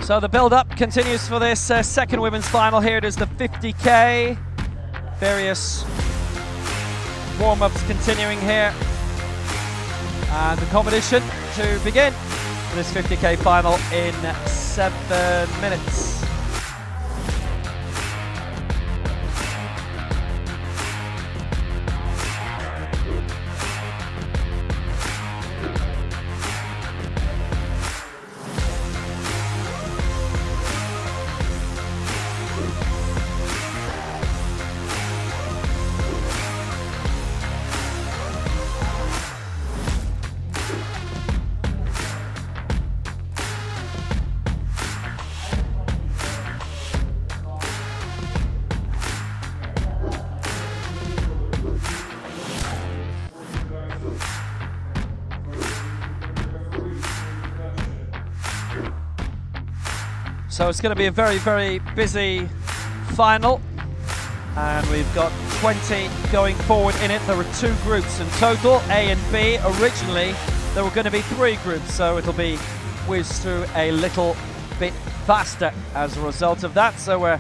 So the build-up continues for this second women's final. Here it is, the 50K. Various warm-ups continuing here. And the competition to begin for this 50K final in 7 minutes. So it's going to be a very, very busy final, and we've got 20 going forward in it. There are 2 groups in total, A and B. Originally there were going to be 3 groups, so it'll be whizzed through a little bit faster as a result of that. So we're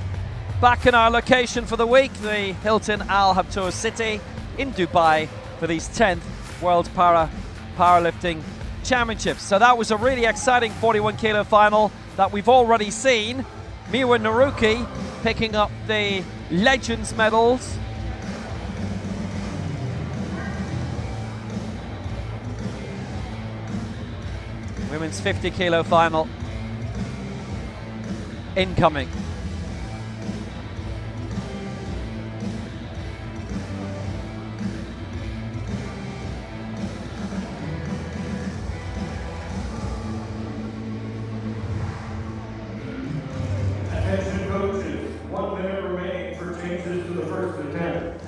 back in our location for the week, the Hilton Al Habtoor City in Dubai, for these 10th World Powerlifting Championships. So that was a really exciting 41 kilo final that we've already seen. Miwa Naruki picking up the Legends medals. Women's 50 kilo final incoming. Attention coaches, 1 minute remaining for changes to the first attempt.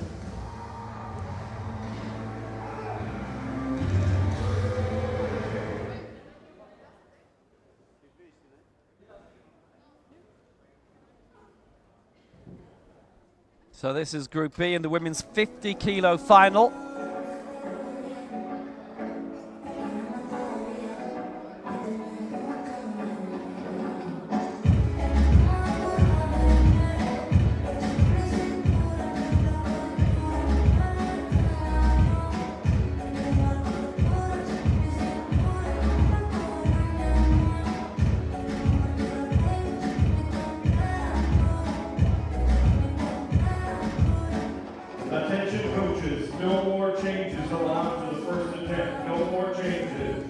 So this is Group B in the women's 50 kilo final. Attention coaches, no more changes allowed to the first attempt. No more changes.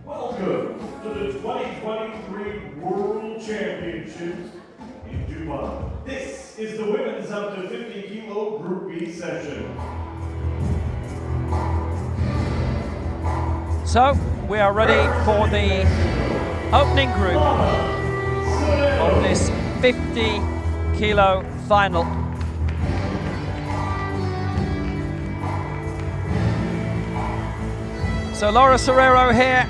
Welcome to the 2023 World Championships in Dubai. This is the women's up to 50 kilo Group B session. So we are ready for the opening group of this 50 kilo final. So Laura Serrero here,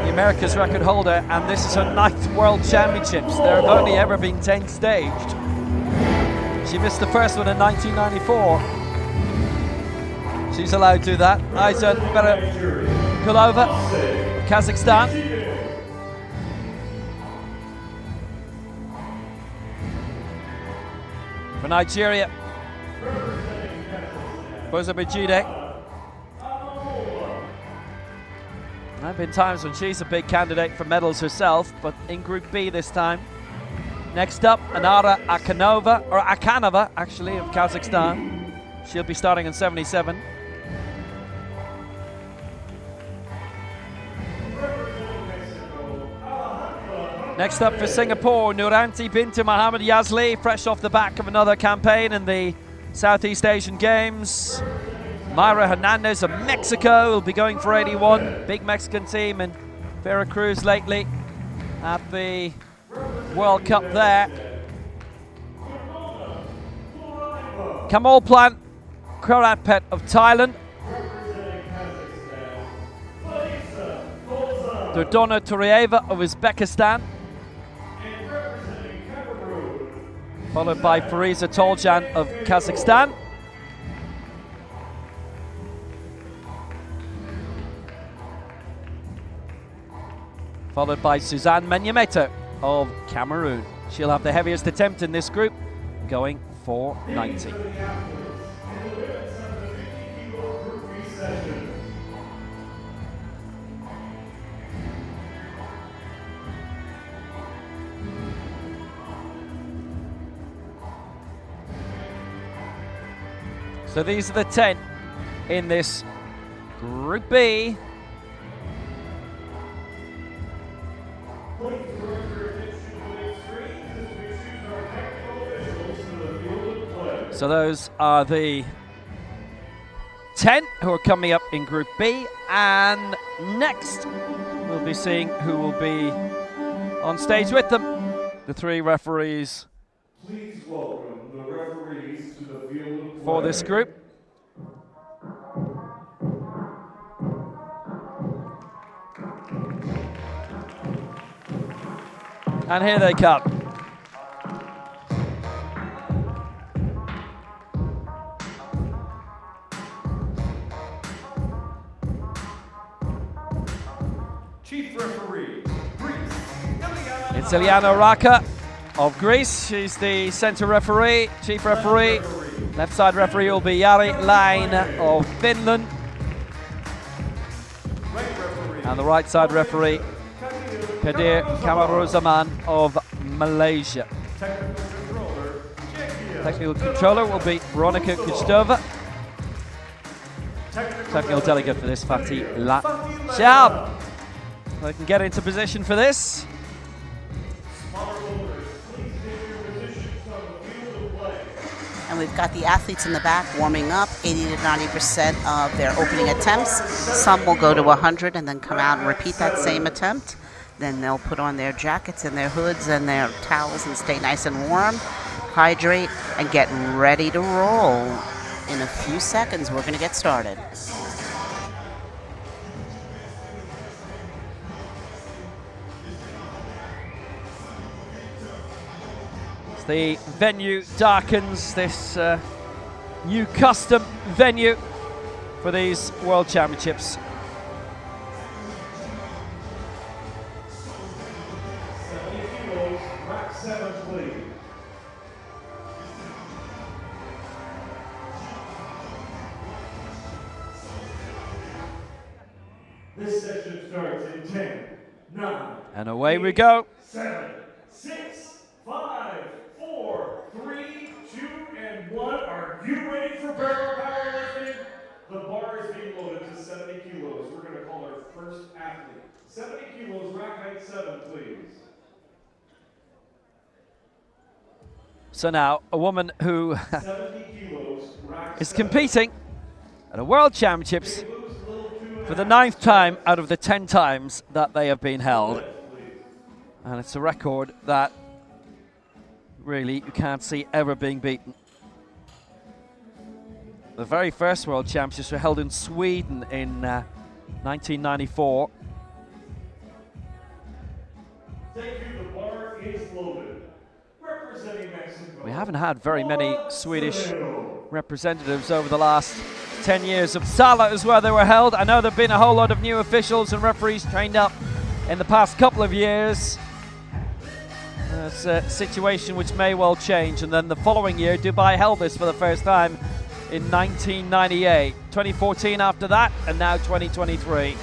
the America's record holder, and this is her 9th World Championships. There have only ever been 10 staged. She missed the first one in 1994. She's allowed to do that. Aiza Kulova, Kazakhstan. For Nigeria, Bozabajide. There have been times when she's a big candidate for medals herself, but in Group B this time. Next up, Anara Akanova, actually, of Kazakhstan. She'll be starting in 77. Next up for Singapore, Nuranti Binti Mohamed Yazli, fresh off the back of another campaign in the Southeast Asian Games. Mayra Hernandez of Mexico will be going for 81. Big Mexican team in Veracruz lately at the World Cup there. Kamal Plant Koratpet of Thailand. Dordona Turieva of Uzbekistan. Followed by Fariza Toljan of Kazakhstan. followed by Suzanne Menyameto of Cameroon. She'll have the heaviest attempt in this group, going 490. So these are the 10 in this Group B. So those are the 10 who are coming up in Group B, and next we'll be seeing who will be on stage with them. The 3 referees. Please welcome the referees to the field of play For this group. And here they come. Chief referee, Greece, It's Iliana Raka of Greece. She's the center referee, chief referee. Left side referee will be Jari Lain of Finland. And the right side referee, Kadir Kamaruzaman of Malaysia. Technical controller will be Veronika Kuchtova. Technical delegate for this, Fatih Lachab. They can get into position for this. And we've got the athletes in the back warming up, 80 to 90% of their opening attempts. Some will go to 100 and then come out and repeat that same attempt. Then they'll put on their jackets and their hoods and their towels and stay nice and warm, hydrate, and get ready to roll. In a few seconds, we're going to get started. The venue darkens, this new custom venue for these World Championships. This session starts in 10, 9, and away we go. 7, 6, 5, 4, 3, 2, and 1. Are you ready for powerlifting? The bar is being loaded to 70 kilos. We're going to call our first athlete. 70 kilos, rack height 7, please. So now, a woman who 70 kilos, rack is 7. competing at a World Championships for the 9th time out of the 10 times that they have been held. And it's a record that really you can't see ever being beaten. The very first World Championships were held in Sweden in 1994. Thank you, the bar is loaded. Representing Mexico. We haven't had very many Swedish representatives over the last 10 years. Uppsala is where they were held. I know there have been a whole lot of new officials and referees trained up in the past couple of years. It's a situation which may well change. And then the following year, Dubai held this for the first time in 1998. 2014 after that, and now 2023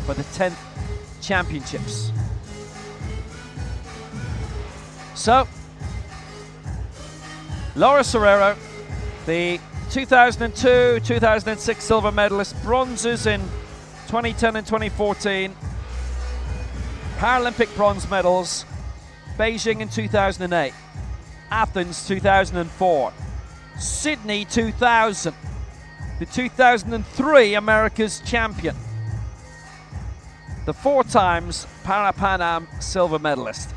for the 10th championships. So, Laura Serrero, the 2002, 2006 silver medalist, bronzes in 2010 and 2014, Paralympic bronze medals, Beijing in 2008, Athens 2004, Sydney 2000, the 2003 America's champion, the 4 times Pan Am silver medalist.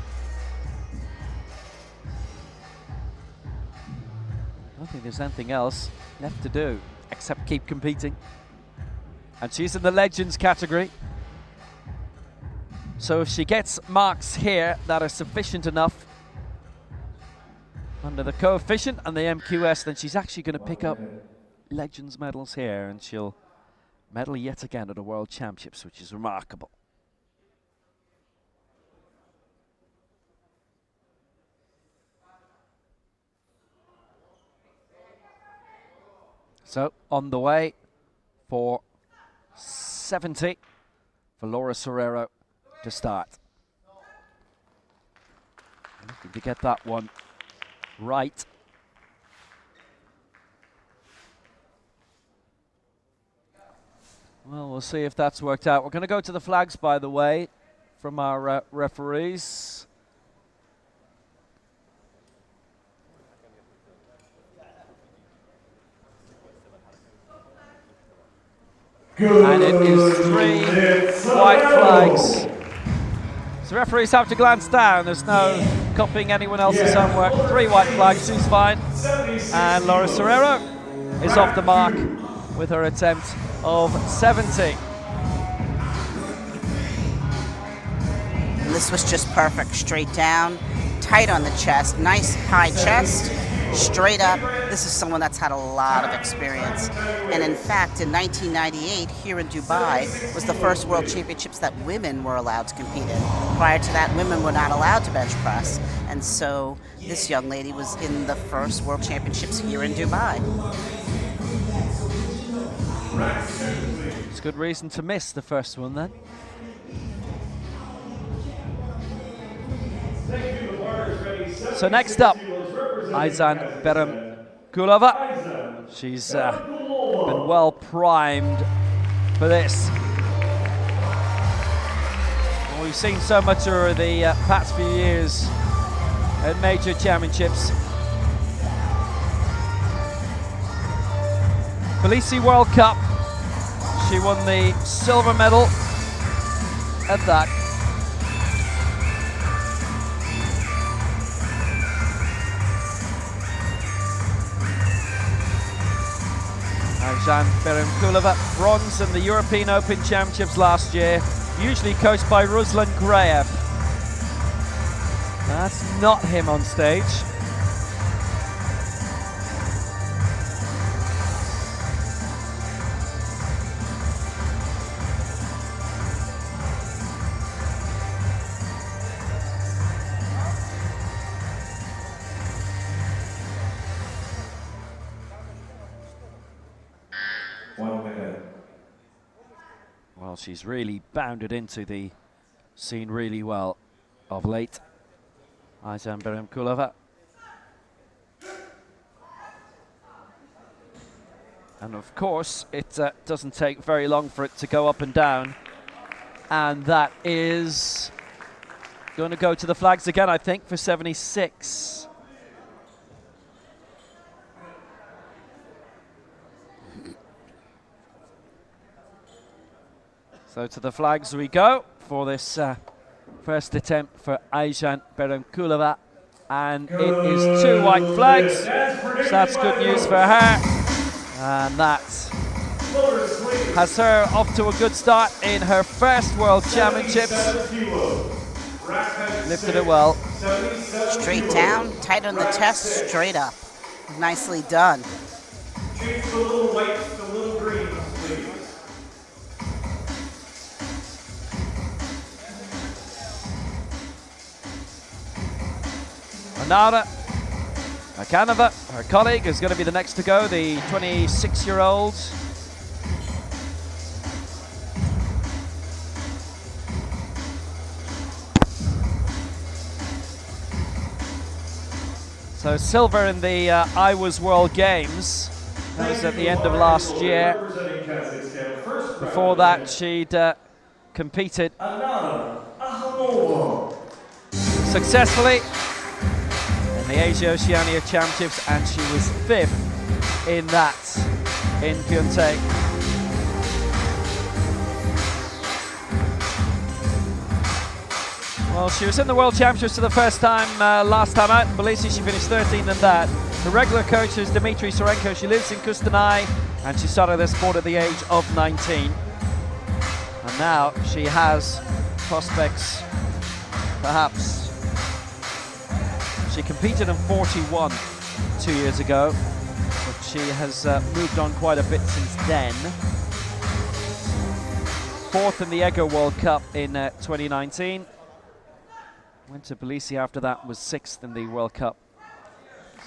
I don't think there's anything else left to do except keep competing. And she's in the Legends category. So if she gets marks here that are sufficient enough under the coefficient and the MQS, then she's actually going to pick up Legends medals here, and she'll medal yet again at the World Championships, which is remarkable. So on the way for 70 for Laura Serrero to start. Looking to get that one right. Well, we'll see if that's worked out. We're going to go to the flags, by the way, from our referees. And it is 3 white flags. So referees have to glance down. There's no copying anyone else's homework. 3 white flags, she's fine. And Laura Serrero is off the mark with her attempt of 70. And this was just perfect. Straight down, tight on the chest, nice high chest, straight up. This is someone that's had a lot of experience. And in fact, in 1998, here in Dubai, was the first World Championships that women were allowed to compete in. Prior to that, women were not allowed to bench press. And so this young lady was in the first World Championships here in Dubai. It's a good reason to miss the first one then. So next up, Aysan Beremkulova. She's been well primed for this. Well, we've seen so much of her the past few years at major championships. Tbilisi World Cup. She won the silver medal at that. Aysan Beremkulova, bronze in the European Open Championships last year, usually coached by Ruslan Graev. That's not him on stage. Well, she's really bounded into the scene really well of late. Aysan Beremkulova. And of course, it doesn't take very long for it to go up and down. And that is going to go to the flags again, I think, for 76. So to the flags we go for this first attempt for Aysan Beremkulova, and it is 2 white flags, so that's good news for her, and that has her off to a good start in her first World Championships. Lifted it well. Straight down, tight on the chest, straight up. Nicely done. Change the little white to the little green, please. Nara Akanova, her colleague, is going to be the next to go, the 26-year-old. So silver in the Iowa's World Games. That was at the end of last year. Before that, she'd competed successfully in the Asia Oceania Championships, and she was 5th in that in Pyeongtaek. Well, she was in the World Championships for the first time last time out in Tbilisi. She finished 13th in that. Her regular coach is Dmitry Sorenko. She lives in Kustanai, and she started this sport at the age of 19. And now she has prospects, perhaps. She competed in 41 2 years ago, but she has moved on quite a bit since then. 4th in the EGO World Cup in 2019. Went to Tbilisi after that, was 6th in the World Cup.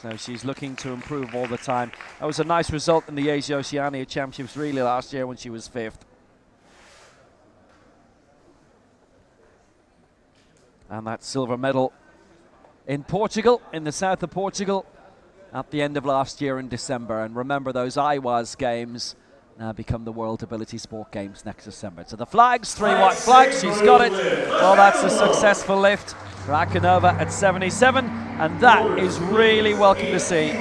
So she's looking to improve all the time. That was a nice result in the Asia Oceania Championships really last year when she was 5th. And that silver medal in Portugal, in the south of Portugal, at the end of last year in December. And remember, those IWAS games now become the World Ability Sport Games next December. So the flags, 3 white flags, she's got it. Well, that's a successful lift. Rakanova at 77, and that is really welcome to see.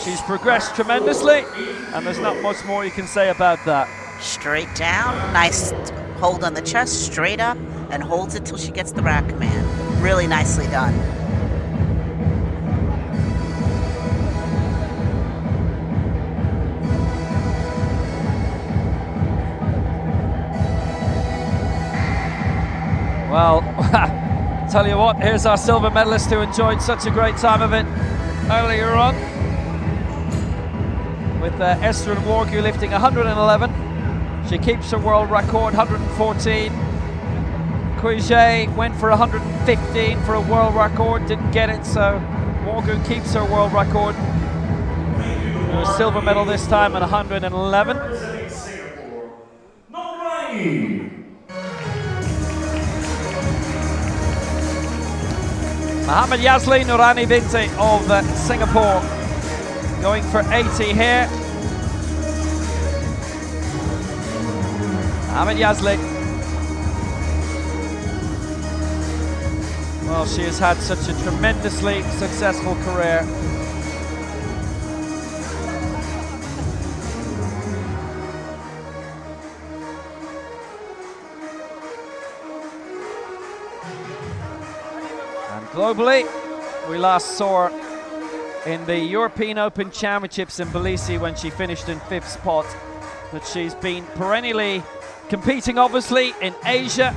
She's progressed tremendously, and there's not much more you can say about that. Straight down, nice hold on the chest, straight up, and holds it till she gets the rack command. Really nicely done. Well, tell you what, here's our silver medalist who enjoyed such a great time of it earlier on. With Esther and Wargu lifting 111. She keeps her world record, 114. Cuiget went for 115 for a world record, didn't get it, so Wargu keeps her world record. A silver medal this time at 111. Representing Singapore, Nurani. Mohammed Yazli Nurani Binti of Singapore going for 80 here. Mohammed Yazli. Well, she has had such a tremendously successful career. Globally, we last saw her in the European Open Championships in Tbilisi when she finished in 5th spot. But she's been perennially competing, obviously, in Asia.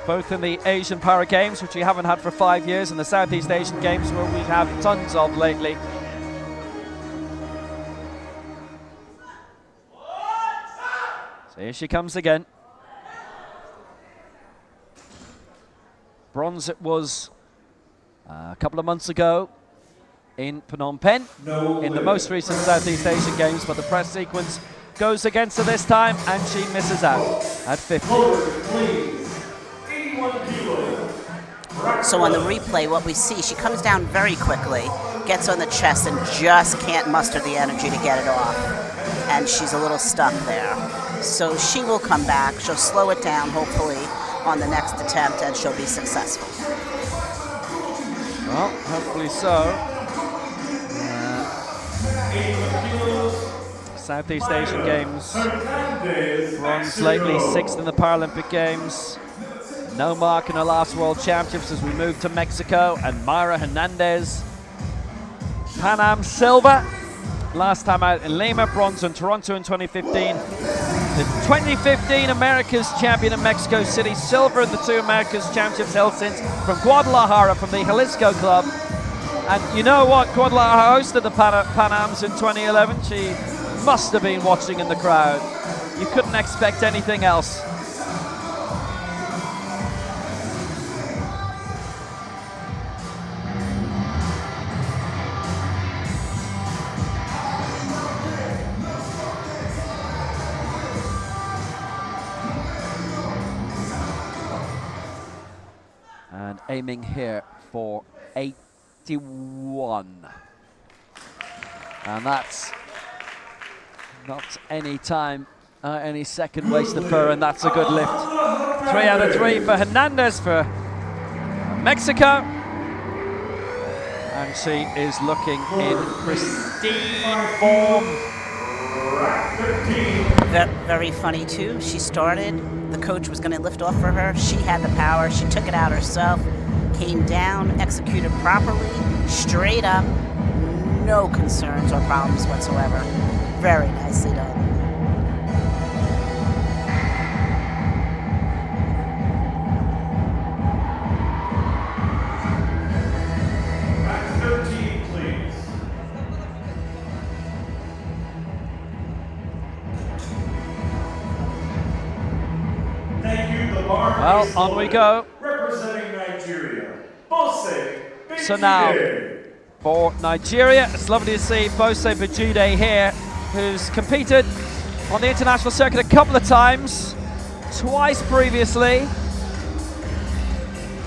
Both in the Asian Para Games, which we haven't had for 5 years, and the Southeast Asian Games, where we have tons of lately. So here she comes again. Bronze it was a couple of months ago in Phnom Penh in the most recent Southeast Asian Games, but the press sequence goes against her this time and she misses out at 50. So on the replay, what we see, she comes down very quickly, gets on the chest and just can't muster the energy to get it off. And she's a little stuck there. So she will come back, she'll slow it down hopefully on the next attempt, and she'll be successful. Well, hopefully so. Southeast Asian Games, bronze lately, 6th in the Paralympic Games. No mark in her last World Championships as we move to Mexico, and Mayra Hernandez. Pan Am silver, last time out in Lima, bronze in Toronto in 2015. The 2015 America's champion in Mexico City, silver in the 2 America's Championships held since from Guadalajara, from the Jalisco Club. And you know what? Guadalajara hosted the Pan Ams in 2011. She must have been watching in the crowd. You couldn't expect anything else. And aiming here for 81. And that's not any time, any second wasted for her, and that's a good lift. 3 out of 3 for Hernandez for Mexico. And she is looking in pristine form. Very funny too. She started, the coach was going to lift off for her. She had the power. She took it out herself, came down, executed properly, straight up, no concerns or problems whatsoever. Very nicely done. Rack 13, please. Thank you, the bar. Well, on we go. Representing Nigeria, Bose So now, Beijing. for Nigeria. It's lovely to see Bose Bajide here, who's competed on the international circuit a couple of times, twice previously.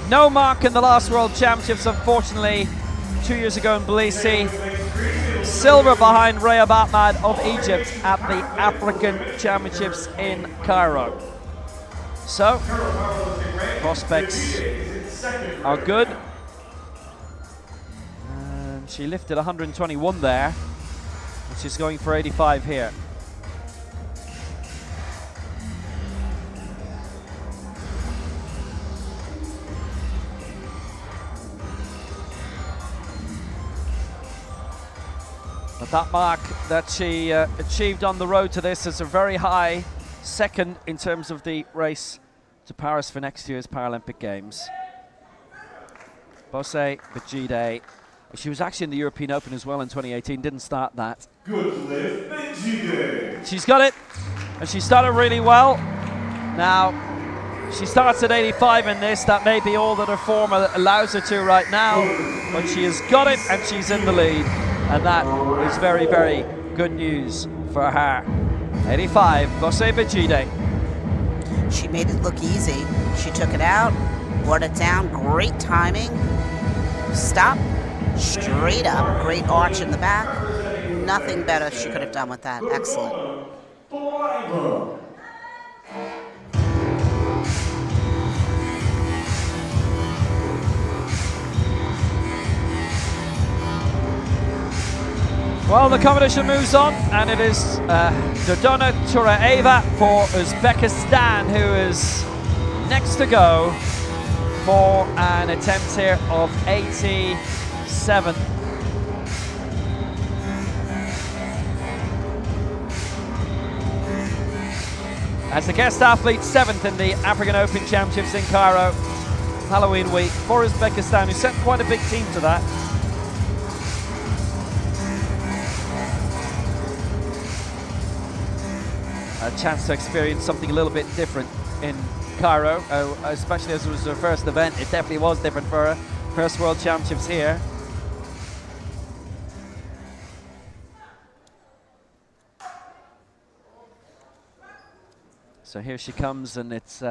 No mark in the last World Championships, unfortunately, 2 years ago in Tbilisi. Silver behind Rayab Ahmad of Egypt at the African Championships in Cairo. So, prospects are good. And she lifted 121 there, and she's going for 85 here. But that mark that she achieved on the road to this is a very high second in terms of the race to Paris for next year's Paralympic Games. Bose Bajide. She was actually in the European Open as well in 2018, didn't start that. Good lift, Bajide. She's got it, and she started really well. Now, she starts at 85 in this. That may be all that her form allows her to right now, but she has got it, and she's in the lead. And that is very, very good news for her. 85, Bose Bajide. She made it look easy. She took it out, brought it down, great timing. Stop, straight up, great arch in the back. Nothing better she could have done with that. Excellent. Well, the competition moves on, and it is Dodona Turaeva for Uzbekistan, who is next to go for an attempt here of 87. As the guest athlete, 7th in the African Open Championships in Cairo, Halloween week for Uzbekistan, who sent quite a big team to that. A chance to experience something a little bit different in Cairo, especially as it was her first event. It definitely was different for her. First World Championships here. So here she comes, and it's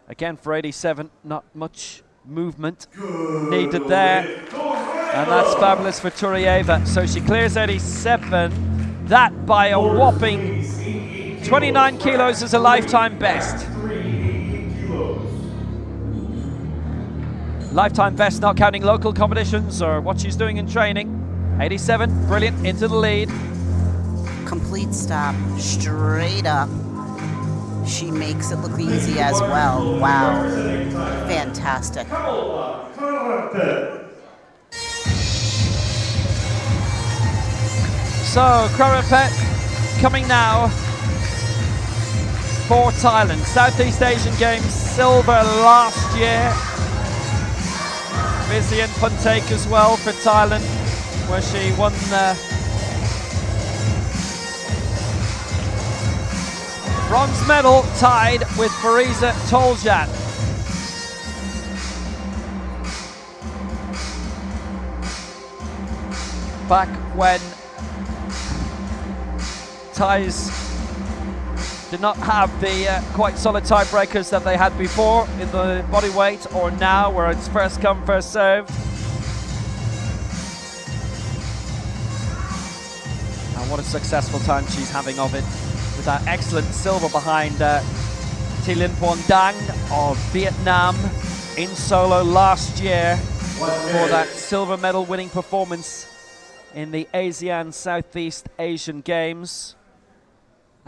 again for 87, not much movement needed there. And that's fabulous for Turaeva. So she clears 87, that by a whopping 29 kilos is a lifetime best. Lifetime best, not counting local competitions or what she's doing in training. 87, brilliant, into the lead. Complete stop, straight up. She makes it look easy as well. Wow, fantastic. So, Kramarpet coming now for Thailand. Southeast Asian Games, silver last year. Vizian Puntek as well for Thailand, where she won bronze medal, tied with Fariza Toljat. Back when Thais did not have the quite solid tiebreakers that they had before in the bodyweight, or now where it's first come, first served. And what a successful time she's having of it, with that excellent silver behind Thi Puong Dang of Vietnam in solo last year for that silver medal winning performance in the ASEAN Southeast Asian Games.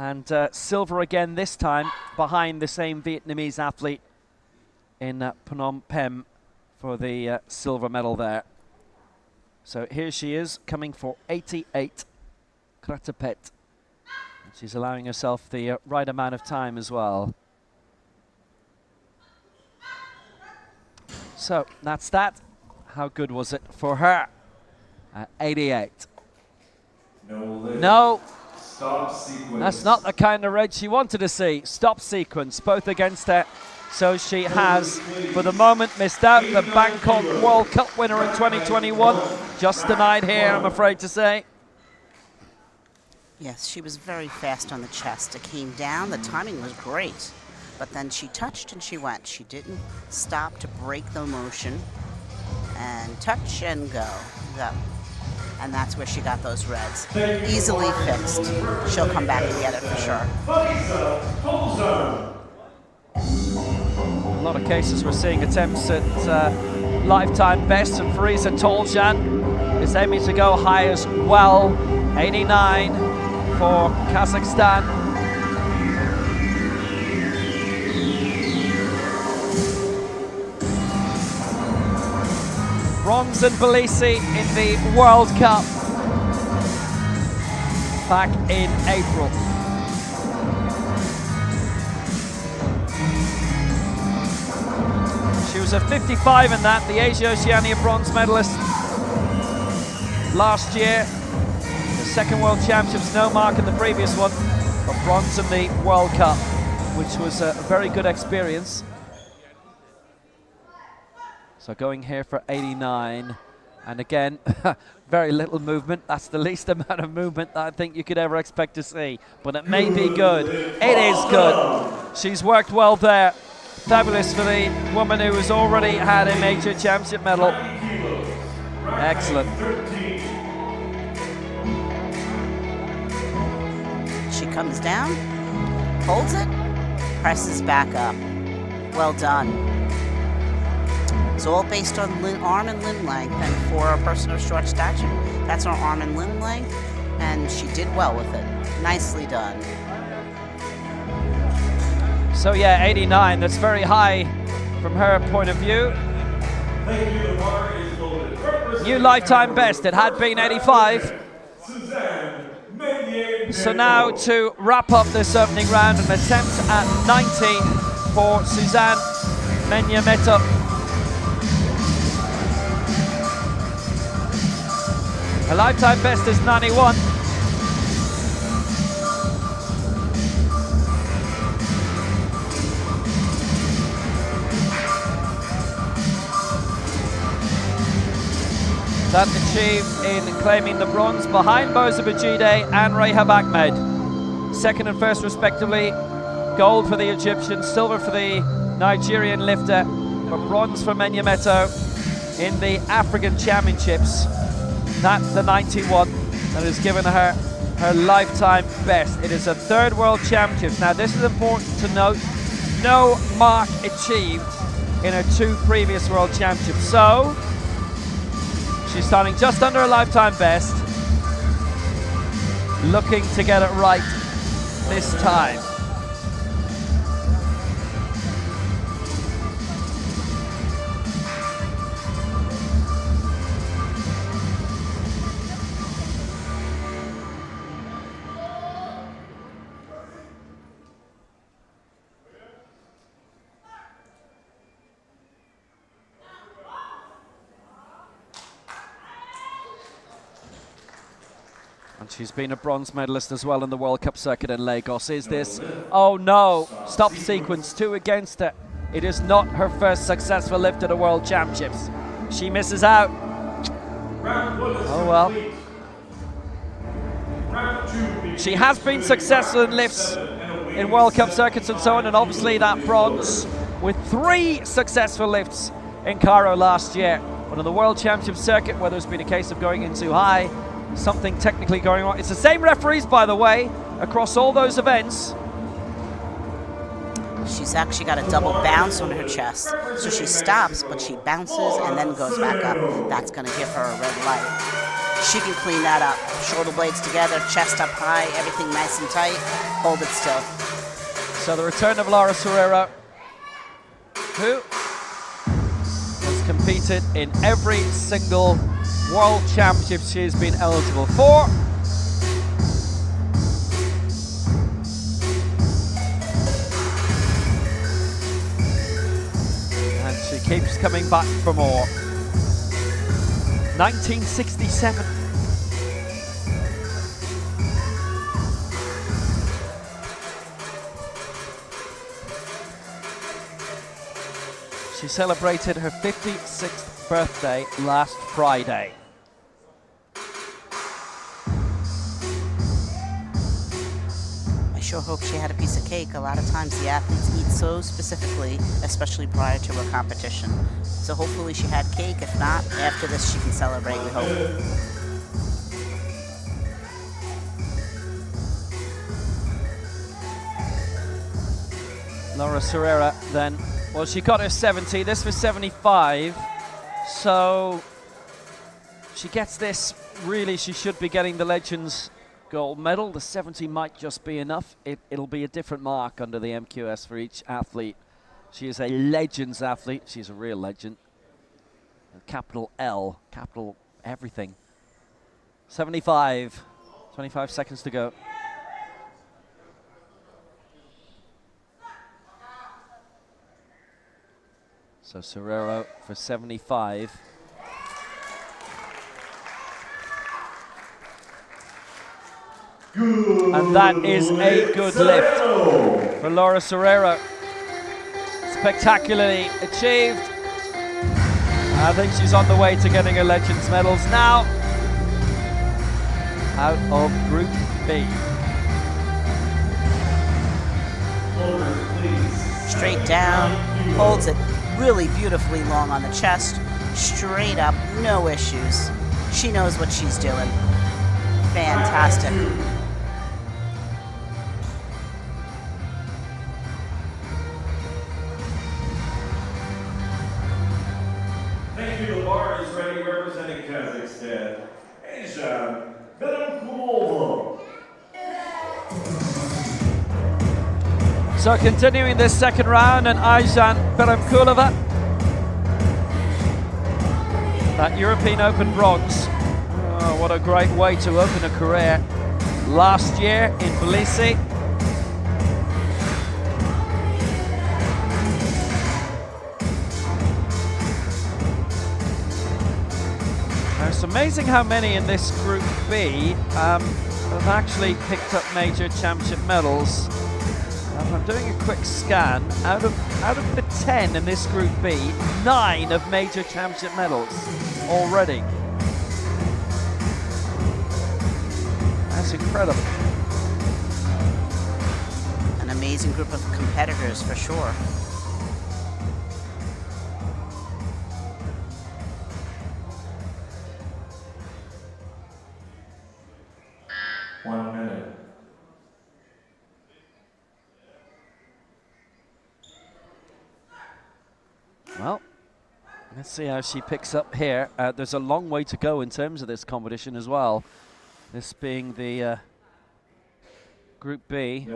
And silver again this time behind the same Vietnamese athlete in Phnom Penh for the silver medal there. So here she is coming for 88, Kramarpet. She's allowing herself the right amount of time as well. So that's that. How good was it for her? 88. No. Stop sequence. That's not the kind of red she wanted to see. Stop sequence, both against her So she has, for the moment, missed out. The Bangkok World Cup winner in 2021. Just denied here, I'm afraid to say. Yes, she was very fast on the chest. It came down, the timing was great. But then she touched and she went. She didn't stop to break the motion. And touch and go. Go. And that's where she got those reds. Easily fixed. She'll come back together for sure. A lot of cases we're seeing attempts at lifetime best, and Fariza Toljan is aiming to go high as well. 89 for Kazakhstan. Bronze in Tbilisi in the World Cup back in April. She was a 55 in that, the Asia Oceania bronze medalist last year. The second World Championships, no mark in the previous one, but bronze in the World Cup, which was a very good experience. So going here for 89, and again, very little movement. That's the least amount of movement that I think you could ever expect to see, but it may be good. It is good. She's worked well there. Fabulous for the woman who has already had a major championship medal. Excellent. She comes down, holds it, presses back up. Well done. It's all based on arm and limb length, and for a person of short stature, that's our arm and limb length, and she did well with it. Nicely done. So yeah, 89, that's very high from her point of view. New lifetime best, it had been 85. So now to wrap up this opening round, an attempt at 90 for Suzanne Menyameto. Her lifetime best is 91. That achieved in claiming the bronze behind Boza Bajide and Rehab Ahmed. Second and first respectively. Gold for the Egyptian, silver for the Nigerian lifter, but bronze for Menyameto in the African Championships. That's the 91 that has given her her lifetime best. It is a third World Championships. Now this is important to note. No mark achieved in her two previous World Championships. So she's starting just under her lifetime best. Looking to get it right this time. And she's been a bronze medalist as well in the World Cup circuit in Lagos. Is this? Oh no, stop sequence, 2 against her. It is not her first successful lift at the World Championships. She misses out. Oh well. She has been successful in lifts in World Cup circuits and so on, and obviously that bronze with 3 successful lifts in Cairo last year. But on the World Championship circuit, where there's been a case of going in too high, something technically going on. It's the same referees, by the way, across all those events. She's actually got a double bounce on her chest. So she stops, but she bounces and then goes back up. That's going to give her a red light. She can clean that up. Shoulder blades together, chest up high, everything nice and tight. Hold it still. So the return of Laura Serrero, who has competed in every single World Championship she's been eligible for. And she keeps coming back for more. 1967. She celebrated her 56th birthday last Friday. I sure hope she had a piece of cake. A lot of times the athletes eat so specifically, especially prior to a competition. So hopefully she had cake. If not, after this she can celebrate, we hope. Laura Serrera then, well, she got her 70, this was 75, so she gets this, really she should be getting the Legends gold medal. The 70 might just be enough. It'll be a different mark under the MQS for each athlete. She is a Legends athlete, she's a real legend. Capital L, capital everything. 75, 25 seconds to go. So Serrero for 75. And that is a good lift for Laura Serrero. Spectacularly achieved. I think she's on the way to getting her Legends medals now. Out of Group B. Straight down, holds it really beautifully long on the chest, straight up, no issues. She knows what she's doing. Fantastic. Thank you. The bar is ready, representing Kazakhstan, Asia Belamkulova. So continuing this second round, and Ayjan Beramkulova, that European Open bronze. Oh, what a great way to open a career. Last year in Tbilisi. Now, it's amazing how many in this Group B have actually picked up major championship medals. I'm doing a quick scan. Out of the 10 in this Group B, 9 of major championship medals already. That's incredible. An amazing group of competitors for sure. Well, let's see how she picks up here. There's a long way to go in terms of this competition as well. This being the Group B.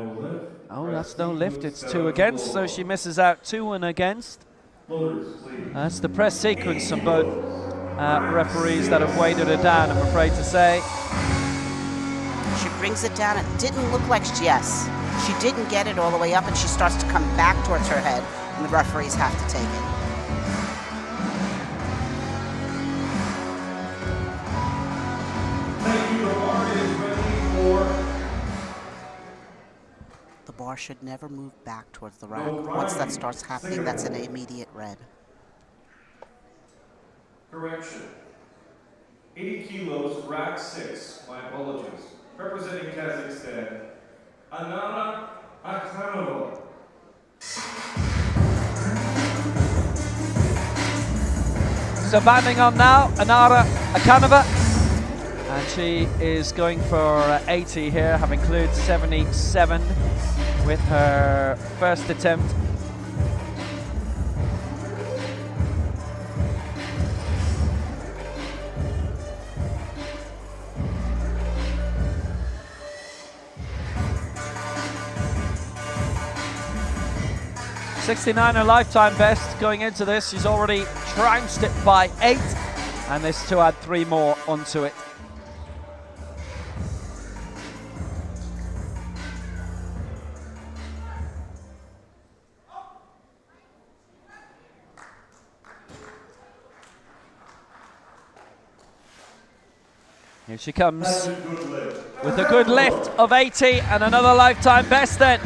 Oh, that's no lift. It's 2 against, so she misses out 2 and against. That's the press sequence from both referees that have weighted her down, I'm afraid to say. She brings it down. It didn't look like, yes, she didn't get it all the way up, and she starts to come back towards her head, and the referees have to take it. The bar should never move back towards the rack. Once that starts happening, that's an immediate red. Correction. 80 kilos, rack 6. My apologies. Representing Kazakhstan, Anana Akhanova. So banding on now, Anara Akhanova. And she is going for 80 here, having cleared 77 with her first attempt. .69 her lifetime best going into this. She's already trounced it by 8, and this to add 3 more onto it. Here she comes with a good lift of 80 and another lifetime best then.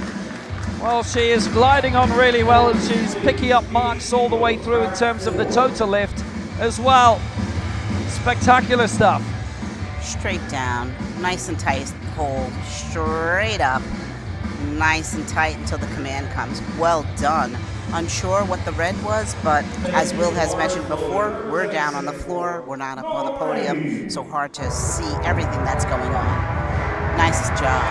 Well, she is gliding on really well, and she's picking up marks all the way through in terms of the total lift as well. Spectacular stuff. Straight down, nice and tight, hold straight up, nice and tight until the command comes. Well done. Unsure what the red was, but as Will has mentioned before, we're down on the floor, we're not up on the podium, so hard to see everything that's going on. Nice job.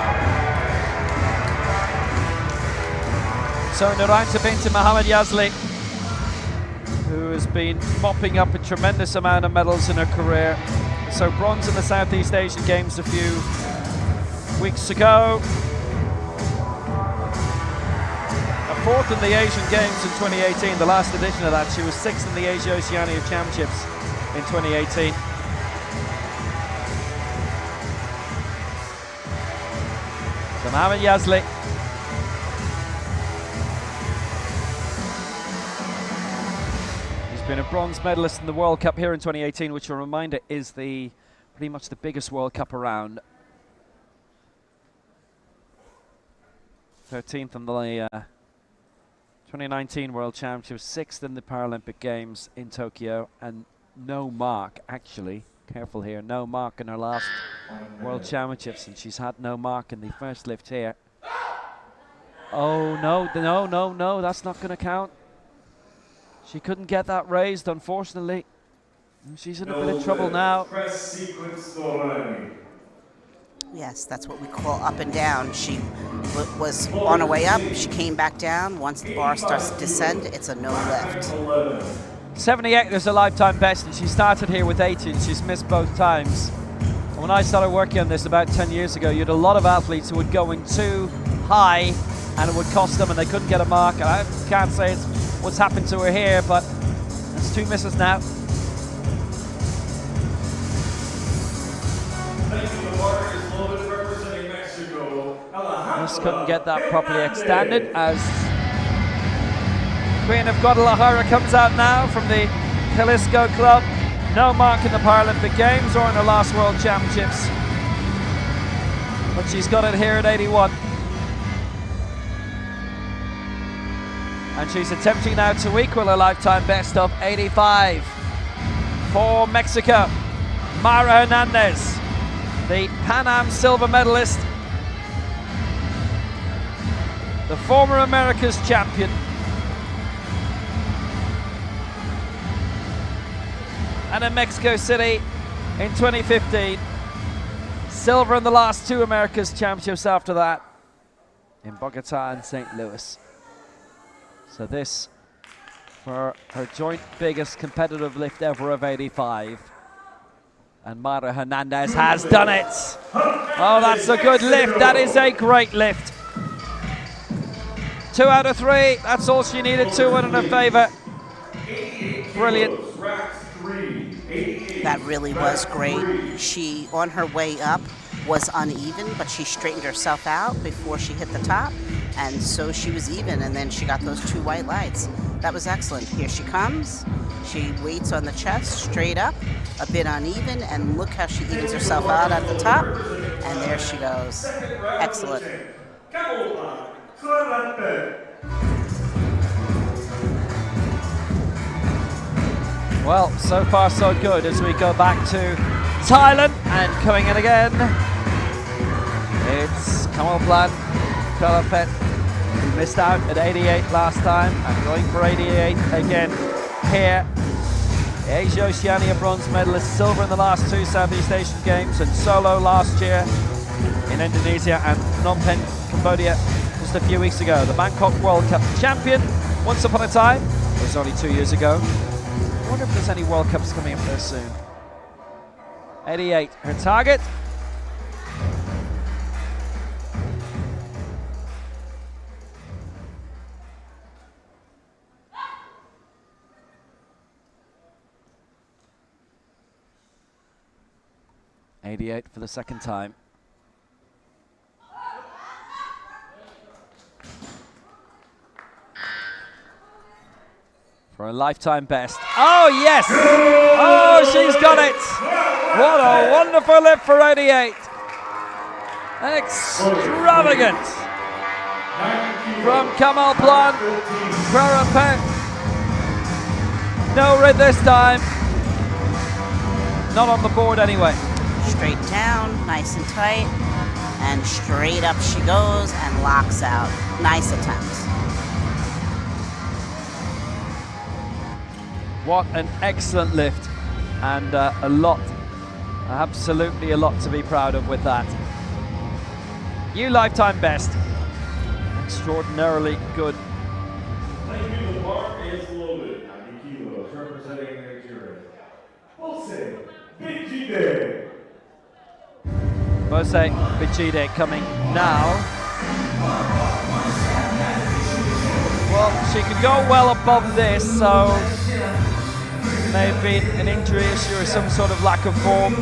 So Nuranta Binti Mohammed Yazli, who has been mopping up a tremendous amount of medals in her career. So bronze in the Southeast Asian Games a few weeks ago. A fourth in the Asian Games in 2018, the last edition of that. She was sixth in the Asia Oceania Championships in 2018. So Mohammed Yazli. Been a bronze medalist in the World Cup here in 2018, which, a reminder, is pretty much the biggest World Cup around. 13th in the 2019 World Championships, 6th in the Paralympic Games in Tokyo, and no mark, actually, careful here, no mark in her last World Championships, and she's had no mark in the first lift here. Oh, no, that's not going to count. She couldn't get that raised, unfortunately. She's in a bit of trouble now. Yes, that's what we call up and down. She was on her way up, she came back down. Once the bar starts to descend, it's a no lift. 78 is a lifetime best, and she started here with 80, and she's missed both times. When I started working on this about 10 years ago, you had a lot of athletes who would go in too high, and it would cost them, and they couldn't get a mark. And I can't say it's what's happened to her here, but there's two misses now. Just couldn't get that properly extended as Queen of Guadalajara comes out now from the Jalisco Club. No mark in the Paralympic Games or in her last World Championships, but she's got it here at 81. And she's attempting now to equal a lifetime best of 85. For Mexico, Mara Hernandez, the Pan Am silver medalist, the former America's champion. And in Mexico City in 2015, silver in the last two America's championships after that, in Bogota and St. Louis. So this for her joint biggest competitive lift ever of 85. And Mara Hernandez has done it. Oh, that's a good lift. That is a great lift. 2 out of 3. That's all she needed. 2 in her favor. Brilliant. That really was great. She, on her way up, was uneven, but she straightened herself out before she hit the top, and so she was even, and then she got those 2 white lights. That was excellent. Here she comes. She waits on the chest, straight up, a bit uneven, and look how she evens herself out at the top, and there she goes. Excellent. Well, so far so good as we go back to Thailand, and coming in again, it's Kamalplan Kalapet, who missed out at 88 last time and going for 88 again here. Asia Oceania bronze medalist, silver in the last 2 Southeast Asian Games, and solo last year in Indonesia and Phnom Penh, Cambodia just a few weeks ago. The Bangkok World Cup champion once upon a time. It was only 2 years ago. I wonder if there's any World Cups coming up there soon. 88, her target. .88 for the second time. For a lifetime best. Oh, yes! Oh, she's got it! What a wonderful lift for 88. Extravagant. from Kamal Plan. Parapet. No red this time. Not on the board anyway. Straight down, nice and tight, and straight up she goes and locks out. Nice attempt. What an excellent lift, and absolutely a lot to be proud of with that. New lifetime best. Extraordinarily good. Thank you. The bar is loaded. 90 kilos, representing Nigeria. Bose Bijide. Bose Bijide coming now. Well, she could go well above this, so maybe an injury issue or some sort of lack of form.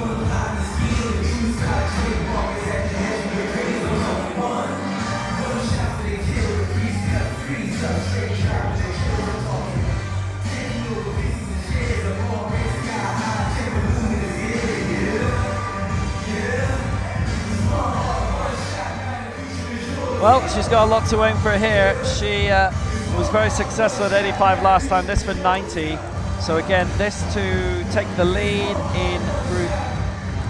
Well, she's got a lot to aim for here. She was very successful at 85 last time, this for 90. So again, this to take the lead in Group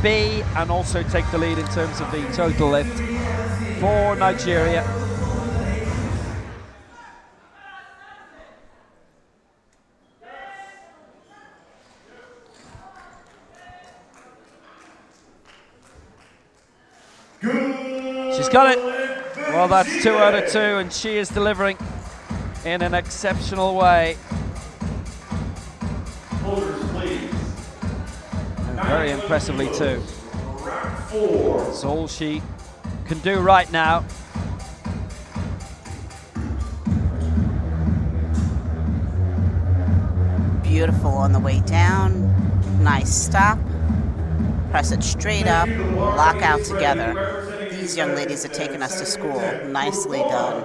B and also take the lead in terms of the total lift for Nigeria. She's got it. Well, that's 2 out of 2, and she is delivering in an exceptional way. And very impressively too. That's all she can do right now. Beautiful on the way down. Nice stop. Press it straight up. Lock out together. These young ladies are taking us to school. Nicely done.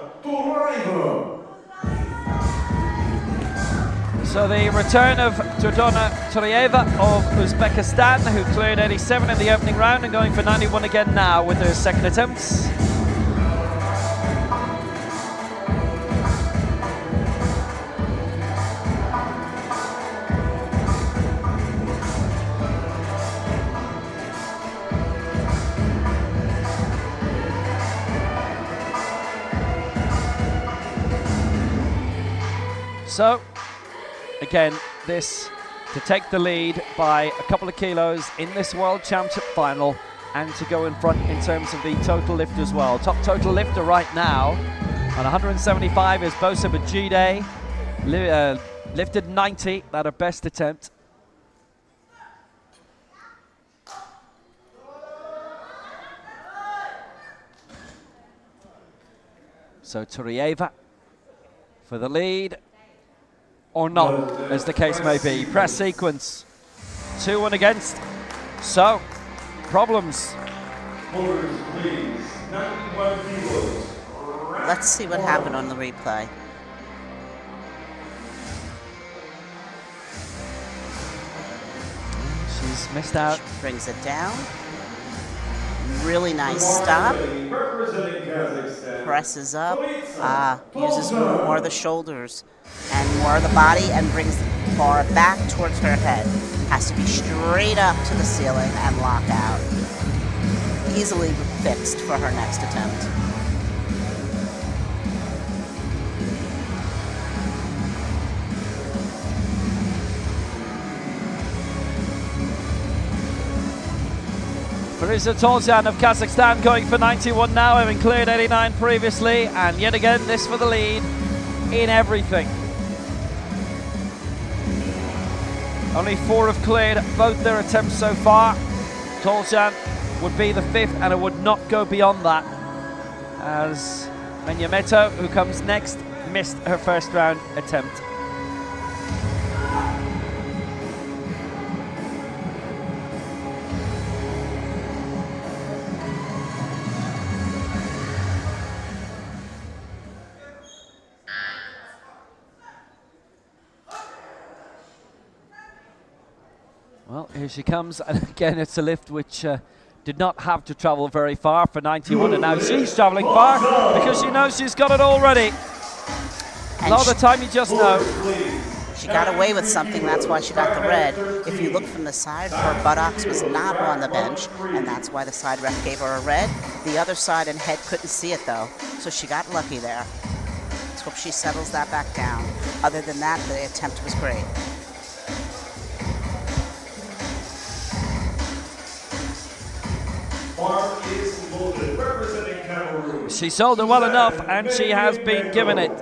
So the return of Dodona Turieva of Uzbekistan, who cleared 87 in the opening round and going for 91 again now with her second attempts. So, again, this to take the lead by a couple of kilos in this World Championship final and to go in front in terms of the total lift as well. Top total lifter right now on 175 is Bose Bijide, lifted 90, that her best attempt. So Turieva for the lead. Or not, as the case may be. Press sequence, 2-1 against. So, problems. Let's see what happened on the replay. She's missed out. She brings it down. Really nice stop. Presses up. Uses more of the shoulders and more of the body and brings the bar back towards her head. Has to be straight up to the ceiling and lock out. Easily fixed for her next attempt. Farisa Toljan of Kazakhstan going for 91 now, having cleared 89 previously, and yet again this for the lead in everything. Only 4 have cleared both their attempts so far. Toljan would be the 5th, and it would not go beyond that, as Menyameto, who comes next, missed her first round attempt. Well, here she comes, and again it's a lift which did not have to travel very far for 91, and now she's traveling far because she knows she's got it already. A lot of the time you just know. She got away with something, that's why she got the red. If you look from the side, her buttocks was not on the bench, and that's why the side ref gave her a red. The other side and head couldn't see it though, so she got lucky there. Let's hope she settles that back down. Other than that, the attempt was great. Bar is loaded, representing Cameroon. She sold it well enough, and she has been given it.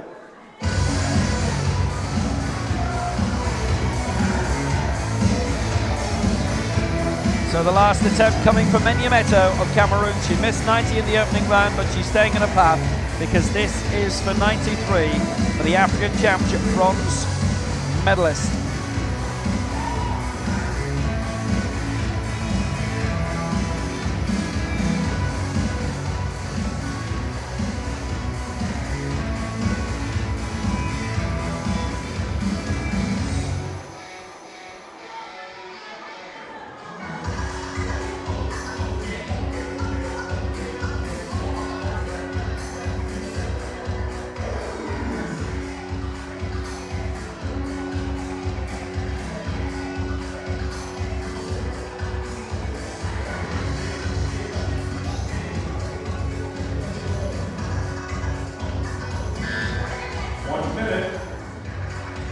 So the last attempt coming from Menyemeto of Cameroon. She missed 90 in the opening round, but she's staying in a path because this is for 93 for the African Championship bronze medalist.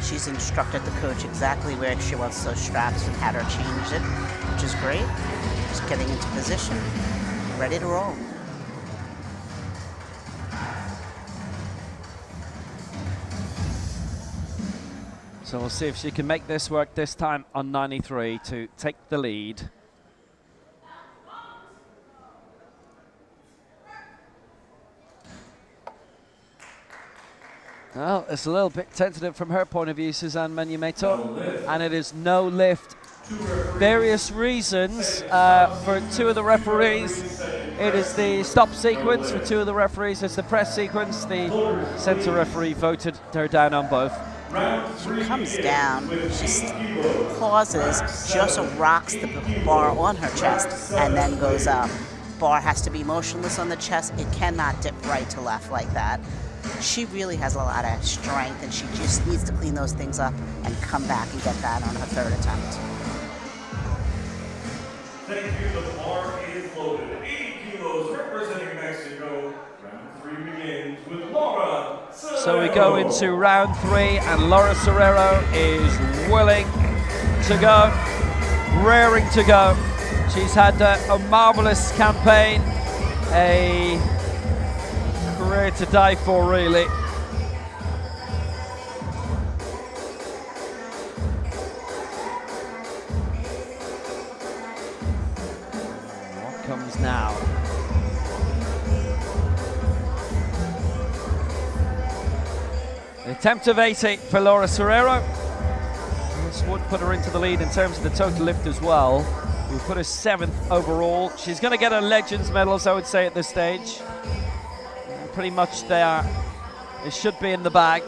She's instructed the coach exactly where she wants those straps and had her change it, which is great. Just getting into position, ready to roll. So we'll see if she can make this work this time on 93 to take the lead. Well, it's a little bit tentative from her point of view, Suzanne Menyemeto, and it is no lift. Various reasons for two of the referees. It is the stop sequence for two of the referees. It's the press sequence. The center referee voted her down on both. She comes down, she pauses, she also rocks the bar on her chest and then goes up. Bar has to be motionless on the chest. It cannot dip right to left like that. She really has a lot of strength, and she just needs to clean those things up and come back and get that on her third attempt. Thank you. The bar is loaded. 80 kilos representing Mexico. Round 3 begins with Laura Serrero. So we go into round 3, and Laura Serrero is willing to go, raring to go. She's had a marvelous campaign, a career to die for, really. What comes now? The attempt of 80 for Laura Serrero. This would put her into the lead in terms of the total lift as well. We'll put her 7th overall. She's going to get her Legends medals, I would say, at this stage. Pretty much there. It should be in the bag.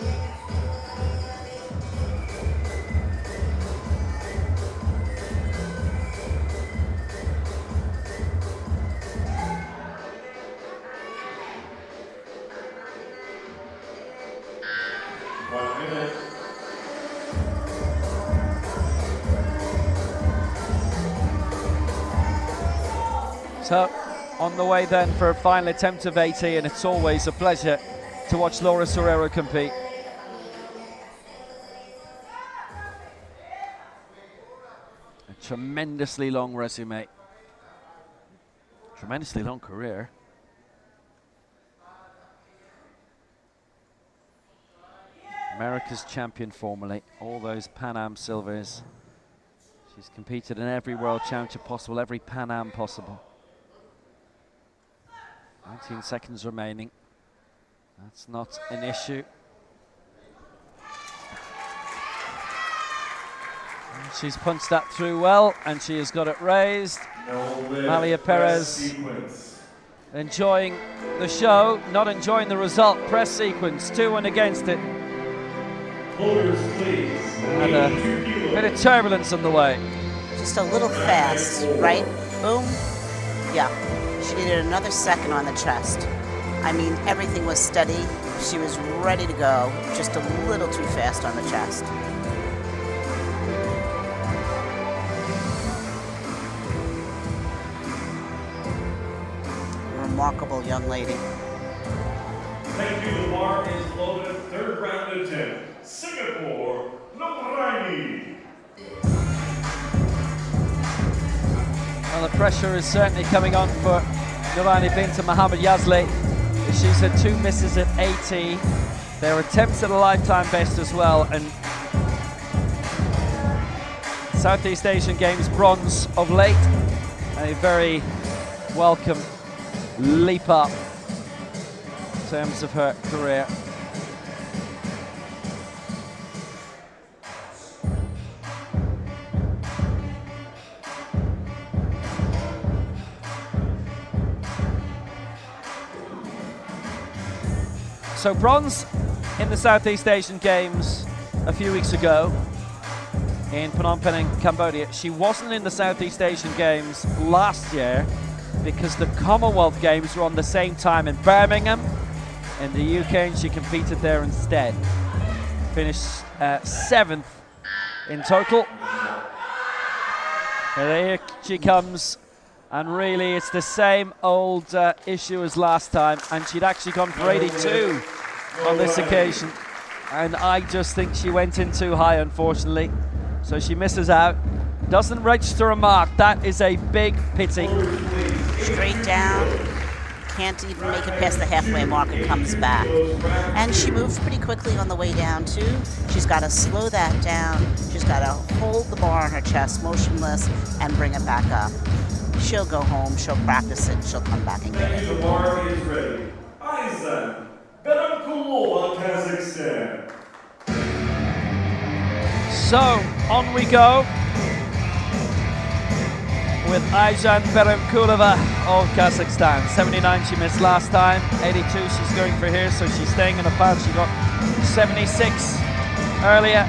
So, on the way then for a final attempt of 80, and it's always a pleasure to watch Laura Serrero compete. A tremendously long resume. Tremendously long career. America's champion formerly, all those Pan Am silvers. She's competed in every World Championship possible, every Pan Am possible. 19 seconds remaining. That's not an issue. And she's punched that through well, and she has got it raised. Malia Perez enjoying the show, not enjoying the result. Press sequence, 2-1 against it. And a bit of turbulence on the way. Just a little fast, right? Boom. Yeah, she needed another second on the chest. I mean, everything was steady. She was ready to go, just a little too fast on the chest. Remarkable young lady. Thank you. The bar is loaded. Third round attempt. Singapore, Noraini. Well, the pressure is certainly coming on for Noorani bint Mohammed Yazli. She's had 2 misses at 80. Their attempts at a lifetime best as well, and Southeast Asian Games bronze of late. A very welcome leap up in terms of her career. So bronze in the Southeast Asian Games a few weeks ago in Phnom Penh in Cambodia. She wasn't in the Southeast Asian Games last year because the Commonwealth Games were on the same time in Birmingham in the UK, and she competed there instead. Finished 7th in total. And there she comes, and really it's the same old issue as last time, and she'd actually gone for 82 on this occasion, and I just think she went in too high, unfortunately, so she misses out. Doesn't register a mark. That is a big pity. Straight down, can't even make it past the halfway mark and comes back. And she moves pretty quickly on the way down too. She's got to slow that down. She's got to hold the bar on her chest motionless and bring it back up. She'll go home, she'll practice it, she'll come back and get it. The bar is ready. Aysan Beramkulova, Kazakhstan. So on we go with Aysan Beramkulova of Kazakhstan. 79 she missed last time, 82 she's going for here, so she's staying in the path. She got 76 earlier.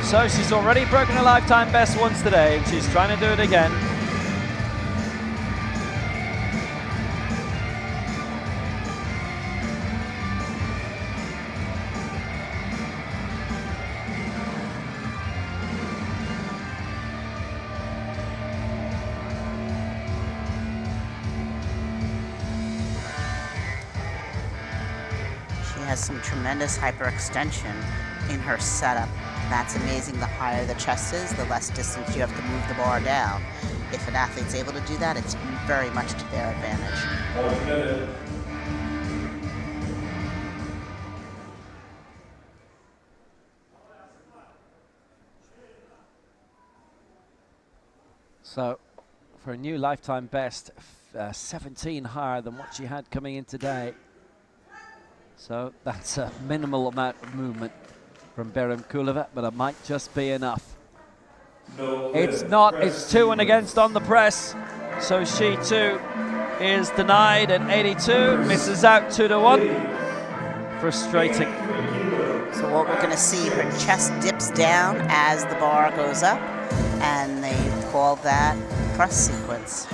So she's already broken a lifetime best once today, and she's trying to do it again. She has some tremendous hyperextension in her setup. That's amazing. The higher the chest is, the less distance you have to move the bar down. If an athlete's able to do that, it's very much to their advantage. So for a new lifetime best, 17 higher than what she had coming in today. So that's a minimal amount of movement from Beramkulova, but it might just be enough. It's not, it's 2 and against on the press. So she too is denied at 82, misses out 2 to 1. Frustrating. So what we're gonna see, her chest dips down as the bar goes up, and they call that press sequence.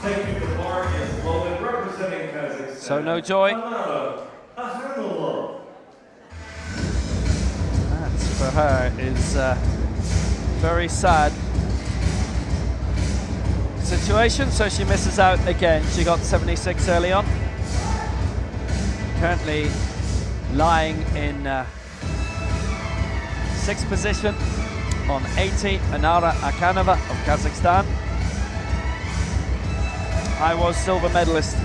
Thank you. The bar is loaded, representing Kazakhstan. So no joy. That for her is very sad situation. So she misses out again. She got 76 early on. Currently lying in 6th position on 80. Anara Akanova of Kazakhstan. I was silver medalist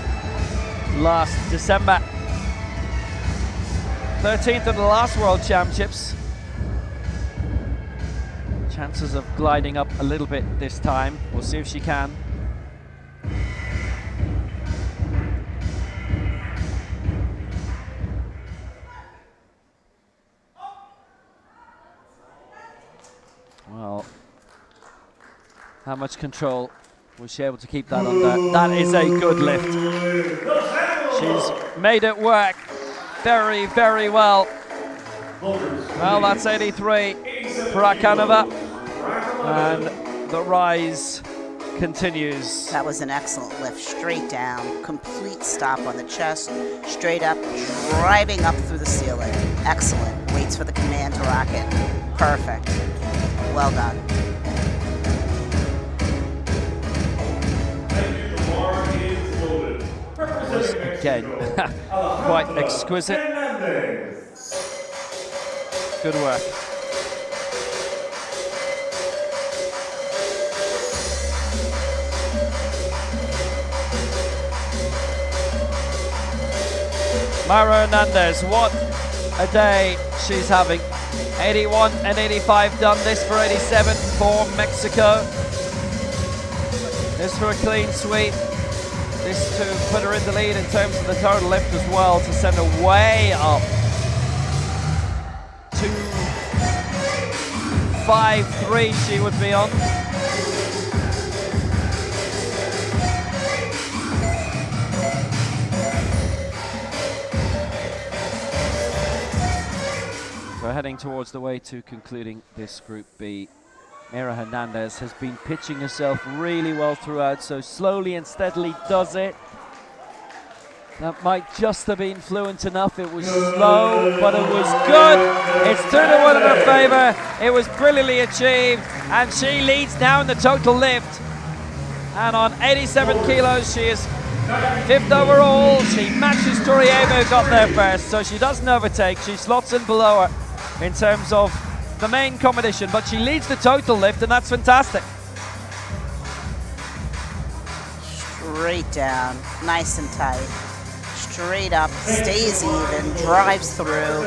last December. 13th at the last World Championships. Chances of gliding up a little bit this time. We'll see if she can. Well, how much control Was she able to keep that under? That is a good lift. She's made it work very, very well. Well, that's 83 for Akanova. And the rise continues. That was an excellent lift, straight down, complete stop on the chest, straight up, driving up through the ceiling. Excellent. Waits for the command to rocket. Perfect. Well done. Again, quite exquisite. Good work. Myra Hernandez, what a day she's having. 81 and 85 done, this for 87 for Mexico. This for a clean sweep. This to put her in the lead in terms of the total lift as well, to send her way up to 5-3 she would be on. So heading towards the way to concluding this Group B. Myra Hernandez has been pitching herself really well throughout, so slowly and steadily does it. That might just have been fluent enough. It was slow, but it was good. It's 2-1 in her favor. It was brilliantly achieved, and she leads now in the total lift. And on 87 kilos, she is 5th overall. She matches Torieva, who got there first, so she doesn't overtake. She slots in below her in terms of the main competition, but she leads the total lift, and that's fantastic. Straight down, nice and tight. Straight up, stays even, drives through,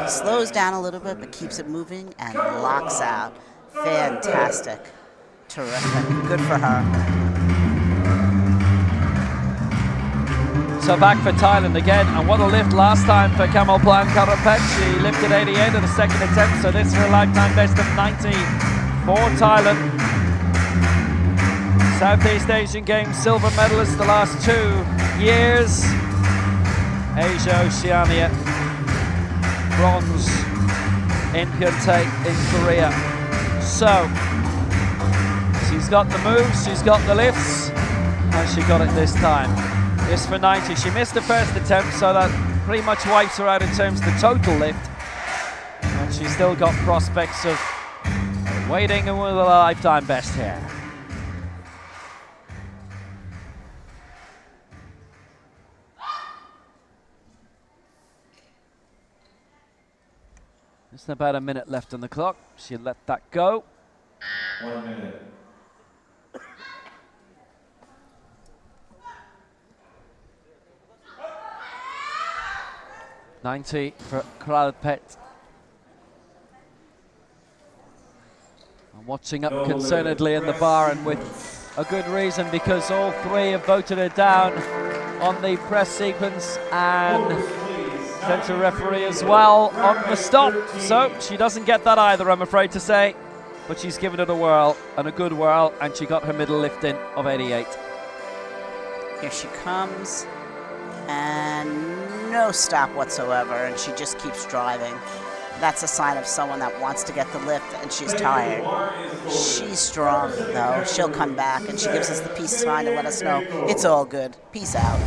slows down a little bit, but keeps it moving and locks out. Fantastic. Terrific. Good for her. So back for Thailand again, and what a lift last time for Kamal Plan Karapet. She lifted 88 at the second attempt, so this is her lifetime best of 90 for Thailand. Southeast Asian Games silver medalist the last 2 years. Asia Oceania, bronze in Pyeongtaek in Korea. So she's got the moves, she's got the lifts, and she got it this time. This for 90. She missed the first attempt, so that pretty much wipes her out in terms of the total lift. And she's still got prospects of waiting and with a lifetime best here. Just about a minute left on the clock. She'll let that go. 1 minute. $90 for Kralpet. I'm watching up concernedly in the bar, and with a good reason, because all 3 have voted her down on the press sequence, and centre referee as well on the stop. So she doesn't get that either, I'm afraid to say, but she's given it a whirl, and a good whirl, and she got her middle lift in of 88. Here she comes, and no stop whatsoever, and she just keeps driving. That's a sign of someone that wants to get the lift, and she's tired. She's strong, though. She'll come back, and she gives us the peace sign to let us know it's all good. Peace out.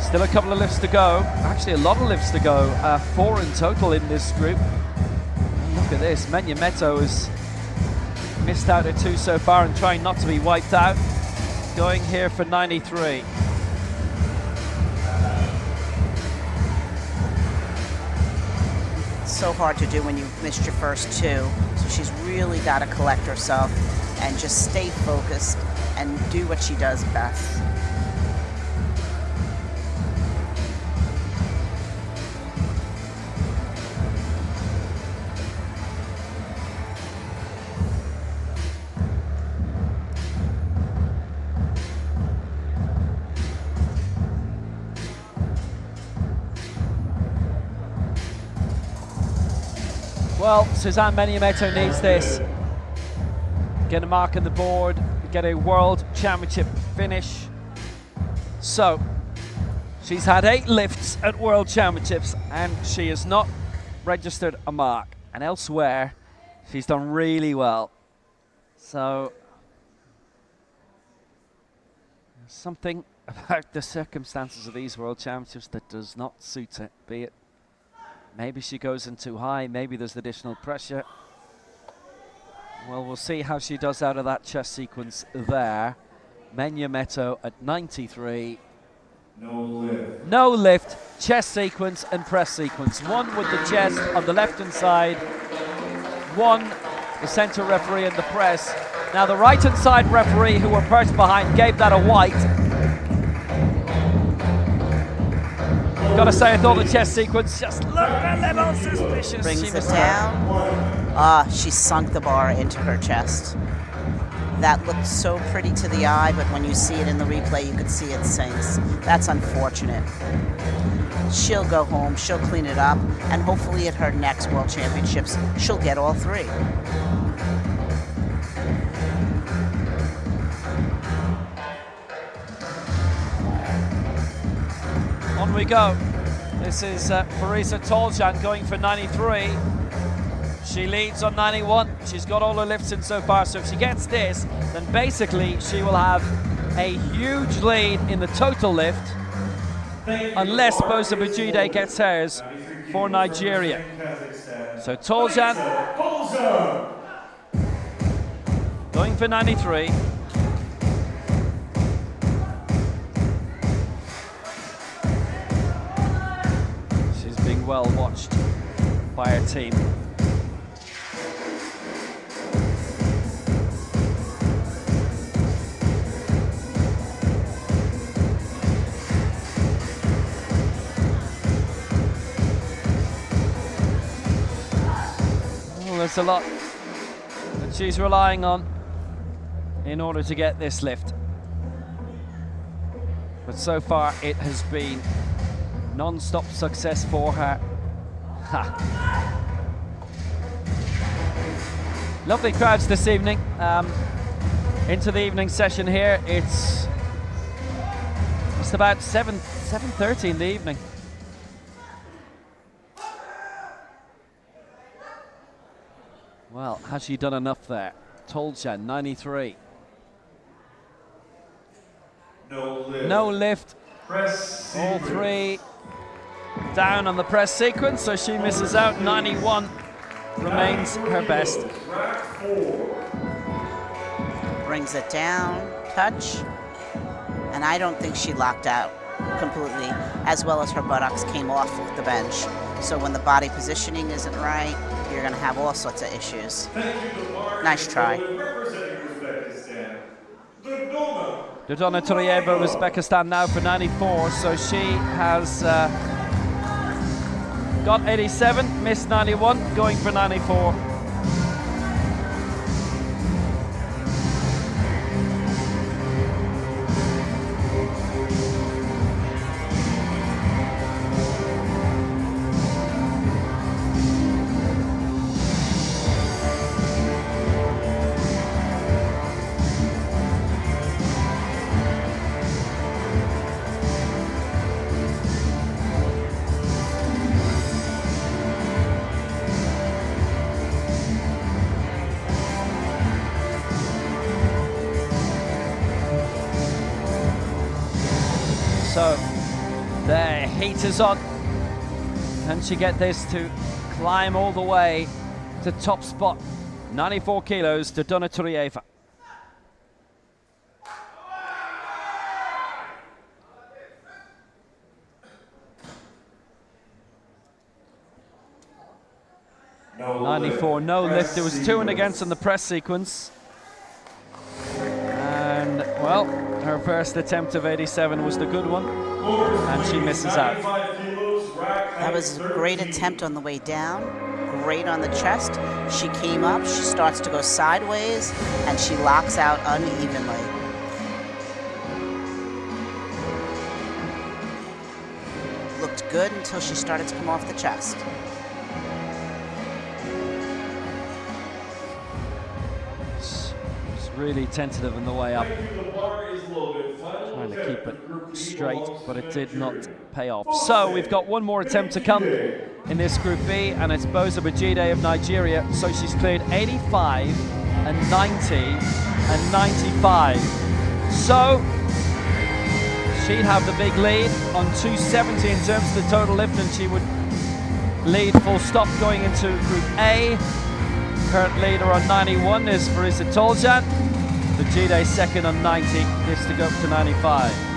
Still a couple of lifts to go. Actually, a lot of lifts to go. 4 in total in this group. Look at this. Menya Meto has missed out at 2 so far and trying not to be wiped out. Going here for 93. It's so hard to do when you've missed your first 2. So she's really got to collect herself and just stay focused and do what she does best. Well, Suzanne Menyumeto needs this. Get a mark on the board, get a World Championship finish. So, she's had 8 lifts at World Championships and she has not registered a mark. And elsewhere, she's done really well. So, there's something about the circumstances of these World Championships that does not suit her, be it maybe she goes in too high, maybe there's additional pressure. Well, we'll see how she does out of that chest sequence there. Menyumeto at 93. No lift. No lift, chest sequence and press sequence. One with the chest on the left-hand side, one the center referee in the press. Now the right-hand side referee, who were perched behind, gave that a white. Gotta say, I thought the chest sequence just looked a little suspicious. Brings it down. She sunk the bar into her chest. That looked so pretty to the eye, but when you see it in the replay, you can see it sinks. That's unfortunate. She'll go home, she'll clean it up, and hopefully at her next World Championships, she'll get all 3. On we go. This is Parisa Toljan going for 93. She leads on 91. She's got all her lifts in so far, so if she gets this, then basically she will have a huge lead in the total lift, unless Bosa Bajide gets hers for Nigeria. So Toljan going for 93. She's being well watched by her team. There's a lot that she's relying on in order to get this lift. But so far it has been non-stop success for her. Ha. Lovely crowds this evening. Into the evening session here, it's about 7:30 in the evening. Well, has she done enough there? Toljan, 93. No lift. No lift. Press All sequence. 3 down on the press sequence, so she misses out. 91 remains her best. Rack 4. Brings it down, touch, and I don't think she locked out completely, as well as her buttocks came off the bench. So when the body positioning isn't right, you're going to have all sorts of issues. Nice try. Dodona Turieva, Uzbekistan now for 94, so she has got 87, missed 91, going for 94. So the heat is on. Can she get this to climb all the way to top spot? 94 kilos to Dodona Turieva. No 94, lift. no Press lift. There was 2 and sequence. against in the press sequence. And, well, her first attempt of 87 was the good one, and she misses out. That was a great attempt on the way down, great on the chest. She came up, she starts to go sideways, and she locks out unevenly. Looked good until she started to come off the chest. really tentative in the way up. The bar is loaded. Final Trying to attempt keep for it Group B straight, belongs but to it did not Nigeria. pay off. So we've got one more attempt to come in this Group B, and it's Boza Bajide of Nigeria. So she's cleared 85 and 90 and 95. So she'd have the big lead on 270 in terms of the total lift, and she would lead full stop going into Group A. Current leader on 91 is Farisa Toljan. Bajide second on 90, gets to go up to 95.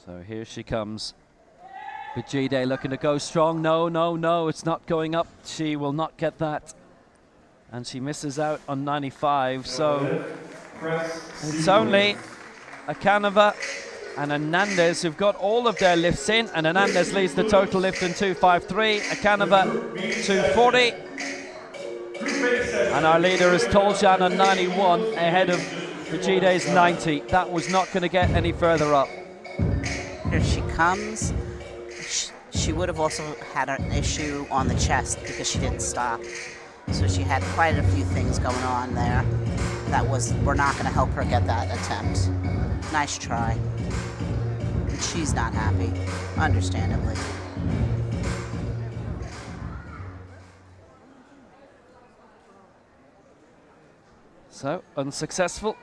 So here she comes. Bajide looking to go strong. No, no, no, it's not going up. She will not get that. And she misses out on 95. So it's only Akanova and Hernandez who've got all of their lifts in. And Hernandez leads the total lift in 253. Akanova 240. And our leader is Toljan on 91 ahead of Bajide's 90. That was not going to get any further up. Here she comes. She would have also had an issue on the chest because she didn't stop. So she had quite a few things going on there that were not going to help her get that attempt. Nice try. But she's not happy, understandably. So, unsuccessful.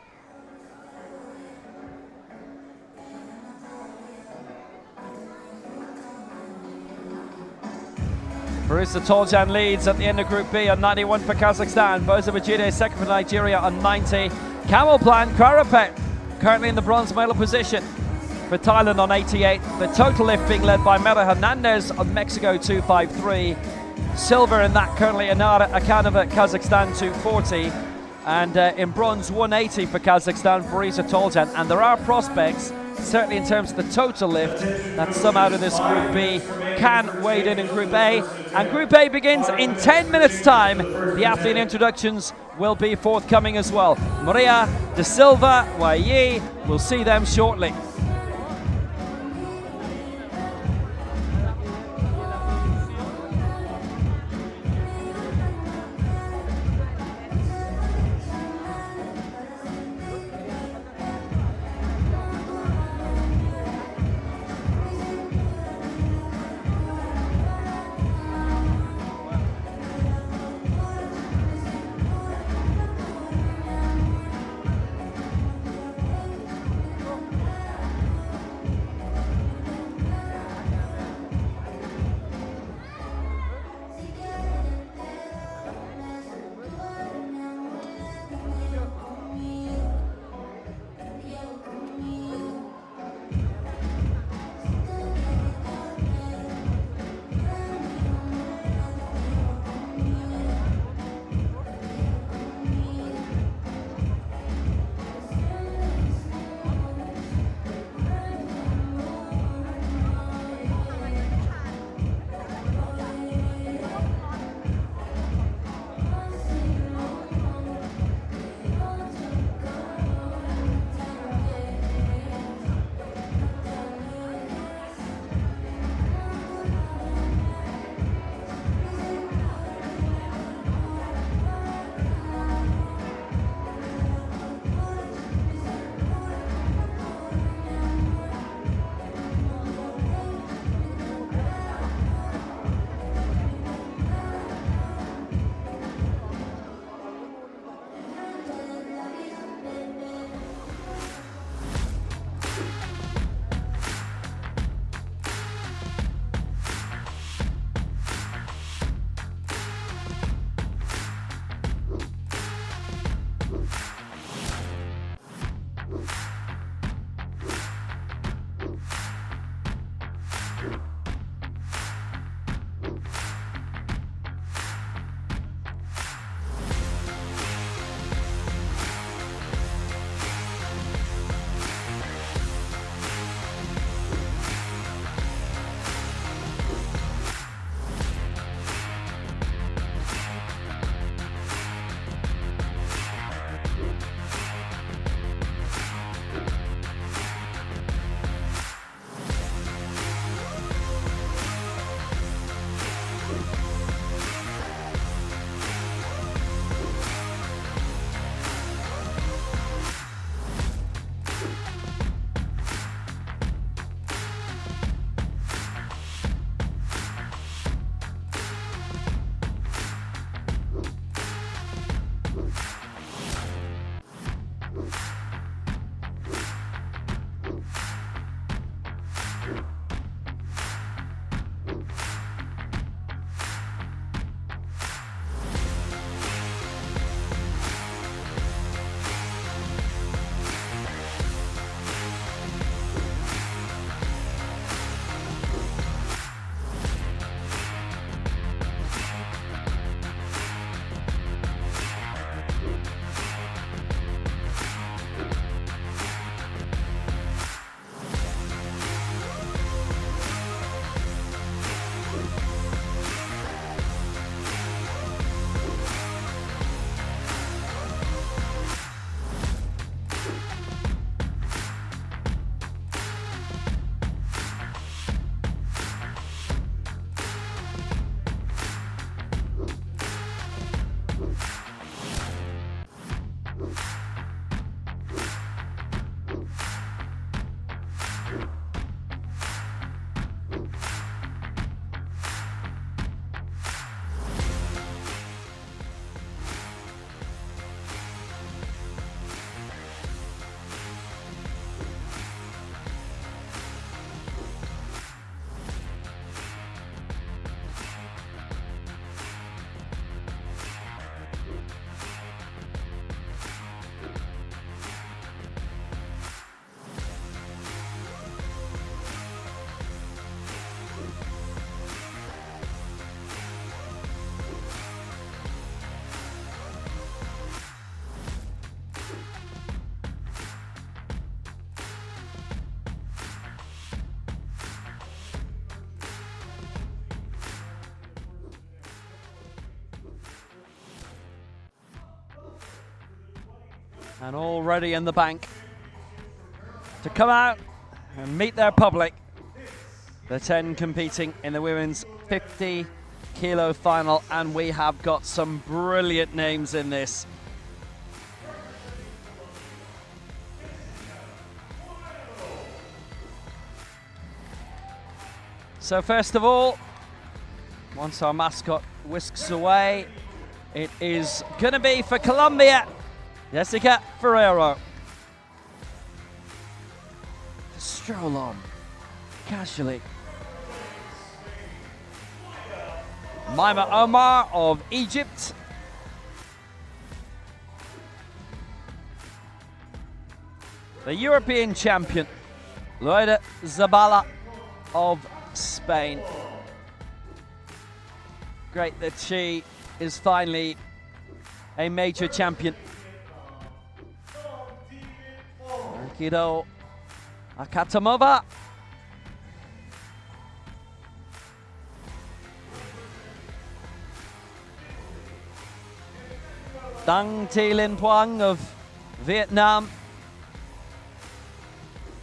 Farisa Toljan leads at the end of Group B on 91 for Kazakhstan. Boza Bajide second for Nigeria on 90. Camel Plan Karapet currently in the bronze medal position for Thailand on 88. The total lift being led by Mera Hernandez of Mexico 253. Silver in that currently Anara Akanova Kazakhstan 240. And in bronze 180 for Kazakhstan, Farisa Toljan. And there are prospects, certainly in terms of the total lift, that some out of this Group B can wade in Group A. And Group A begins in 10 minutes time. The athlete introductions will be forthcoming as well. Maria De Silva, Wayi, we'll see them shortly. And already in the bank to come out and meet their public. The 10 competing in the women's 50 kilo final, and we have got some brilliant names in this. So first of all, once our mascot whisks away, it is going to be for Colombia, Jessica Ferrero. Stroll on, casually. Maima Omar of Egypt. The European champion, Loida Zabala of Spain. Great that she is finally a major champion. Kido Akatamova. Dang Thi Linh Thuong of Vietnam.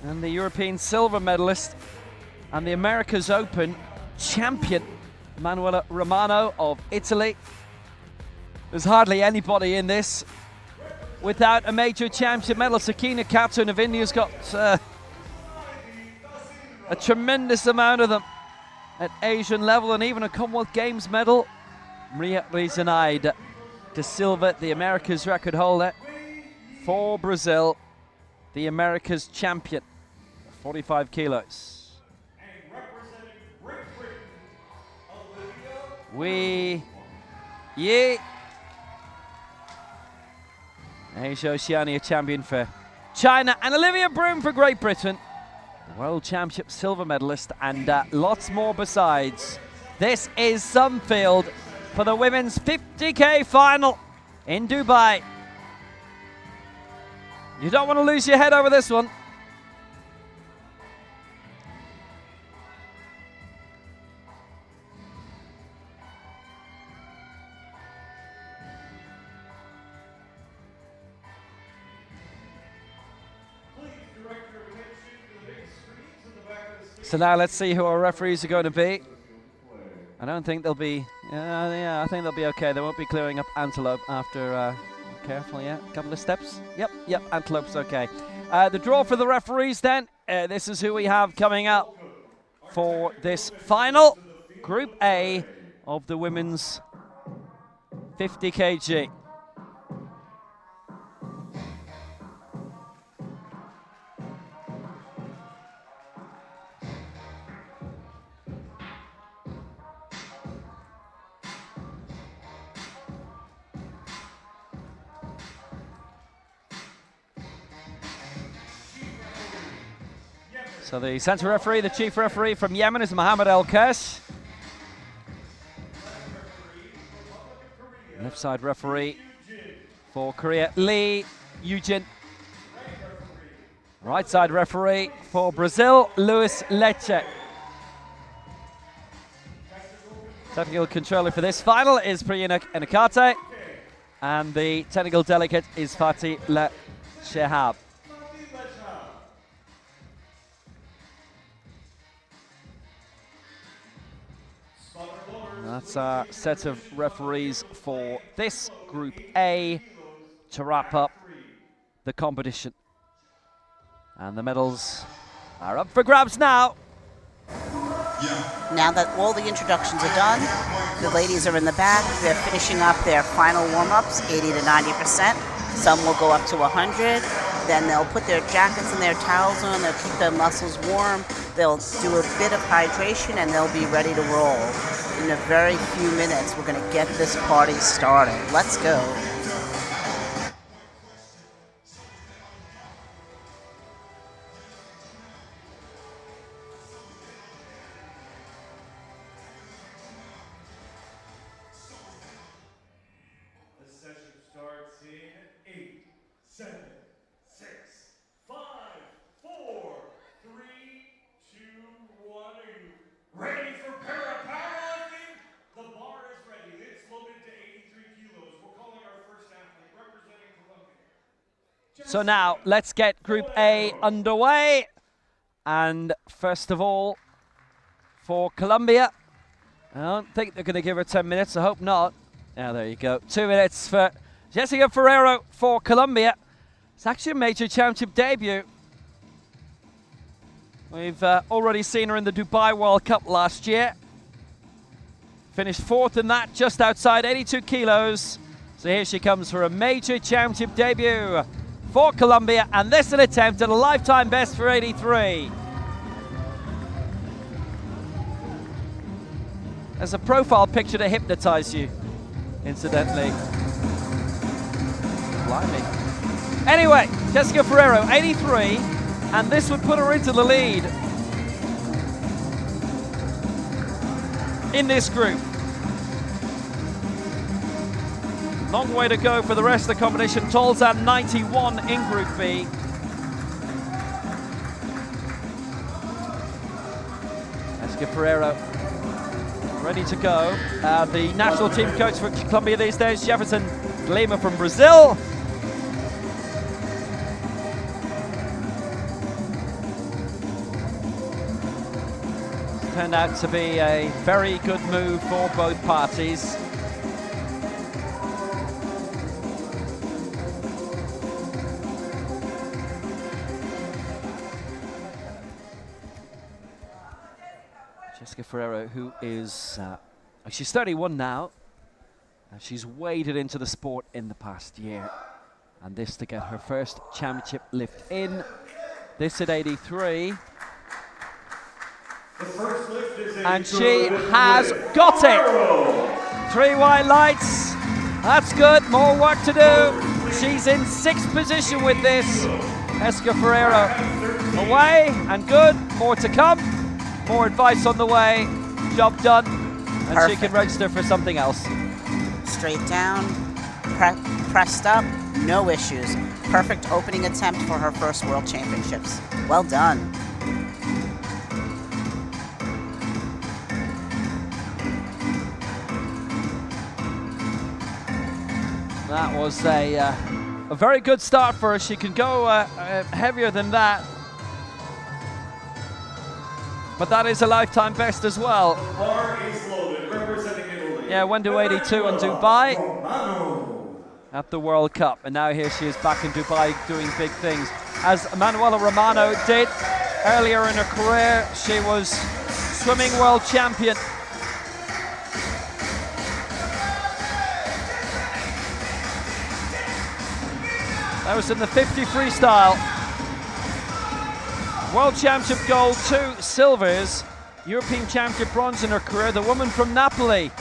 And the European silver medalist and the America's Open champion, Manuela Romano of Italy. There's hardly anybody in this without a major championship medal. Sakina Khatun of India's got a tremendous amount of them at Asian level, and even a Commonwealth Games medal. Maria Rizanaide de Silva, the America's record holder for Brazil, the America's champion, 45 kilos. Asia Oceania champion for China, and Olivia Broom for Great Britain, World Championship silver medalist, and lots more besides. This is some field for the women's 50k final in Dubai. You don't want to lose your head over this one. So now let's see who our referees are going to be. I don't think they'll be, yeah, I think they'll be okay. They won't be clearing up Antelope after, careful, yeah, a couple of steps. Yep, Antelope's okay. The draw for the referees then, this is who we have coming up for this final, Group A of the women's 50 kg. So the centre referee, the chief referee from Yemen, is Mohammed El Kesh. Left side referee for Korea, Lee Eugene. Right side referee for Brazil, Luis Leche. Technical controller for this final is Priyana Enakate, and the technical delegate is Fatih Le Shehab. That's our set of referees for this Group A to wrap up the competition. And the medals are up for grabs now. Now that all the introductions are done, the ladies are in the back. They're finishing up their final warm-ups, 80 to 90%. Some will go up to 100. Then they'll put their jackets and their towels on. They'll keep their muscles warm. They'll do a bit of hydration, and they'll be ready to roll. In a very few minutes, we're going to get this party started. Let's go. Starts in 8, 7, 6, 5, 4, 3, 2, 1. Are you ready for powerlifting? The bar is ready. It's loaded to 83 kilos. We're calling our first athlete representing Colombia. So now let's get Group A underway. And first of all, for Colombia, I don't think they're going to give her 10 minutes. I hope not. Yeah, there you go. 2 minutes for Jessica Ferrero for Colombia. It's actually a major championship debut. We've already seen her in the Dubai World Cup last year. Finished 4th in that, just outside 82 kilos. So here she comes for a major championship debut for Colombia, and this an attempt at a lifetime best for 83. There's a profile picture to hypnotize you, incidentally. Blimey. Anyway, Jessica Ferrero, 83, and this would put her into the lead in this group. Long way to go for the rest of the competition. Tolzan 91 in Group B. Jessica Ferrero ready to go. The national team coach for Colombia these days, Jefferson Lima from Brazil. Turned out to be a very good move for both parties. Jessica Ferrero, who is, she's 31 now. She's waded into the sport in the past year. And this to get her first championship lift in. This at 83. And she has got it. 3 white lights. That's good. More work to do. She's in 6th position with this. Jessica Ferrero away and good. More to come. More advice on the way. Job done. And Perfect. she can register for something else. Straight down, pressed up, no issues. Perfect opening attempt for her first World Championships. Well done. That was a very good start for her. She can go heavier than that. But that is a lifetime best as well. The bar is loaded, representing Italy. Yeah, went to 82 in Dubai at the World Cup. And now here she is back in Dubai doing big things. As Manuela Romano did earlier in her career, she was swimming world champion. That was in the 50 freestyle. World Championship gold, 2 silvers. European Championship bronze in her career. The woman from Napoli.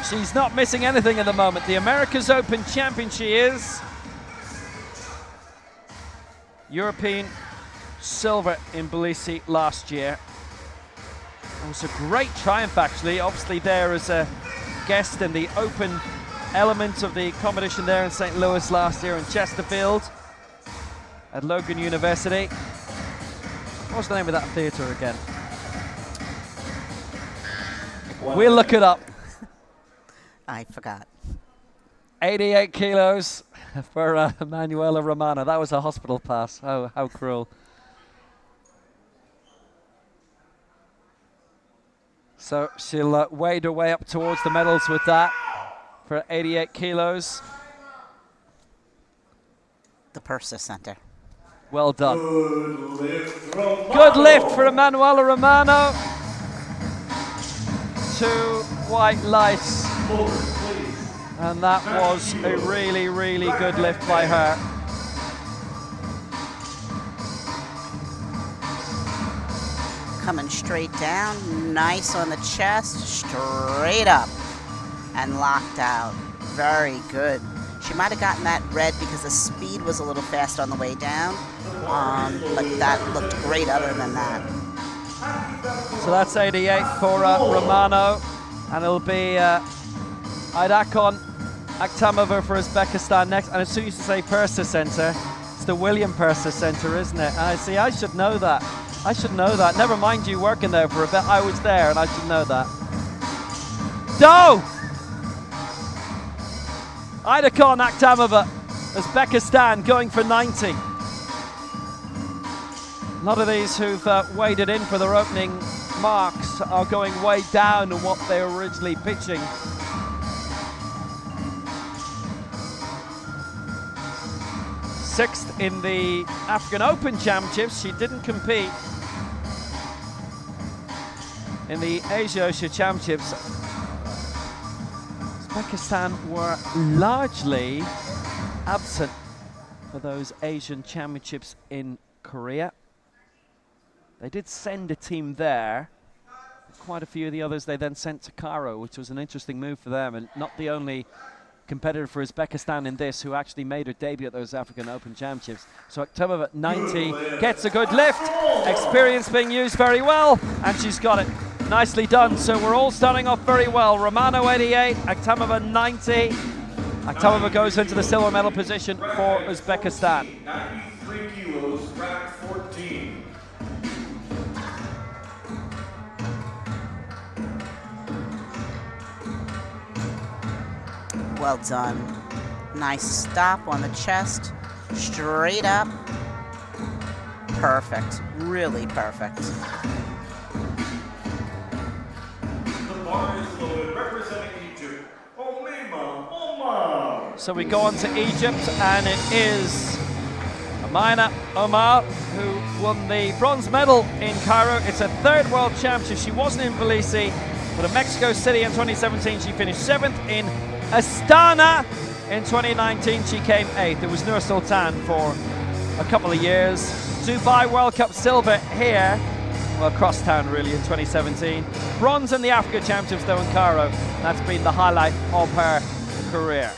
She's not missing anything at the moment. The America's Open champion she is. European silver in Tbilisi last year. It was a great triumph actually. Obviously there as a guest in the open element of the competition there in St. Louis last year in Chesterfield at Logan University. What's the name of that theatre again? We'll look it up. I forgot. 88 kilos for Manuela Romano. That was a hospital pass. How cruel. So she'll wade her way up towards the medals with that for 88 kilos. the Purser Center. Well done. Good lift, Romano. Good lift for Emanuela Romano. 2 white lights. Forward, please. And that was a really, really good lift by her. Coming straight down, nice on the chest, straight up, and locked out. Very good. She might have gotten that red because the speed was a little fast on the way down, but that looked great other than that. So that's 88 for Romano, and it'll be Aidakon Akhtamova for Uzbekistan next. And as soon as you say Purser Center, it's the William Purser Center, isn't it? And I see, I should know that. I should know that. Never mind you working there for a bit. I was there, and I should know that. Do! Aidakon Akhtamova, Uzbekistan, going for 90. A lot of these who've waded in for their opening marks are going way down on what they were originally pitching. Sixth in the African Open Championships. She didn't compete in the Asia Championships. Uzbekistan were largely absent for those Asian Championships in Korea. They did send a team there. Quite a few of the others they then sent to Cairo, which was an interesting move for them, and not the only competitor for Uzbekistan in this who actually made her debut at those African Open Championships. So Akhtamova at 90 gets a good lift. Experience being used very well, and she's got it. Nicely done. So we're all starting off very well. Romano 88, Akhtamova 90. Akhtamova goes into the silver medal position for Uzbekistan. 93 kilos, rack 14. Well done. Nice stop on the chest, straight up. Perfect, really perfect. The bar is loaded, representing Egypt. Omar. So we go on to Egypt, and it is Amina Omar who won the bronze medal in Cairo. It's her 3rd World Championship. She wasn't in Tbilisi, but in Mexico City in 2017 she finished 7th. In Astana in 2019 she came 8th. It was Nur Sultan for a couple of years. Dubai World Cup silver here, well, across town really, in 2017. Bronze in the Africa Championships though in Cairo. That's been the highlight of her career.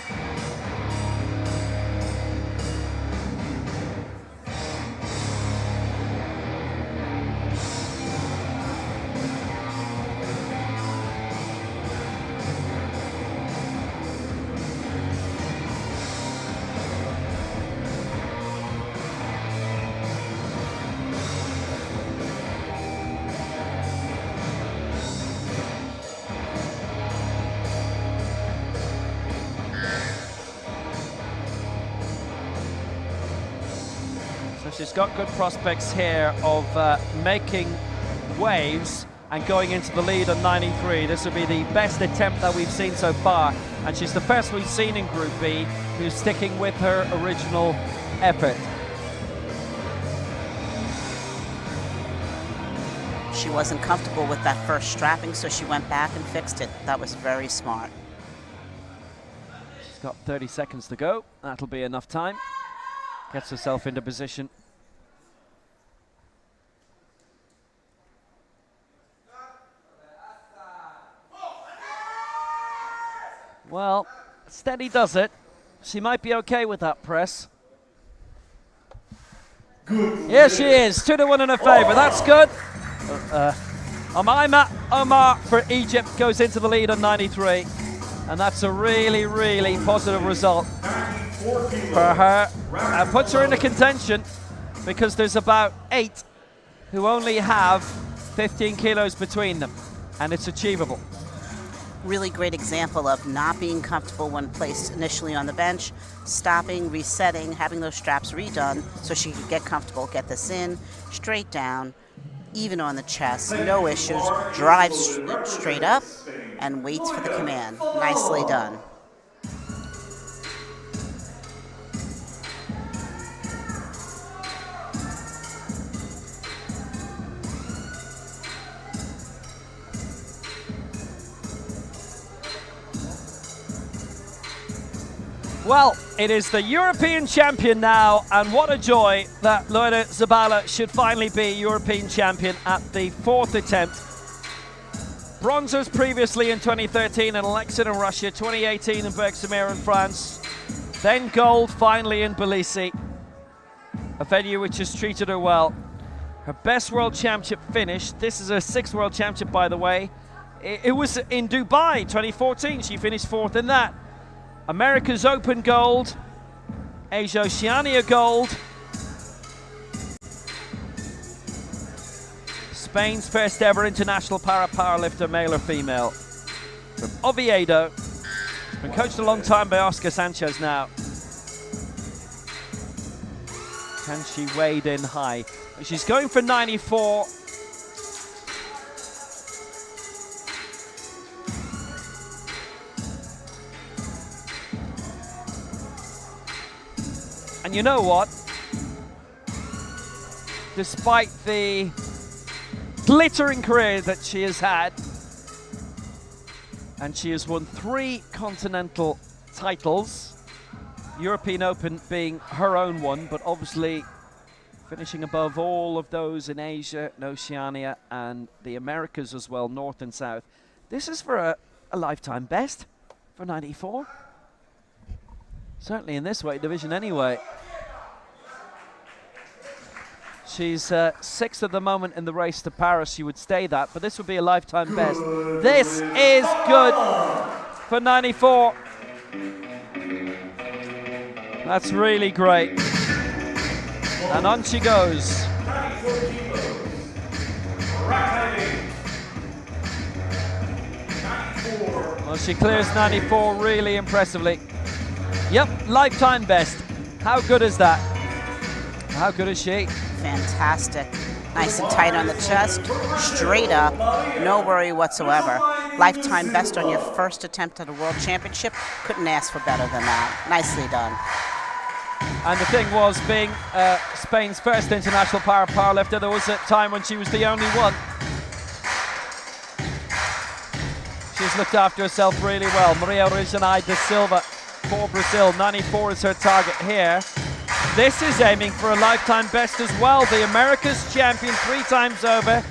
She's got good prospects here of making waves and going into the lead at 93. This will be the best attempt that we've seen so far, and she's the first we've seen in Group B who's sticking with her original effort. She wasn't comfortable with that first strapping, so she went back and fixed it. That was very smart. She's got 30 seconds to go. That'll be enough time. Gets herself into position. Well, steady does it. She might be okay with that press. Good. Here she is, 2-1 in her favour. That's good. Amina Omar for Egypt goes into the lead on 93. And that's a really, really positive result for her. And puts her into contention because there's about 8 who only have 15 kilos between them. And it's achievable. Really great example of not being comfortable when placed initially on the bench, stopping, resetting, having those straps redone so she could get comfortable, get this in, straight down, even on the chest, no issues, drives straight up, and waits for the command. Nicely done. Well, it is the European champion now, and what a joy that Loida Zabala should finally be European champion at the 4th attempt. Bronzers previously in 2013 in Alexa in Russia, 2018 in Bergsamir in France, then gold finally in Tbilisi, a venue which has treated her well. Her best World Championship finish, this is her 6th World Championship by the way, it was in Dubai 2014, she finished 4th in that. America's Open gold, Asia Oceania gold, Spain's first ever international powerlifter, male or female. From Oviedo, been coached a long time by Oscar Sanchez now. Can she wade in high? She's going for 94. And you know what? Despite the glittering career that she has had, and she has won 3 continental titles, European Open being her own one, but obviously finishing above all of those in Asia and Oceania and the Americas as well, North and South. This is for a lifetime best for 94. Certainly in this weight division anyway. She's 6th at the moment in the race to Paris. She would stay that, but this would be a lifetime best. This is good for 94. That's really great. And on she goes. Well, she clears 94 really impressively. Yep, lifetime best. How good is that? How good is she? Fantastic. Nice and tight on the chest, straight up, no worry whatsoever. Lifetime best on your first attempt at a World Championship. Couldn't ask for better than that. Nicely done. And the thing was, being Spain's first international powerlifter, there was a time when she was the only one. She's looked after herself really well. Maria Reginai da Silva for Brazil. 94 is her target here. This is aiming for a lifetime best as well. The America's champion 3 times over.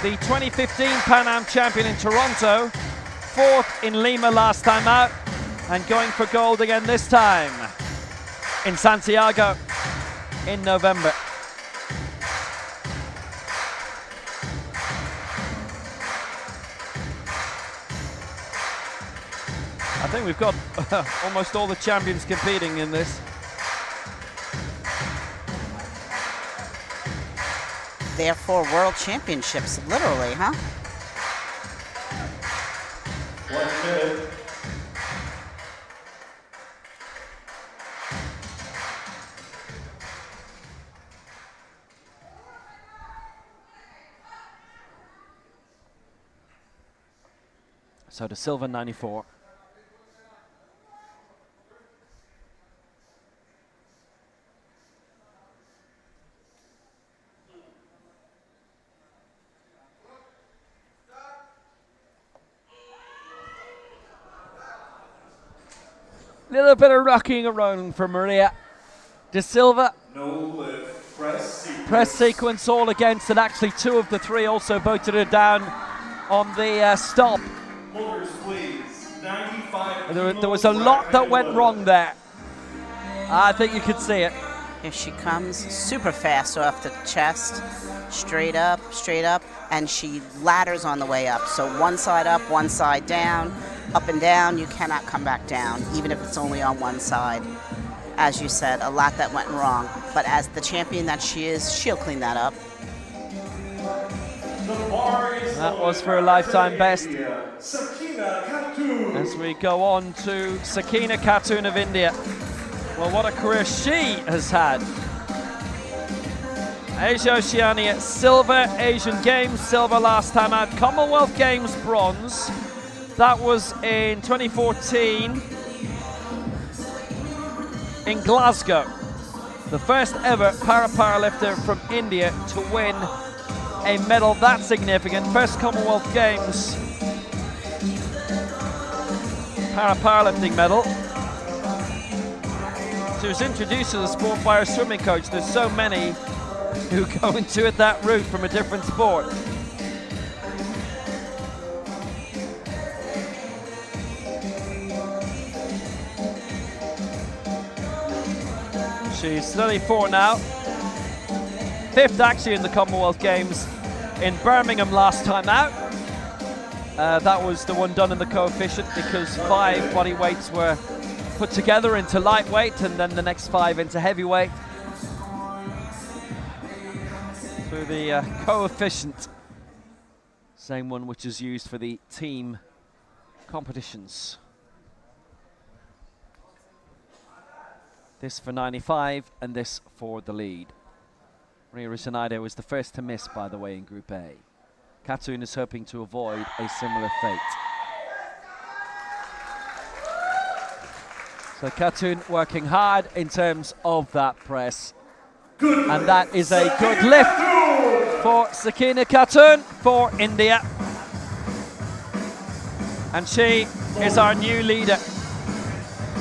The 2015 Pan Am champion in Toronto. 4th in Lima last time out. And going for gold again this time in Santiago in November. I think we've got almost all the champions competing in this. Therefore, World Championships, literally, huh? 1 minute. So da Silva 94. Little bit of rocking around for Maria da Silva. No lift. Press sequence. Press sequence all against, and actually 2 of the 3 also voted her down on the stop. Holders, please. 95 There was a lot that went wrong there. I think you could see it. Here she comes, super fast off the chest, straight up, and she ladders on the way up. So one side up, one side down, up and down. You cannot come back down, even if it's only on one side. As you said, a lot that went wrong. But as the champion that she is, she'll clean that up. That was for a lifetime best. As we go on to Sakina Khatun of India. Well, what a career she has had. Asia Oceania silver, Asian Games silver last time out, Commonwealth Games bronze. That was in 2014 in Glasgow. The first ever powerlifter from India to win a medal that significant. First Commonwealth Games powerlifting medal. She was introduced to the sport by her swimming coach. There's so many who go into it that route from a different sport. She's 34 now. 5th actually in the Commonwealth Games in Birmingham last time out. That was the one done in the coefficient because 5 body weights were put together into lightweight and then the next 5 into heavyweight through the coefficient. Same one which is used for the team competitions. This for 95 and this for the lead. Ria Risanaido was the first to miss, by the way, in Group A. Katoon is hoping to avoid a similar fate. So Katoon working hard in terms of that press. And that is a good lift for Sakina Katoon for India. And she is our new leader.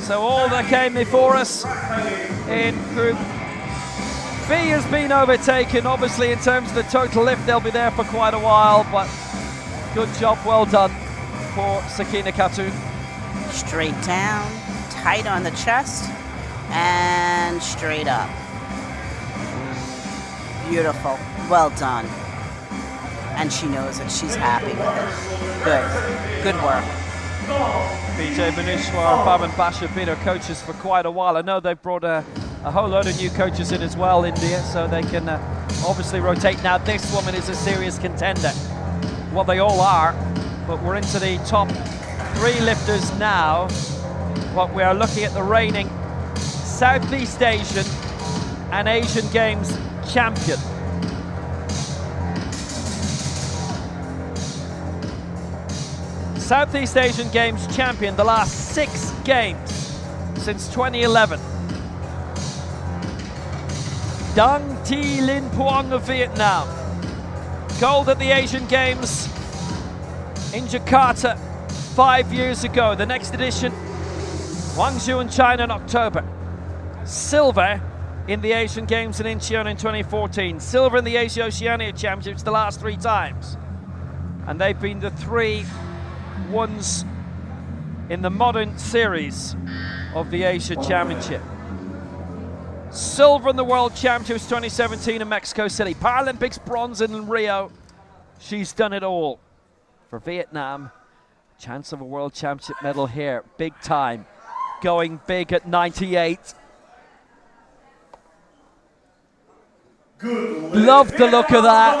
So all that came before us in Group B has been overtaken. Obviously, in terms of the total lift, they'll be there for quite a while, but good job, well done for Sakina Katoon. Straight down, tight on the chest, and straight up. Beautiful, well done. And she knows it, she's happy with it. Good work. PJ Banishwar and Pavan Bash have been her coaches for quite a while. I know they've brought a whole load of new coaches in as well, India, so they can obviously rotate. Now this woman is a serious contender. Well, they all are, but we're into the top 3 lifters now. But we are looking at the reigning Southeast Asian and Asian Games champion. Southeast Asian Games champion the last 6 games since 2011. Dang Thi Linh Puong of Vietnam. Gold at the Asian Games in Jakarta 5 years ago. The next edition, Guangzhou in China in October. Silver in the Asian Games in Incheon in 2014. Silver in the Asia Oceania Championships the last 3 times. And they've been the 3 ones in the modern series of the Asia Championship. Silver in the World Championships 2017 in Mexico City. Paralympics bronze in Rio. She's done it all for Vietnam. Chance of a World Championship medal here, big time. Going big at 98. Love the look of that.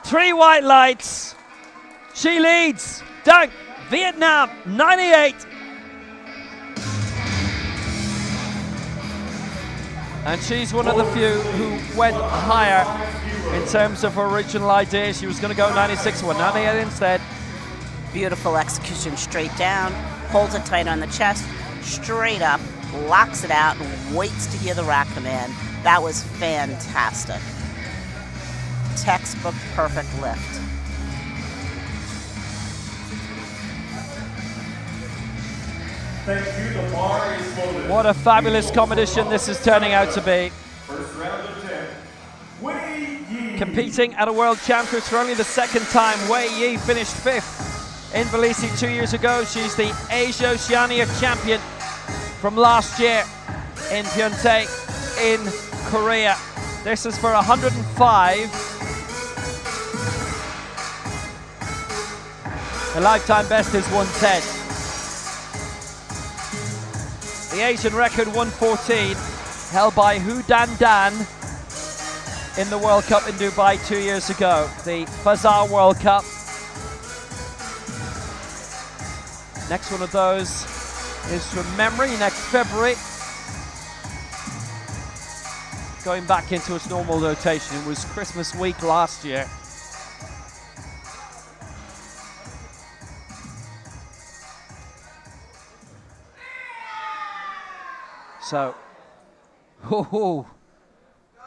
3 white lights. She leads. Dang, Vietnam, 98. And she's one of the few who went higher in terms of her original idea. She was going to go 96, went 98 instead. Beautiful execution, straight down, holds it tight on the chest, straight up, locks it out, and waits to hear the rack come in. That was fantastic. Textbook perfect lift. Thank you, the bar is loaded. What a fabulous competition this is turning out to be. First round of 10. Wei Yi. Competing at a World Championships for only the 2nd time, Wei Yi finished 5th in Tbilisi 2 years ago. She's the Asia Oceania champion from last year in Pyeongtaek in Korea. This is for 105. The lifetime best is 110. The Asian record 114, held by Hu Dan Dan in the World Cup in Dubai 2 years ago, the Fazar World Cup. Next one of those is from memory, next February. Going back into its normal rotation. It was Christmas week last year. So,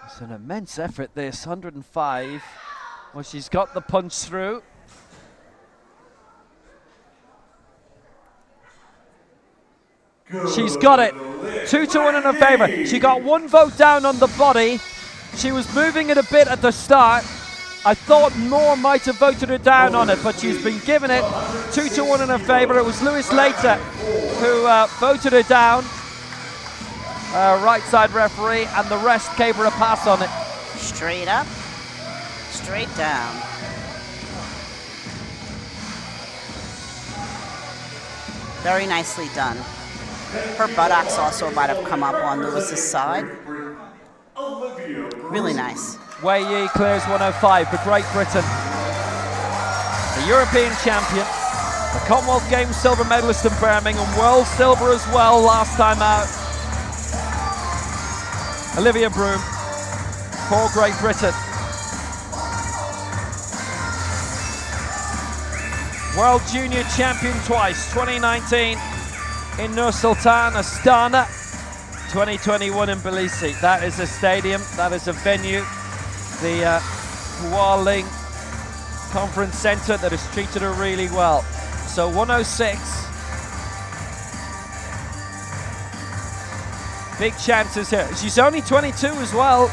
it's an immense effort this, 105. Well, she's got the punch through. She's got it. 2-1 in her favor. She got 1 vote down on the body. She was moving it a bit at the start. I thought more might have voted her down on it, but she's been given it. 2-1 in her favor. It was Lewis Later who voted her down. Right side referee, and the rest gave her a pass on it. Straight up, straight down. Very nicely done. Her buttocks also might have come up on Lewis's side. Really nice. Wei Yi clears 105 for Great Britain. The European champion, the Commonwealth Games silver medalist in Birmingham, world silver as well last time out. Olivia Broom for Great Britain. World Junior champion twice, 2019 in Nur Sultan, Astana, 2021 in Tbilisi. That is a stadium, that is a venue, the Hualing Conference Center that has treated her really well. So 106. Big chances here. She's only 22 as well.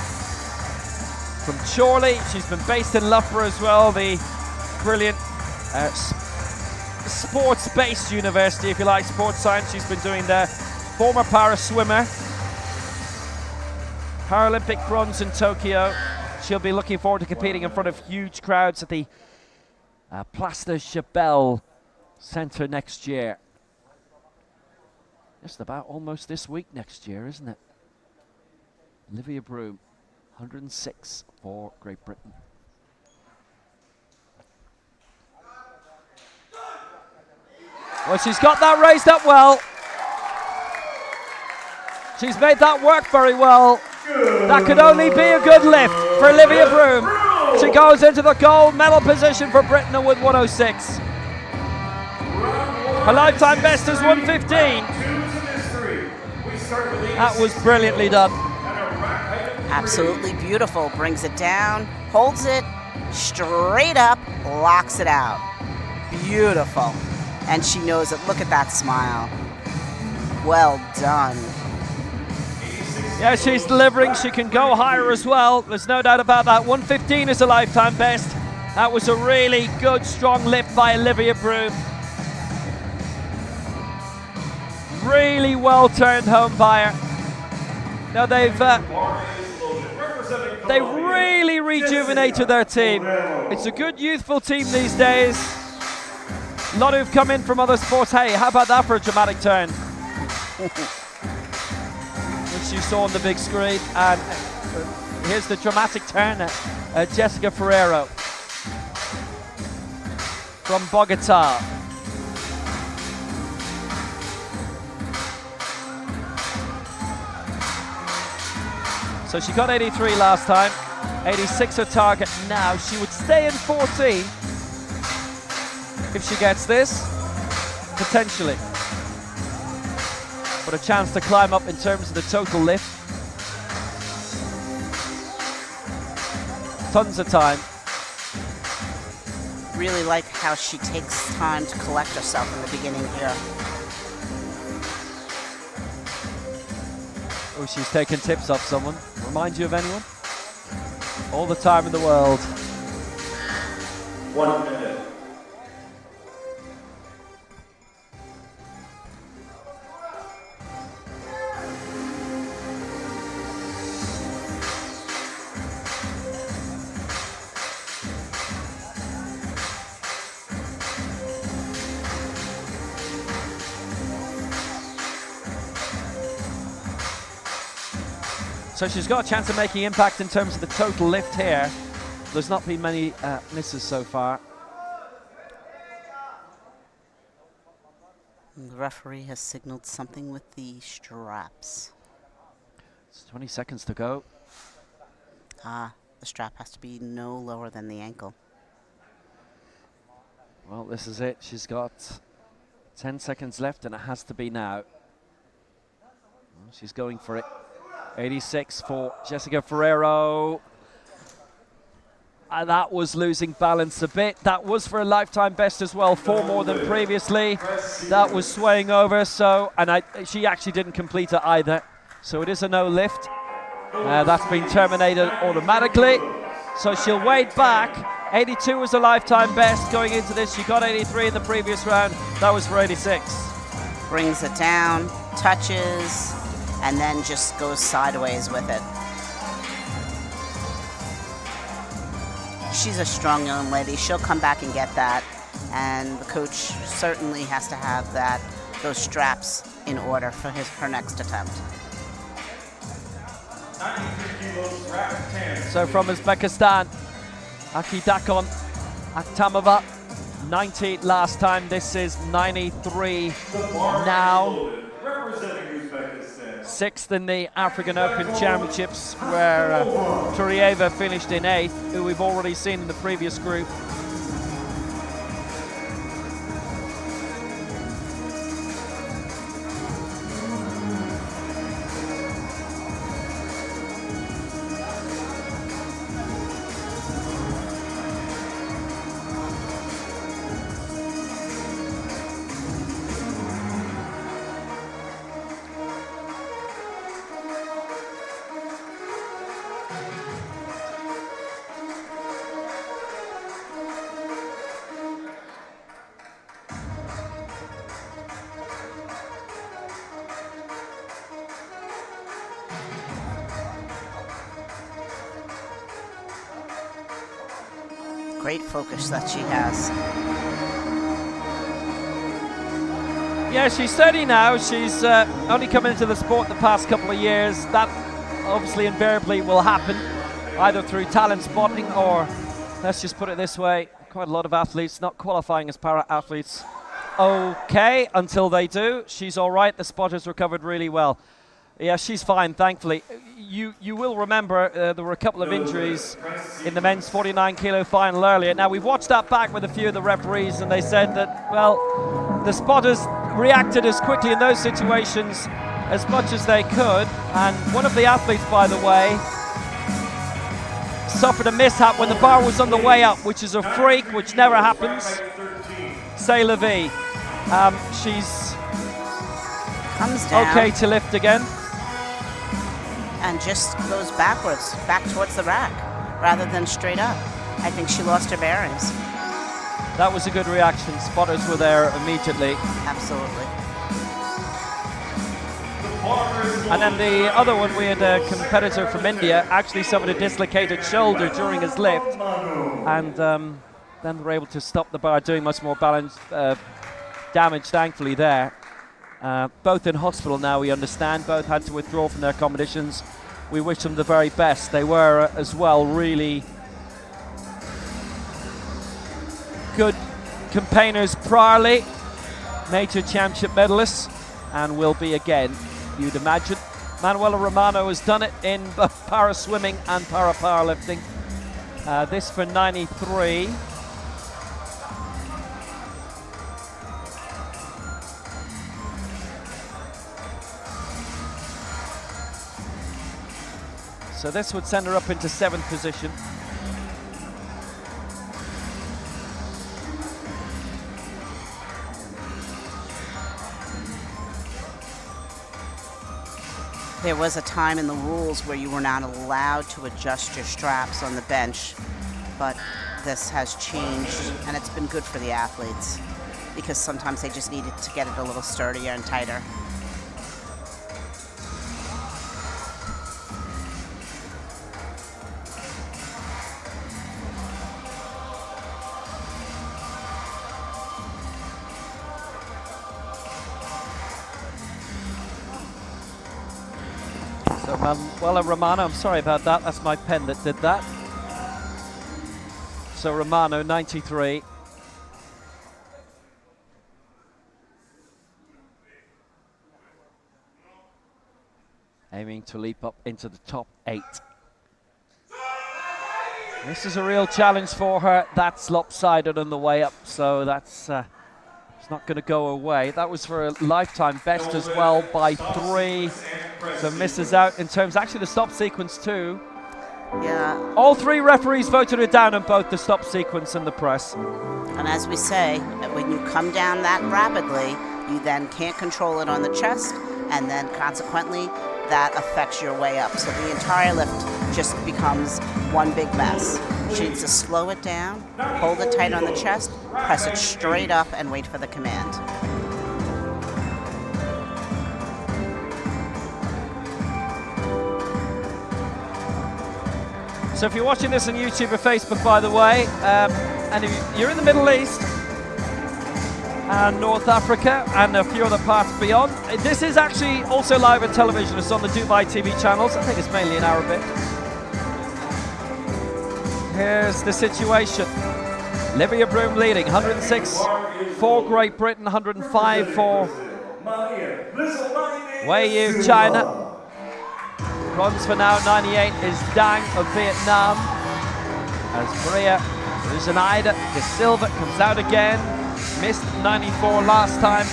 From Chorley, she's been based in Loughborough as well, the brilliant sports-based university, if you like, sports science she's been doing there. Former para swimmer. Paralympic bronze in Tokyo. She'll be looking forward to competing in front of huge crowds at the Place de Chapelle Centre next year. Just about almost this week next year, isn't it? Olivia Broom, 106 for Great Britain. Well, she's got that raised up well. She's made that work very well. That could only be a good lift for Olivia Broom. She goes into the gold medal position for Britain with 106. Her lifetime best is 115. That was brilliantly done. Absolutely beautiful. Brings it down, holds it, straight up, locks it out. Beautiful. And she knows it. Look at that smile. Well done. Yeah, she's delivering. She can go higher as well. There's no doubt about that. 115 is a lifetime best. That was a really good, strong lift by Olivia Broom. Really well turned home by her. Now they've really rejuvenated their team. It's a good youthful team these days. A lot who've come in from other sports. Hey, how about that for a dramatic turn? Which you saw on the big screen. And here's the dramatic turn. Jessica Ferrero from Bogota. So she got 83 last time. 86 her target now. She would stay in 14. If she gets this, potentially. But a chance to climb up in terms of the total lift. Tons of time. Really like how she takes time to collect herself in the beginning here. Oh, she's taking tips off someone. Remind you of anyone? All the time in the world. 1 minute. So she's got a chance of making impact in terms of the total lift here. There's not been many misses so far. The referee has signaled something with the straps. It's 20 seconds to go. The strap has to be no lower than the ankle. Well, this is it. She's got 10 seconds left and it has to be now. Well, she's going for it. 86 for Jessica Ferrero. that was losing balance a bit. That was for a lifetime best as well, 4 more than previously. That was swaying over, so, and she actually didn't complete it either. So it is a no lift. That's been terminated automatically. So she'll wade back. 82 was a lifetime best going into this. She got 83 in the previous round. That was for 86. Brings it down, touches, and then just goes sideways with it. She's a strong young lady. She'll come back and get that. And the coach certainly has to have those straps in order for her next attempt. So from Uzbekistan, Akidakon Akhtamova, 90 last time. This is 93 now. 6th in the African Open Championships, where Turieva finished in 8th, who we've already seen in the previous group. Great focus that she has. Yeah, she's 30 now. She's only come into the sport the past couple of years. That obviously invariably will happen, either through talent spotting or, let's just put it this way, quite a lot of athletes not qualifying as para-athletes. Okay, until they do. She's all right. The spotters recovered really well. Yeah, she's fine, thankfully. You will remember there were a couple of injuries in the men's 49-kilo final earlier. Now, we've watched that back with a few of the referees, and they said that, well, the spotters reacted as quickly in those situations as much as they could. And one of the athletes, by the way, suffered a mishap when the bar was on the way up, which is a freak, which never happens. C'est la vie. She's comes down okay to lift again. And just goes backwards, back towards the rack, rather than straight up. I think she lost her bearings. That was a good reaction. Spotters were there immediately. Absolutely. And then the other one, we had a competitor from India actually suffered a dislocated shoulder during his lift, and then they were able to stop the bar doing much more damage, thankfully, there. Both in hospital now, we understand. Both had to withdraw from their competitions. We wish them the very best. They were as well really good campaigners priorly, major championship medalists, and will be again, you'd imagine. Manuela Romano has done it in both para-swimming and para-powerlifting. This for 93. So this would send her up into 7th position. There was a time in the rules where you were not allowed to adjust your straps on the bench, but this has changed, and it's been good for the athletes because sometimes they just needed to get it a little sturdier and tighter. So Manuela Romano, I'm sorry about that. That's my pen that did that. So Romano, 93. Aiming to leap up into the top 8. This is a real challenge for her. That's lopsided on the way up, so that's it's not going to go away. That was for a lifetime best as well by 3. So misses out in terms, actually the stop sequence too, Yeah. All three referees voted her down on both the stop sequence and the press. And as we say, when you come down that rapidly, you then can't control it on the chest, and then consequently, that affects your way up. So the entire lift just becomes one big mess. She needs to slow it down, hold it tight on the chest, press it straight up, and wait for the command. So if you're watching this on YouTube or Facebook, by the way, and if you're in the Middle East and North Africa and a few other parts beyond, this is actually also live on television. It's on the Dubai TV channels. I think it's mainly in Arabic. Here's the situation. Livia Broom leading, 106 for Great Britain, 105 for Wei Yu, China. Bronze for now, 98 is Dang of Vietnam. As Maria Ruzanaida de Silva comes out again. Missed 94 last time,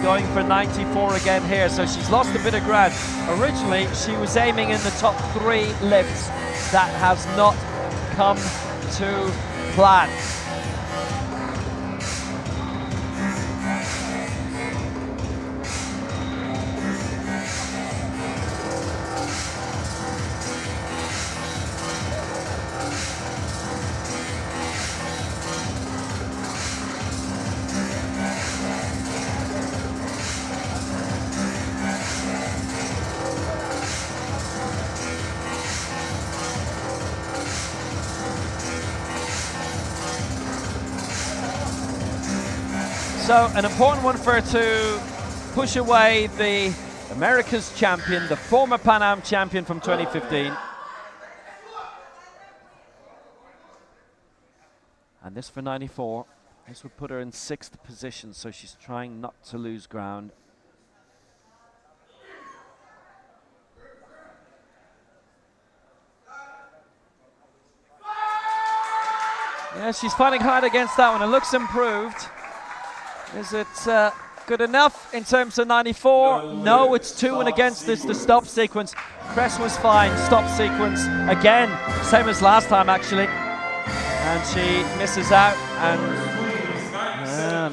going for 94 again here. So she's lost a bit of ground. Originally, she was aiming in the top 3 lifts. That has not come to plan. So an important one for her to push away the America's champion, the former Pan Am champion from 2015. And this for 94. This would put her in 6th position, so she's trying not to lose ground. Yeah, she's fighting hard against that one. It looks improved. Is it good enough in terms of 94? No, it's 2 and against this, the stop sequence. Press was fine, stop sequence again, same as last time actually. And she misses out, and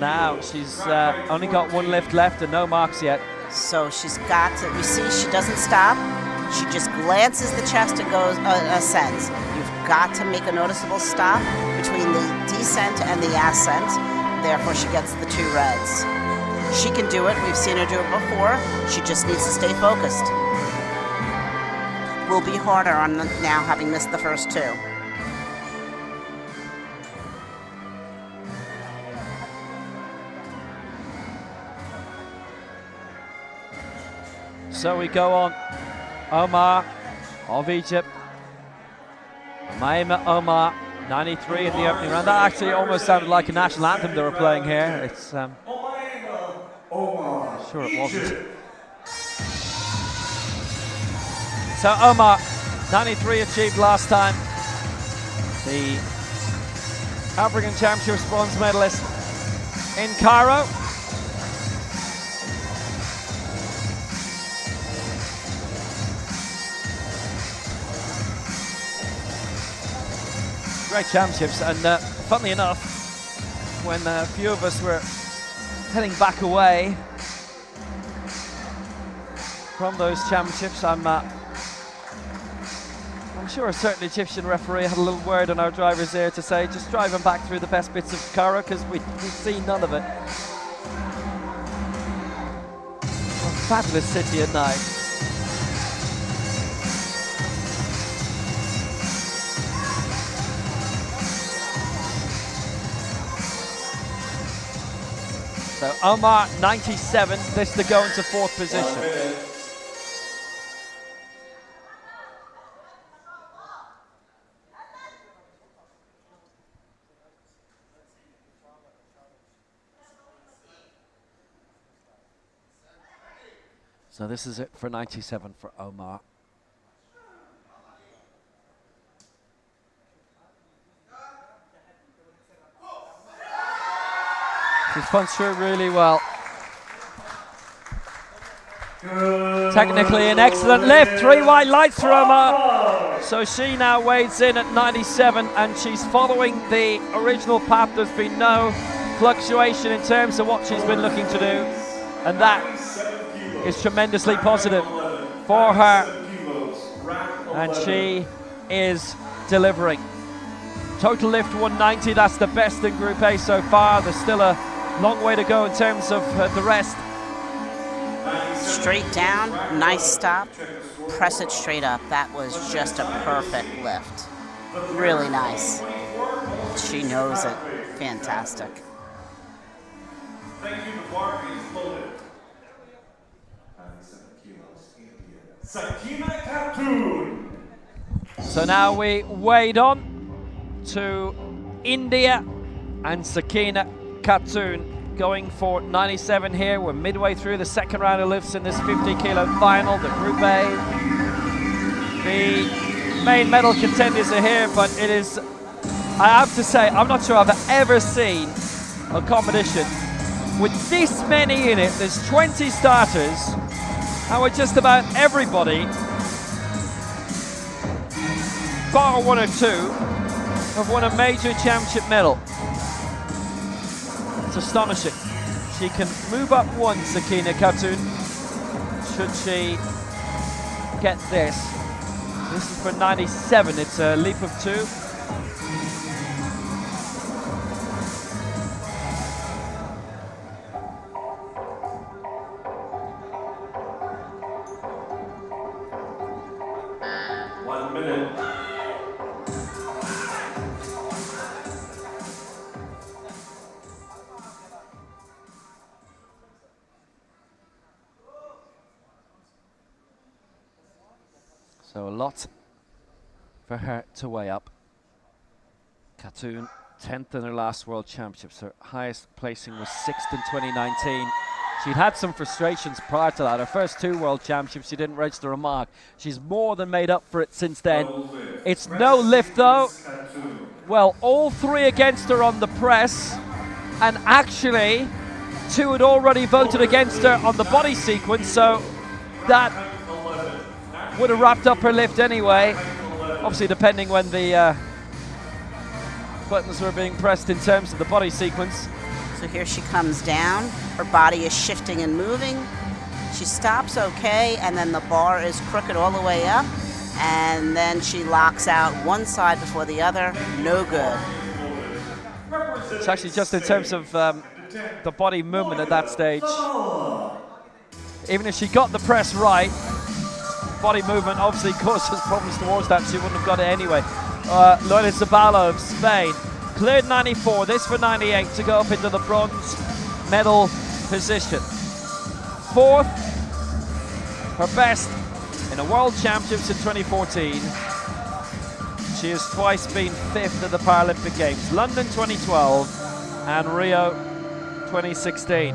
now she's only got 1 lift left and no marks yet. So she's got to, you see, she doesn't stop. She just glances the chest and goes, ascends. You've got to make a noticeable stop between the descent and the ascent. Therefore, she gets the 2 reds. She can do it. We've seen her do it before. She just needs to stay focused. Will be harder on now, having missed the first 2. So we go on. Omar of Egypt. Maima Omar. 93 in the opening round. That actually almost sounded like a national anthem they were playing here. It's sure it wasn't. So Omar, 93 achieved last time. The African Championships bronze medalist in Cairo. Great championships, and funnily enough, when a few of us were heading back away from those championships, I'm sure a certain Egyptian referee had a little word on our drivers there to say, just drive them back through the best bits of Cairo, because we've seen none of it. What a fabulous city at night. So Omar, 97, this to go into 4th position. So this is it for 97 for Omar. She's punched through really well. Technically an excellent lift. 3 white lights for Omar. So she now weighs in at 97, and she's following the original path. There's been no fluctuation in terms of what she's been looking to do, and that is tremendously positive for her, and she is delivering. Total lift 190, that's the best in Group A so far. There's still a long way to go in terms of the rest. Straight down, nice stop, press it straight up. That was just a perfect lift. Really nice. She knows it. Fantastic. Thank you, the bar is loaded. 97 kilos, Sakina Khatun. So now we wade on to India and Sakina Khatun going for 97 here. We're midway through the second round of lifts in this 50 kilo final, the Group A. The main medal contenders are here, but it is, I have to say, I'm not sure I've ever seen a competition with this many in it. There's 20 starters, and with just about everybody, bar one or two, have won a major championship medal. It's astonishing. She can move up one, Sakina Khatun, should she get this. This is for 97, it's a leap of 2. So a lot for her to weigh up. Khatun, 10th in her last World Championships. Her highest placing was 6th in 2019. She'd had some frustrations prior to that. Her first 2 World Championships, she didn't register a mark. She's more than made up for it since then. It's no lift though. Well, all 3 against her on the press, and actually 2 had already voted against her on the body sequence, so that would have wrapped up her lift anyway, obviously depending when the buttons were being pressed in terms of the body sequence. So here she comes down, her body is shifting and moving. She stops okay, and then the bar is crooked all the way up, and then she locks out one side before the other, no good. It's actually just in terms of the body movement at that stage. Even if she got the press right, body movement obviously causes problems towards that. She wouldn't have got it anyway. Lourdes Zabala of Spain cleared 94, this for 98 to go up into the bronze medal position. 4th, her best in a World Championships in 2014. She has twice been 5th at the Paralympic Games, London 2012 and Rio 2016.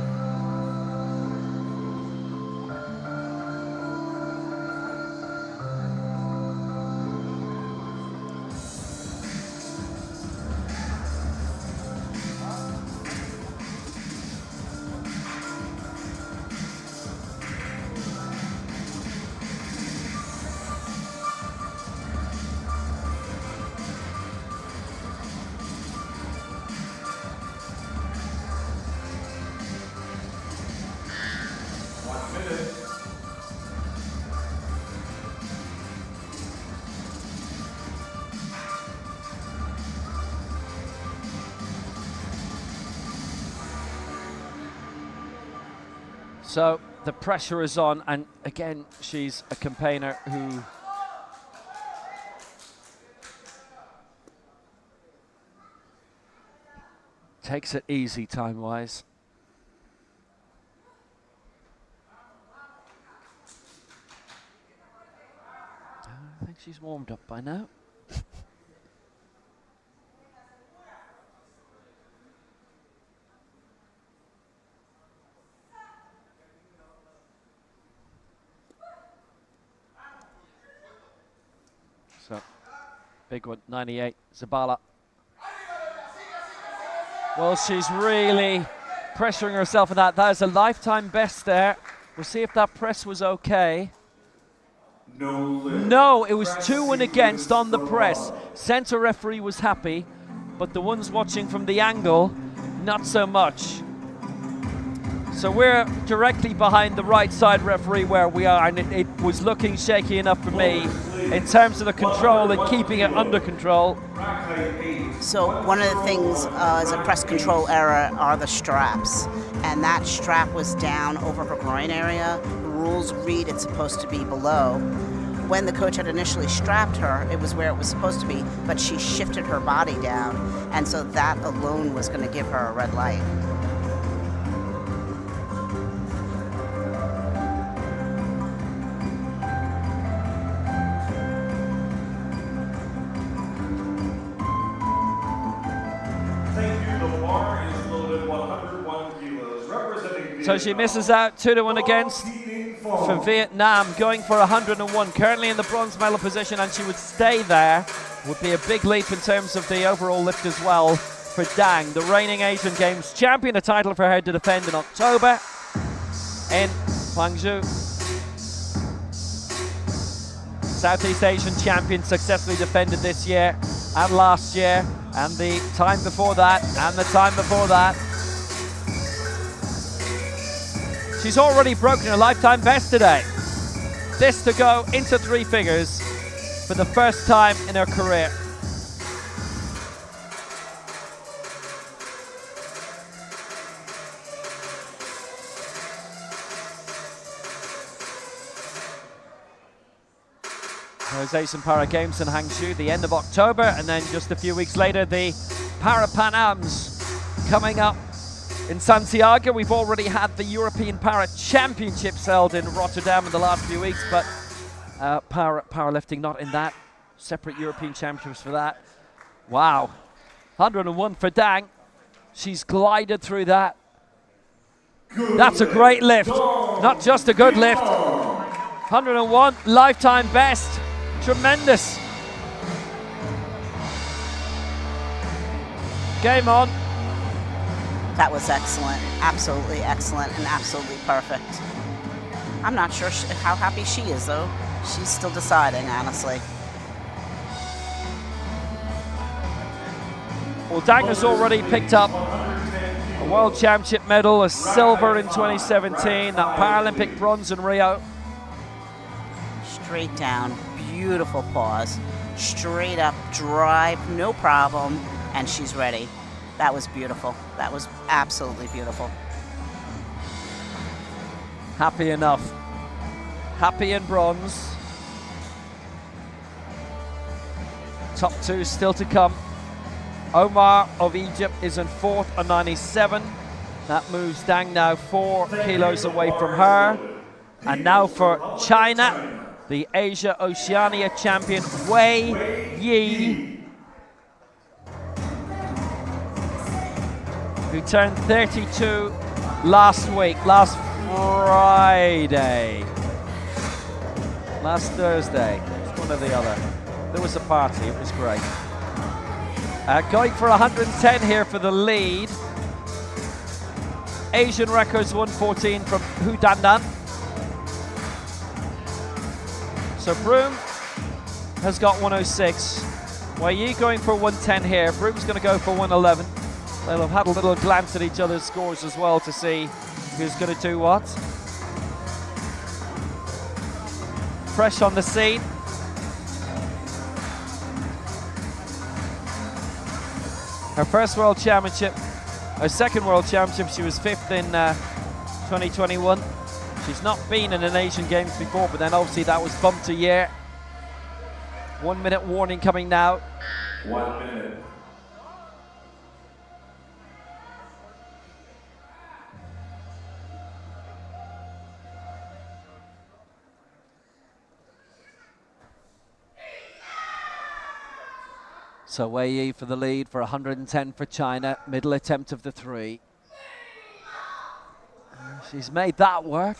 So the pressure is on, and again, she's a campaigner who takes it easy time-wise. I think she's warmed up by now. So, big one, 98, Zabala. Well, she's really pressuring herself in that. That is a lifetime best there. We'll see if that press was okay. No lift. No, it was 2 and against on the press. Center referee was happy, but the ones watching from the angle, not so much. So we're directly behind the right side referee where we are, and it was looking shaky enough for me in terms of the control and keeping it under control. So one of the things as a press control error are the straps, and that strap was down over her groin area. The rules read it's supposed to be below. When the coach had initially strapped her, it was where it was supposed to be, but she shifted her body down, and so that alone was going to give her a red light. So she misses out, 2 to 1 against for Vietnam, going for 101, currently in the bronze medal position, and she would stay there. Would be a big leap in terms of the overall lift as well for Dang, the reigning Asian Games champion, a title for her to defend in October in Gwangju. Southeast Asian champion, successfully defended this year and last year and the time before that and the time before that. She's already broken her lifetime best today. This to go into 3 figures for the first time in her career. Those Asian Para Games in Hangzhou, the end of October, and then just a few weeks later, the Para Pan Ams coming up in Santiago. We've already had the European Para Championships held in Rotterdam in the last few weeks, but powerlifting not in that. Separate European Championships for that. Wow. 101 for Dang. She's glided through that. That's a great lift. Not just a good lift. 101, lifetime best. Tremendous. Game on. That was excellent, absolutely excellent, and absolutely perfect. I'm not sure how happy she is, though. She's still deciding, honestly. Well, Dang has already picked up a World Championship medal, a silver in 2017, that Paralympic bronze in Rio. Straight down, beautiful pause. Straight up, drive, no problem, and she's ready. That was beautiful. That was absolutely beautiful. Happy enough. Happy in bronze. Top 2 still to come. Omar of Egypt is in 4th on 97. That moves Dang now 4 kilos away from her. And now for China, the Asia Oceania champion, Wei Yi, who turned 32 last Friday. Last Thursday, it's one or the other. There was a party, it was great. Going for 110 here for the lead. Asian records 114 from Hu Dandan. So Broom has got 106. Wei Yi going for 110 here. Broom's going to go for 111. They'll have had a little glance at each other's scores as well to see who's going to do what. Fresh on the scene. Her first World Championship, her second World Championship, she was 5th in 2021. She's not been in an Asian Games before, but then obviously that was bumped a year. 1 minute warning coming now. 1 minute. So Wei Yi for the lead for 110 for China, middle attempt of the 3. She's made that work.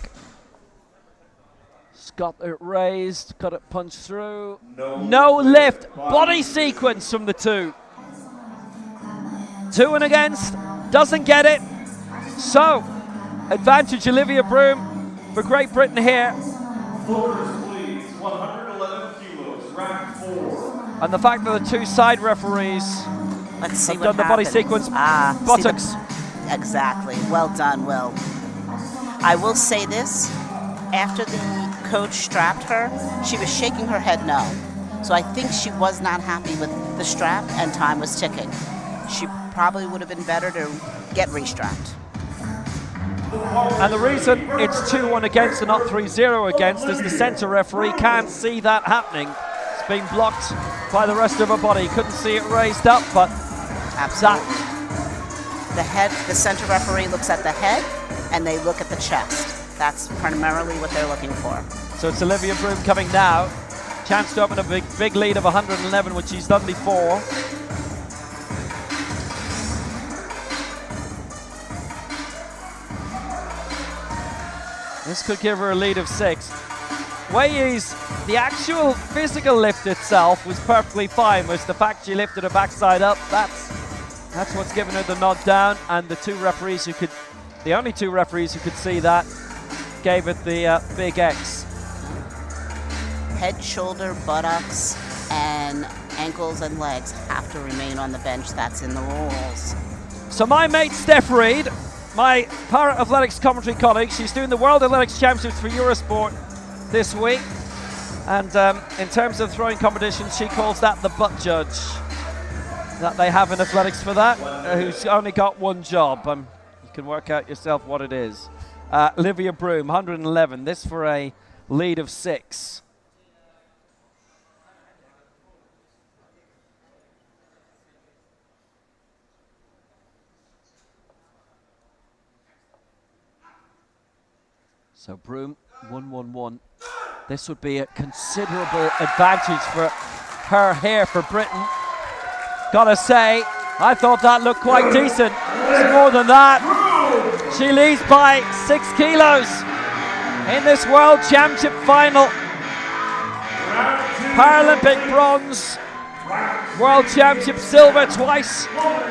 She's got it raised, got it punched through. No lift, body sequence from the 2. 2 and against, doesn't get it. So, advantage Olivia Broom for Great Britain here. Floors, please. 100. Track 4. And the fact that the two side referees Let's see have what done the body happens. sequence See buttocks. Exactly. Well done, Will. I will say this. After the coach strapped her, she was shaking her head no. So I think she was not happy with the strap and time was ticking. She probably would have been better to get restrapped. And the reason it's 2-1 against and not 3-0 against is the center referee can't see that happening. It's been blocked by the rest of her body. Couldn't see it raised up, but Absolutely. The head, the center referee looks at the head and they look at the chest. That's primarily what they're looking for. So it's Olivia Broom coming now. Chance to open a big lead of 111, which she's done before. This could give her a lead of 6. Wei's, the actual physical lift itself was perfectly fine. Was the fact she lifted her backside up. That's what's given her the nod down. And the only two referees who could see that, gave it the big X. Head, shoulder, buttocks, and ankles and legs have to remain on the bench. That's in the rules. So my mate Steph Reed, my para-athletics commentary colleague, she's doing the World Athletics Championships for Eurosport this week. And in terms of throwing competition, she calls that the butt judge that they have in athletics for that, who's only got one job. You can work out yourself what it is. Olivia Broom, 111. This for a lead of 6. So Broom, 1-1-1. This would be a considerable advantage for her here for Britain. Gotta say, I thought that looked quite decent. It's more than that. She leads by 6 kilos in this World Championship final. Paralympic bronze, World Championship silver twice,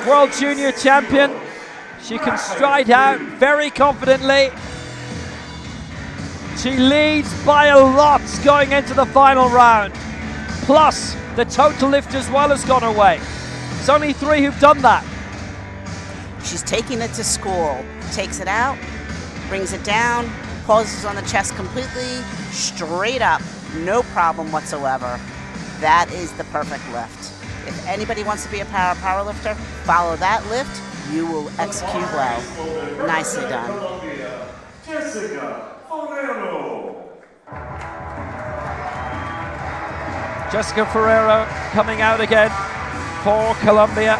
World Junior Champion. She can stride out very confidently. She leads by a lot going into the final round. Plus, the total lift as well has gone away. There's only 3 who've done that. She's taking it to school, takes it out, brings it down, pauses on the chest completely, straight up, no problem whatsoever. That is the perfect lift. If anybody wants to be a powerlifter, follow that lift, you will execute well. Nicely done. Jessica Ferrero. Jessica Ferrero coming out again for Colombia.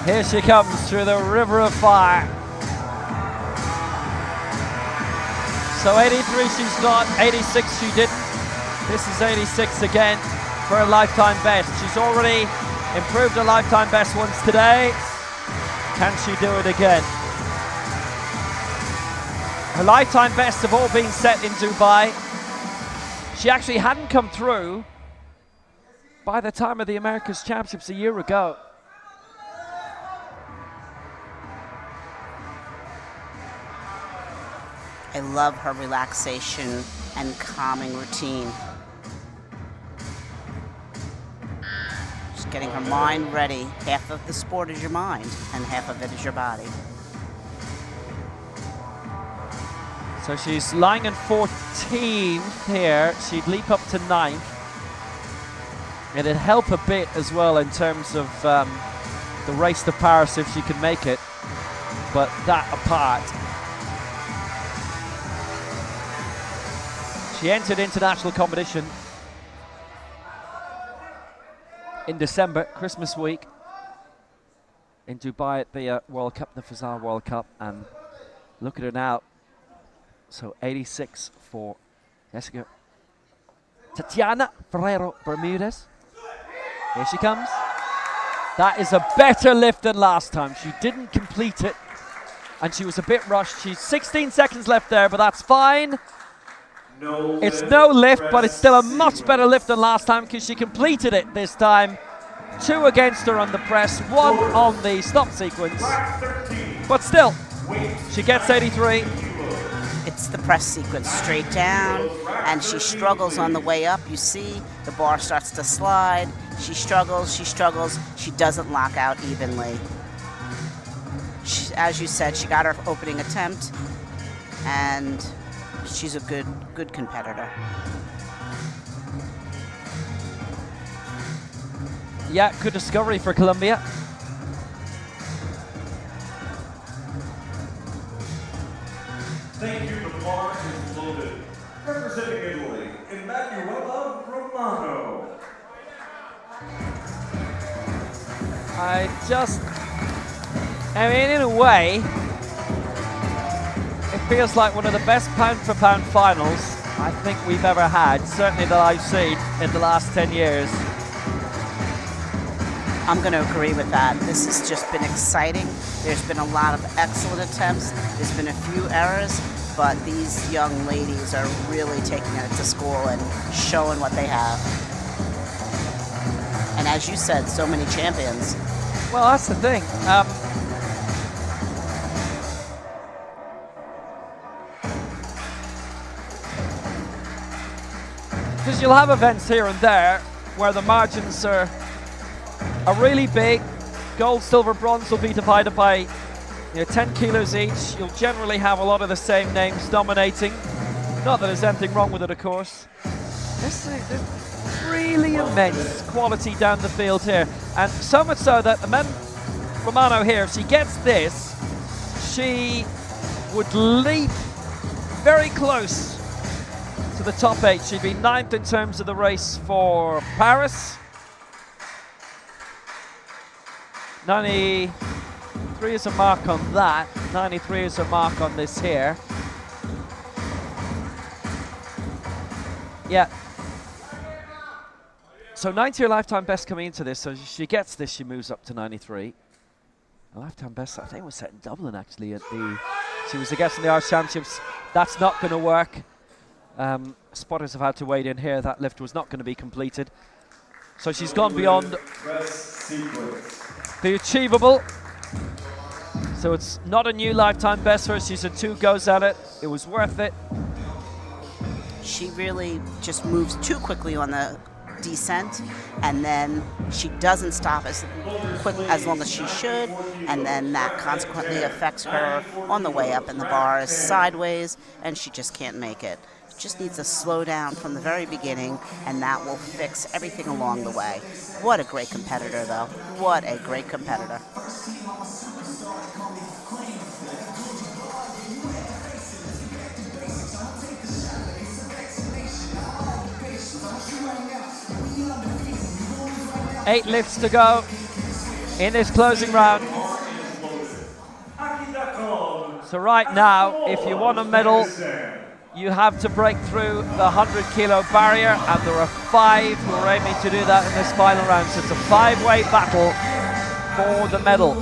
Here she comes through the river of fire. So 83 she's got, 86 she didn't. This is 86 again for a lifetime best. She's already improved her lifetime best once today. Can she do it again? Her lifetime bests have all been set in Dubai. She actually hadn't come through by the time of the Americas Championships a year ago. I love her relaxation and calming routine. Just getting her mind ready. Half of the sport is your mind, and half of it is your body. So she's lying in 14th here. She'd leap up to 9th. And it'd help a bit as well in terms of the race to Paris if she can make it. But that apart, she entered international competition in December, Christmas week, in Dubai at the World Cup, the Fazal World Cup, and look at her now. So 86 for Jessica. Tatiana Ferrero Bermudez. Here she comes. That is a better lift than last time. She didn't complete it, and she was a bit rushed. She's 16 seconds left there, but that's fine. It's no lift, but it's still a much better lift than last time because she completed it this time. 2 against her on the press, 1 on the stop sequence. But still, she gets 83. It's the press sequence straight down, and she struggles on the way up. You see the bar starts to slide. She struggles, she doesn't lock out evenly. As you said, she got her opening attempt, and she's a good competitor. Yeah, good discovery for Colombia. Thank you, the bar is loaded. Representing Italy, Emanuela Romano. I mean, in a way, it feels like one of the best pound-for-pound finals I think we've ever had, certainly that I've seen in the last 10 years. I'm going to agree with that. This has just been exciting. There's been a lot of excellent attempts. There's been a few errors, but these young ladies are really taking it to school and showing what they have. And as you said, so many champions. Well, that's the thing. Because you'll have events here and there where the margins are really big. Gold, silver, bronze will be divided by 10 kilos each. You'll generally have a lot of the same names dominating. Not that there's anything wrong with it, of course. There's really immense quality down the field here. And so much so that Romano here, if she gets this, she would leap very close to the top 8. She'd be 9th in terms of the race for Paris. 93 is a mark on that. 93 is a mark on this here. Yeah. So 90 her lifetime best coming into this, so she gets this, she moves up to 93. A lifetime best, I think, was set in Dublin actually at she was a guest in the Irish Championships. That's not going to work. Spotters have had to wade in here. That lift was not going to be completed. So she's gone beyond the achievable. So it's not a new lifetime best for her. She's had 2 goes at it. It was worth it. She really just moves too quickly on the descent, and then she doesn't stop as long as she should, and then that consequently affects her on the way up, and the bar is sideways, and she just can't make it. Just needs to slow down from the very beginning, and that will fix everything along the way. What a great competitor, though. What a great competitor. Eight lifts to go in this closing round. So right now, if you want a medal, you have to break through the 100-kilo barrier, and there are 5 who are aiming to do that in this final round. So it's a 5-way battle for the medal.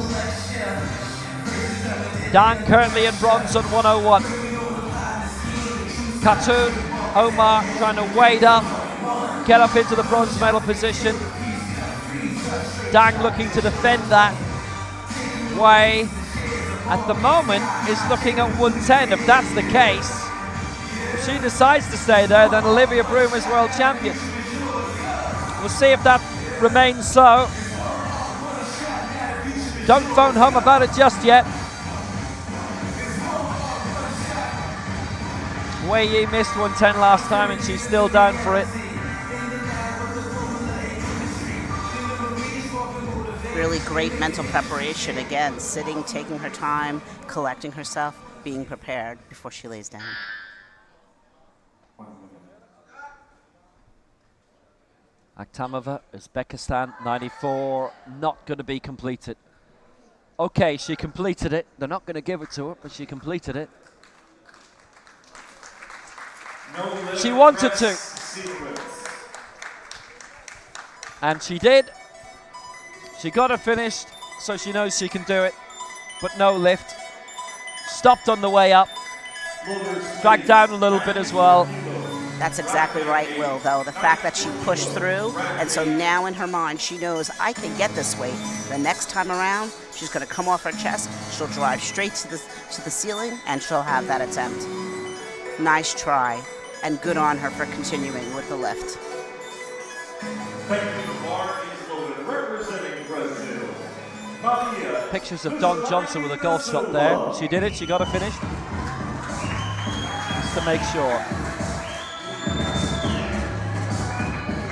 Dan currently in bronze on 101. Khatoon, Omar trying to wade up, get up into the bronze medal position. Dang looking to defend that. Way at the moment is looking at 110. If that's the case, if she decides to stay there, then Olivia Broom is world champion. We'll see if that remains so. Don't phone home about it just yet. Wei Yi missed 110 last time, and she's still down for it. Really great mental preparation. Again, sitting, taking her time, collecting herself, being prepared before she lays down. Akhtamova, Uzbekistan, 94, not going to be completed. Okay, she completed it. They're not going to give it to her, but she completed it. She wanted to. And she did. She got her finished, so she knows she can do it, but no lift. Stopped on the way up. Dragged down a little bit as well. That's exactly right, Will, though. The fact that she pushed through, and so now in her mind, she knows, I can get this weight. The next time around, she's going to come off her chest, she'll drive straight to the ceiling, and she'll have that attempt. Nice try, and good on her for continuing with the lift. Thank you. The bar is loaded. Representing Brazil, Maria. Pictures of Don Johnson with a golf shot there. She did it, she got it finished. Just to make sure.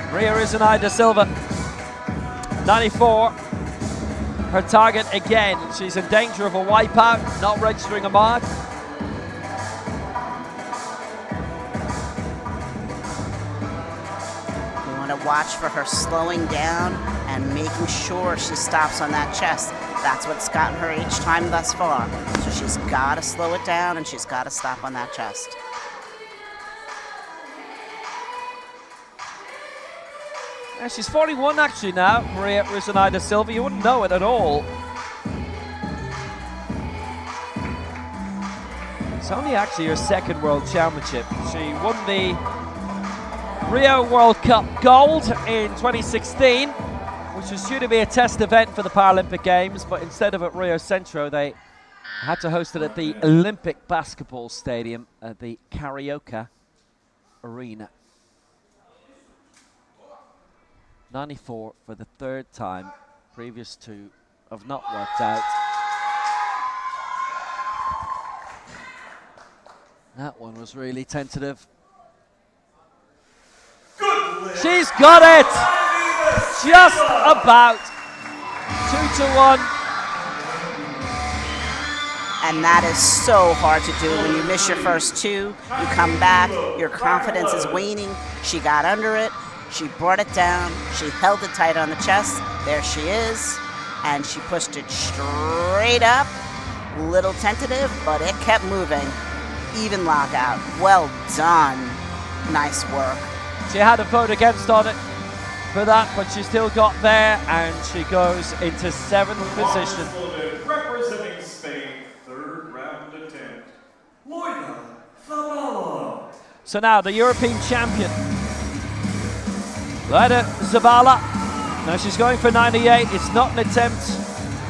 Maria Rizanay da Silva, 94. Her target again. She's in danger of a wipeout, not registering a mark. You want to watch for her slowing down and making sure she stops on that chest. That's what's gotten her each time thus far. So she's got to slow it down and she's got to stop on that chest. Yeah, she's 41 actually now, Maria Rizanay da Silva. You wouldn't know it at all. It's only actually her second World Championship. She won the Rio World Cup gold in 2016, which was due to be a test event for the Paralympic Games, but instead of at Rio Centro, they had to host it at the Olympic Basketball Stadium at the Carioca Arena. 94 for the third time. Previous two have not worked out. That one was really tentative. She's got it! Just about. 2-1. And that is so hard to do. When you miss your first two, you come back, your confidence is waning. She got under it. She brought it down, she held it tight on the chest, there she is, and she pushed it straight up, little tentative, but it kept moving. Even lockout, well done, nice work. She had a vote against on it for that, but she still got there, and she goes into 7th position. Representing Spain, third round attempt, Loida Zabala. So now the European champion, Loida Zabala. Now she's going for 98. It's not an attempt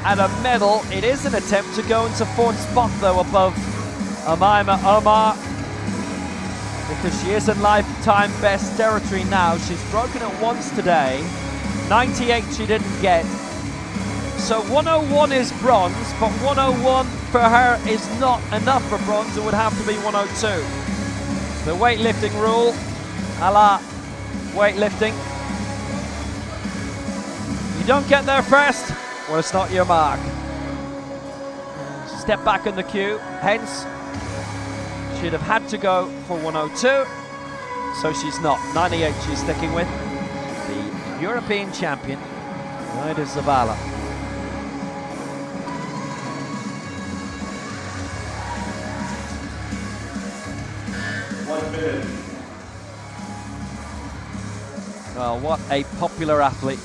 at a medal. It is an attempt to go into 4th spot though above Amaima Omar, because she is in lifetime best territory now. She's broken it once today. 98 she didn't get. So 101 is bronze, but 101 for her is not enough for bronze. It would have to be 102. The weightlifting rule, a la weightlifting. You don't get there first, well, it's not your mark. Step back in the queue, hence she'd have had to go for 102, so she's not. 98 she's sticking with. The European champion, Loida Zabala. Well, what a popular athlete.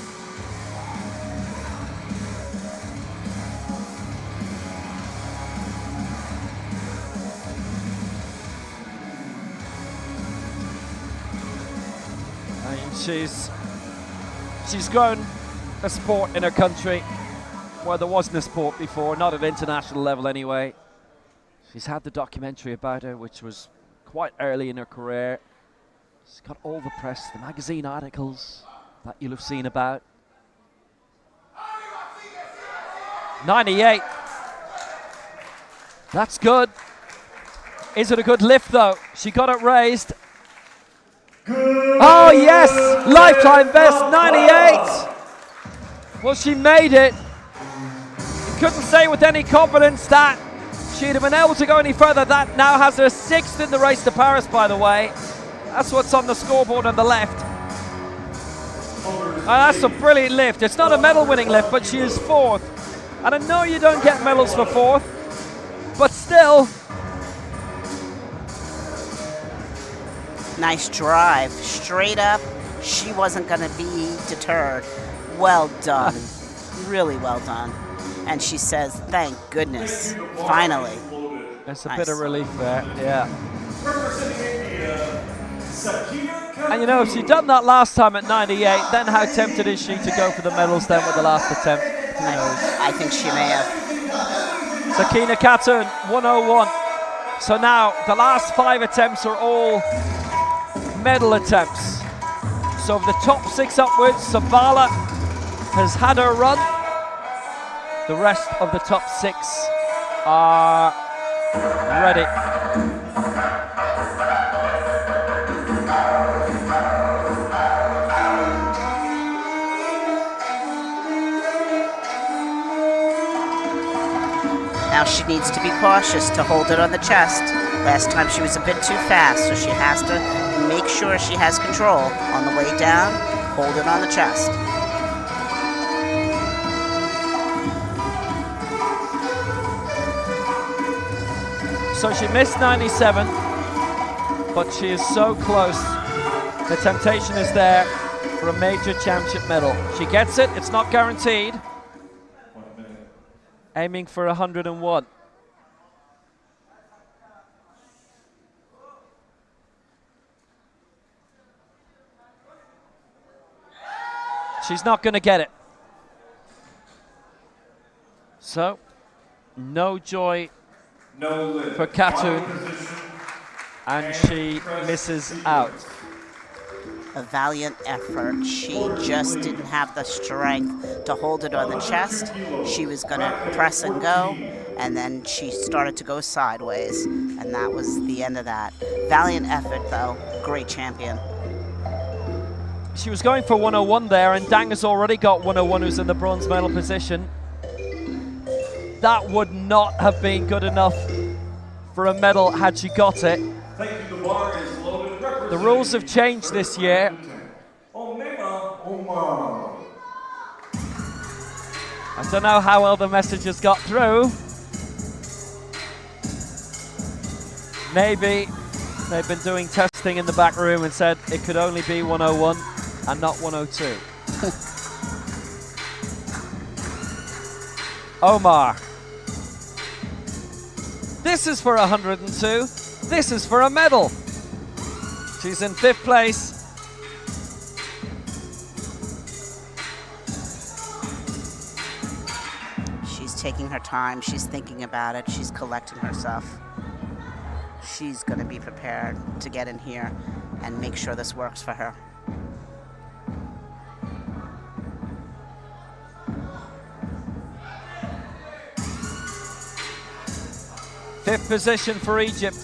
And she's grown a sport in her country where there wasn't a sport before, not at international level anyway. She's had the documentary about her, which was quite early in her career. She's got all the press, the magazine articles that you'll have seen about. 98. That's good. Is it a good lift though? She got it raised. Good. Oh yes, lifetime best, 98. Well, she made it. You couldn't say with any confidence that she'd have been able to go any further. That now has her 6th in the race to Paris, by the way. That's what's on the scoreboard on the left. And that's a brilliant lift. It's not a medal-winning lift, but she is 4th. And I know you don't get medals for 4th, but still. Nice drive, straight up. She wasn't going to be deterred. Well done, really well done. And she says, thank goodness, finally. That's a bit of relief there, yeah. Representing India, And you know, if she'd done that last time at 98, then how tempted is she to go for the medals then with the last attempt? Who knows? I think she may have. Sakina Khatun, 101. So now the last 5 attempts are all medal attempts. So of the top 6 upwards, Savala has had her run. The rest of the top 6 are ready. Now she needs to be cautious to hold it on the chest. Last time she was a bit too fast, so she has to make sure she has control. On the way down, hold it on the chest. So she missed 97, but she is so close. The temptation is there for a major championship medal. She gets it, it's not guaranteed. Aiming for 101. She's not going to get it. So, no joy for Khatun, and she misses out. A valiant effort. She just didn't have the strength to hold it on the chest. She was going to press and go, and then she started to go sideways, and that was the end of that. Valiant effort, though. Great champion. She was going for 101 there, and Dang has already got 101, who's in the bronze medal position. That would not have been good enough for a medal had she got it. The rules have changed this year. I don't know how well the messages got through. Maybe they've been doing testing in the back room and said it could only be 101 and not 102. Omar. This is for 102. This is for a medal. She's in 5th place. She's taking her time. She's thinking about it. She's collecting herself. She's going to be prepared to get in here and make sure this works for her. Fifth position for Egypt.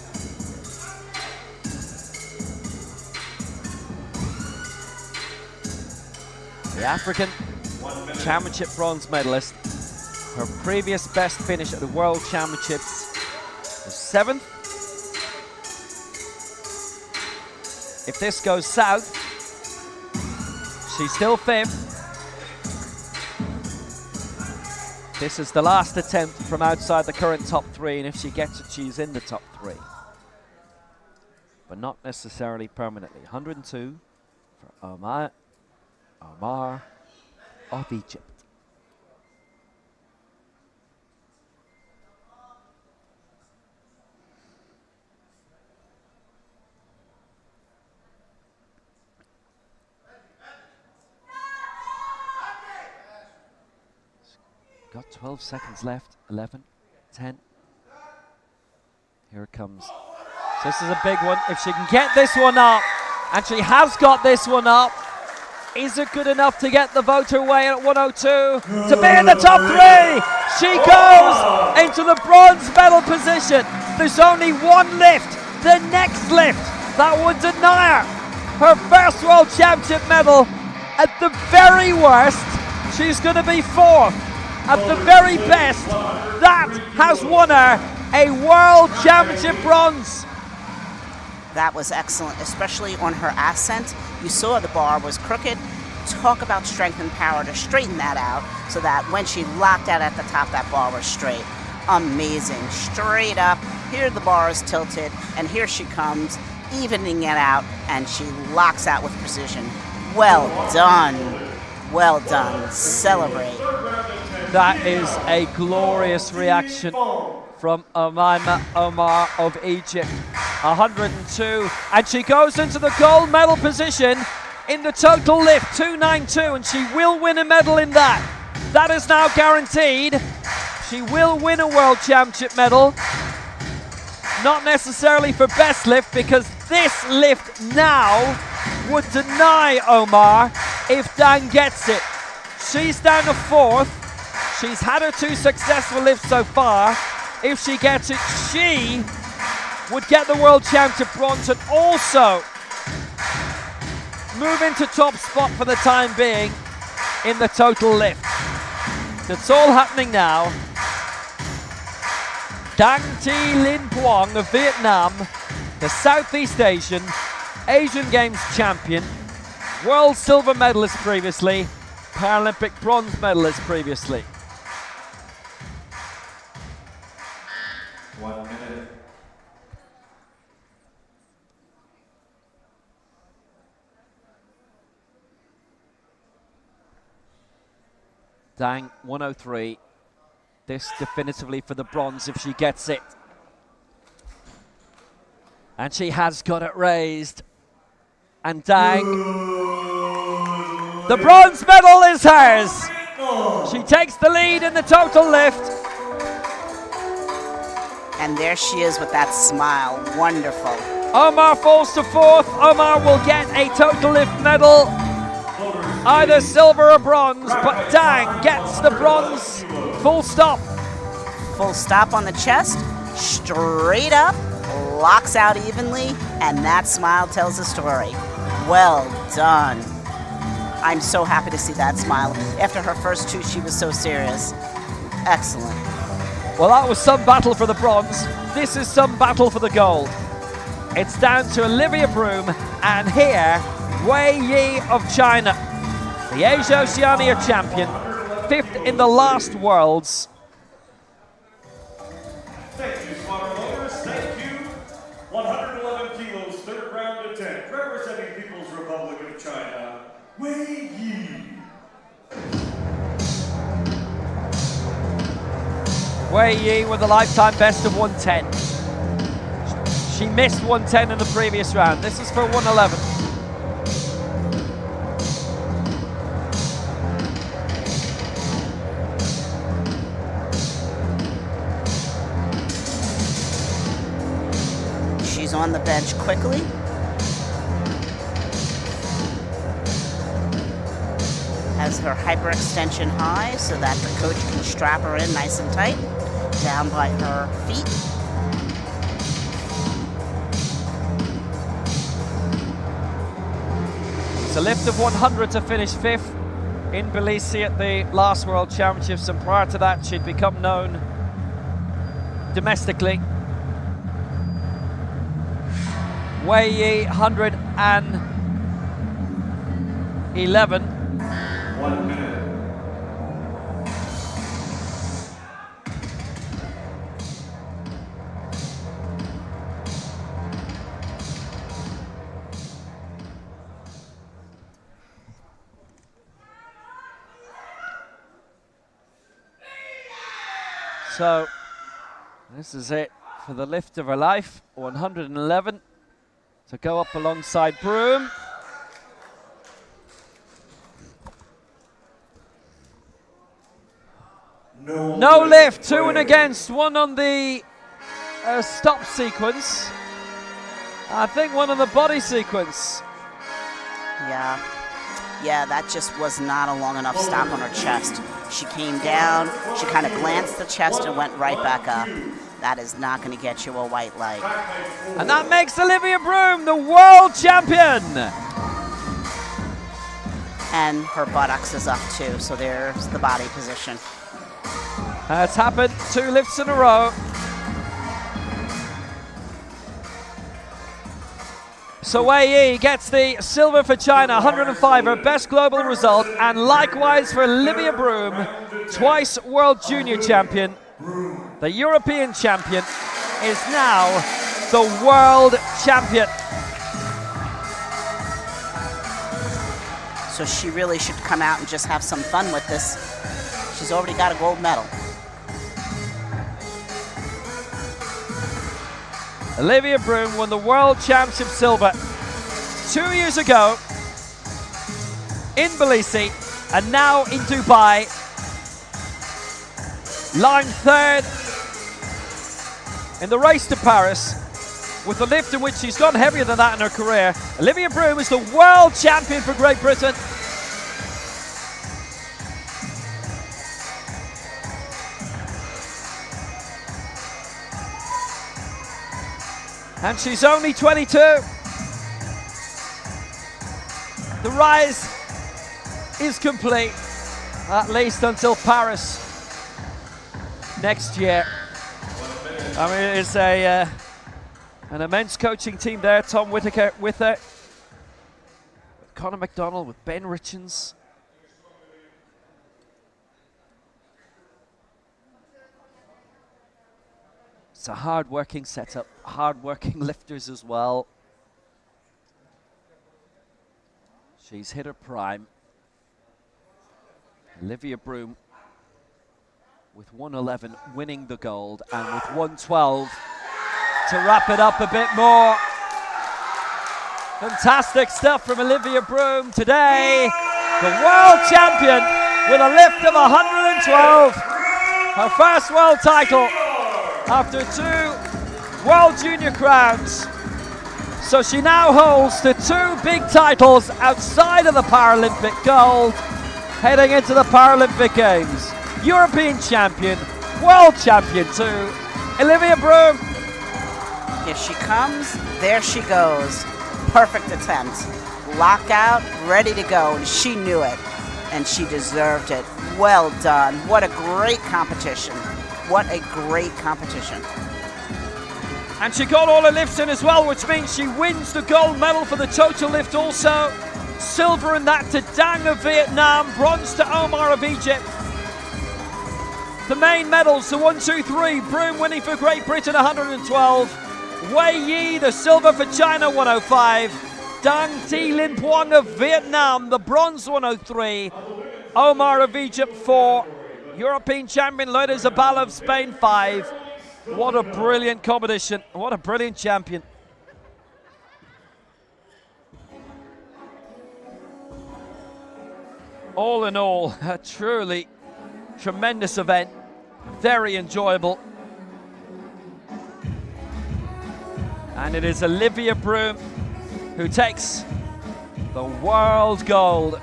The African Championship bronze medalist. Her previous best finish at the World Championships was 7th. If this goes south, she's still 5th. This is the last attempt from outside the current top 3, and if she gets it, she's in the top 3. But not necessarily permanently. 102 for Omar of Egypt. Got 12 seconds left. 11, 10. Here it comes. So this is a big one. If she can get this one up, and she has got this one up, is it good enough to get the vote her way at 102 to be in the top 3? She goes into the bronze medal position. There's only one lift, the next lift, that would deny her first World Championship medal. At the very worst, she's going to be 4th. At the very best, that has won her a World Championship bronze. That was excellent, especially on her ascent. You saw the bar was crooked. Talk about strength and power to straighten that out so that when she locked out at the top, that bar was straight. Amazing. Straight up. Here the bar is tilted, and here she comes, evening it out, and she locks out with precision. Well done. Well done. Celebrate. That is a glorious reaction from Omar of Egypt. 102, and she goes into the gold medal position in the total lift, 292, and she will win a medal in that. That is now guaranteed. She will win a world championship medal. Not necessarily for best lift, because this lift now would deny Omar if Dan gets it. She's down to 4th. She's had her 2 successful lifts so far. If she gets it, she would get the world championship bronze and also move into top spot for the time being in the total lift. So it's all happening now. Dang Thi Linh Quang of Vietnam, the Southeast Asian Games champion, world silver medalist previously, Paralympic bronze medalist previously. 1 minute. Dang, 103. This definitively for the bronze if she gets it. And she has got it raised. And Dang, the bronze medal is hers. She takes the lead in the total lift. And there she is with that smile. Wonderful. Omar falls to 4th. Omar will get a total lift medal, either silver or bronze, but Dang gets the bronze. Full stop. Full stop on the chest, straight up, locks out evenly, and that smile tells the story. Well done. I'm so happy to see that smile. After her first 2, she was so serious. Excellent. Well, that was some battle for the bronze. This is some battle for the gold. It's down to Olivia Broom and here, Wei Yi of China, the Asia Oceania champion, 5th in the last Worlds. Thank you, squadron owners. Thank you. 111 kilos, 3rd round attempt, representing People's Republic of China, Wei Yi. Wei Yi with a lifetime best of 110. She missed 110 in the previous round. This is for 111. She's on the bench quickly. Has her hyperextension high so that the coach can strap her in nice and tight, down by her feet. It's a lift of 100 to finish 5th in Tbilisi at the last World Championships, and prior to that she'd become known domestically. Wei Yi, 111. 1 minute. So this is it for the lift of her life, 111 to go up alongside Broom. No lift, 2 and against, 1 on the stop sequence. I think 1 on the body sequence. Yeah, that just was not a long enough stop on her chest. She came down, she kind of glanced the chest and went right back up. That is not going to get you a white light. And that makes Olivia Broom the world champion. And her buttocks is up too, so there's the body position. It's happened 2 lifts in a row. So Wei Yi gets the silver for China, 105, her best global result, and likewise for Olivia Broom, twice world junior champion. The European champion is now the world champion. So she really should come out and just have some fun with this. She's already got a gold medal. Olivia Broom won the World Championship silver 2 years ago in Tbilisi and now in Dubai. Lying third in the race to Paris with a lift in which she's gone heavier than that in her career. Olivia Broom is the world champion for Great Britain. And she's only 22. The rise is complete, at least until Paris next year. I mean, it's an immense coaching team there. Tom Whitaker with her, Conor McDonald with Ben Richens. It's a hard-working setup, hard-working lifters as well. She's hit her prime. Olivia Broom with 111 winning the gold and with 112 to wrap it up a bit more. Fantastic stuff from Olivia Broom today. The world champion with a lift of 112. Her first world title after 2 World Junior crowns. So she now holds the 2 big titles outside of the Paralympic gold, heading into the Paralympic Games. European champion, world champion too, Olivia Broom. Here she comes, there she goes. Perfect attempt. Lockout, ready to go, and she knew it, and she deserved it. Well done. What a great competition. What a great competition. And she got all her lifts in as well, which means she wins the gold medal for the total lift also. Silver in that to Dang of Vietnam, bronze to Omar of Egypt. The main medals, the 1, 2, 3, Broom winning for Great Britain 112. Wei Yi, the silver for China 105. Dang Thi Linh Puong of Vietnam, the bronze 103. Omar of Egypt 4. European champion Lourdes Zabala of Spain 5. What a brilliant competition. What a brilliant champion. All in all, a truly tremendous event. Very enjoyable. And it is Olivia Broom who takes the world gold.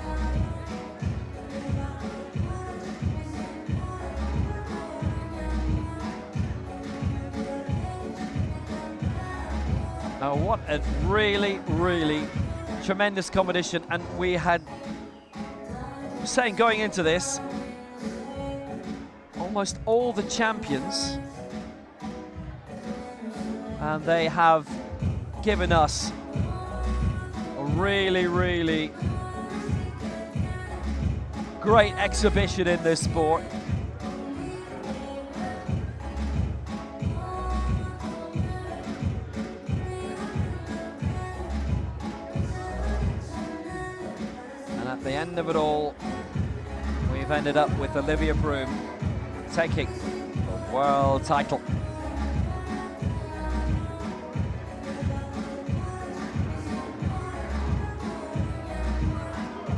Now, what a really, really tremendous competition. And we had, saying going into this, almost all the champions, and they have given us a really, really great exhibition in this sport. And at the end of it all, we've ended up with Olivia Broom taking the world title.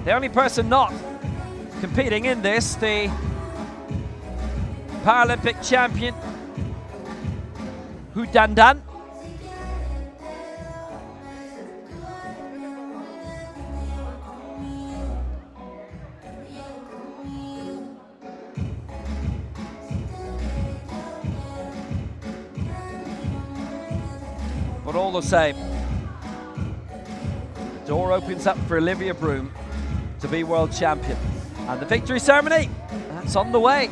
The only person not competing in this, the Paralympic champion, Hu Dan Dan. But all the same, the door opens up for Olivia Broom to be world champion. And the victory ceremony, that's on the way.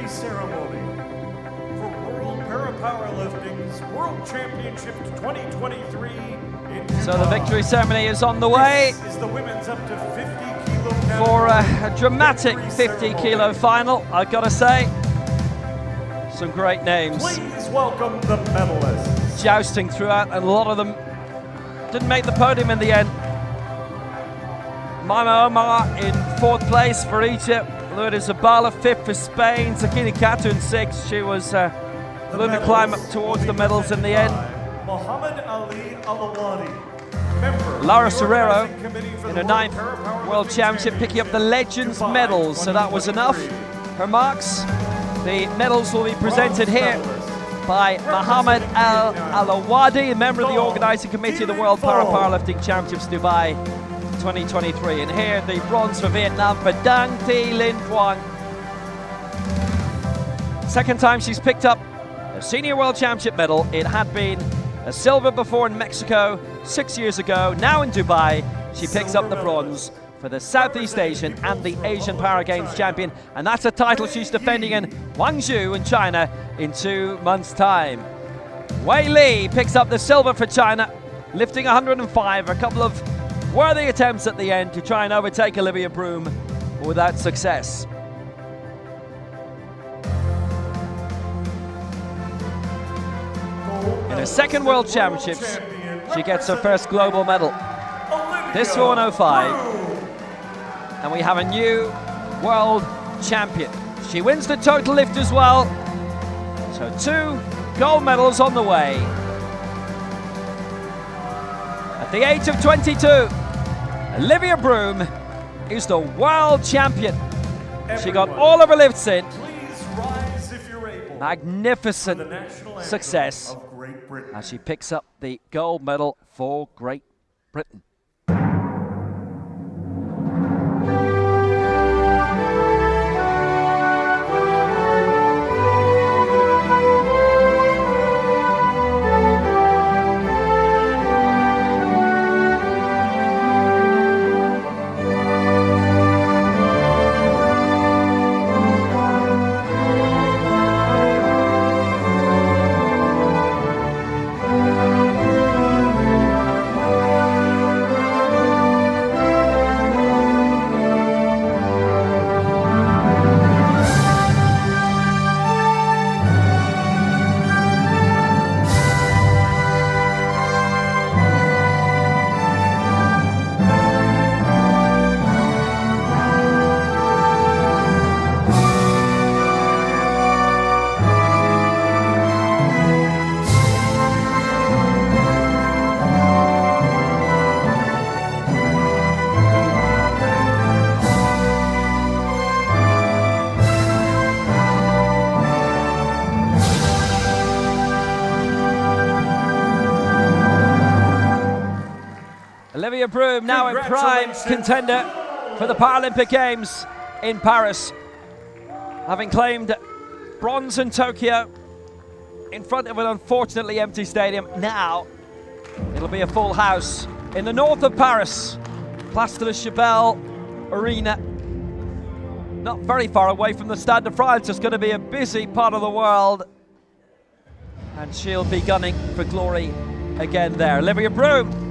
victory ceremony for World Parapowerlifting's World Championship 2023 in Utah. So the victory ceremony is on the way. This is the women's up to 50 kilo For a dramatic 50 kilo final, I've got to say. Some great names. Please welcome the medalists. Jousting throughout, and a lot of them didn't make the podium in the end. Maima Omar in 4th place for Egypt. Lourdes Zabala 5th for Spain. Sakina Katu in 6th. She was going to climb up towards the medals in the end. Muhammad Ali Alawadi. Laura Serrero in her 9th World Championship, picking up the Legends medals, so that was enough. Her marks. The medals will be presented here by Muhammad Al Alawadi, a member of the organising committee of the World Powerlifting Championships Dubai 2023. And here the bronze for Vietnam for Dang Thi Linh Quang. Second time she's picked up a senior world championship medal. It had been a silver before in Mexico 6 years ago. Now in Dubai, she picks up the bronze for the Southeast Asian and the Asian Para Games champion, and that's a title she's defending in Guangzhou in China in 2 months' time. Wei Li picks up the silver for China, lifting 105. A couple of worthy attempts at the end to try and overtake Olivia Broom, but without success. In her second World Championships, she gets her first global medal. This for 105. And we have a new world champion. She wins the total lift as well. So 2 gold medals on the way. At the age of 22, Olivia Broom is the world champion. She got all of her lifts in. Magnificent success as she picks up the gold medal for Great Britain. Olivia Broom now in prime contender for the Paralympic Games in Paris, having claimed bronze in Tokyo in front of an unfortunately empty stadium. Now it'll be a full house in the north of Paris, Place de la Chapelle Arena, not very far away from the Stade de France. It's going to be a busy part of the world, and she'll be gunning for glory again there. Olivia Broom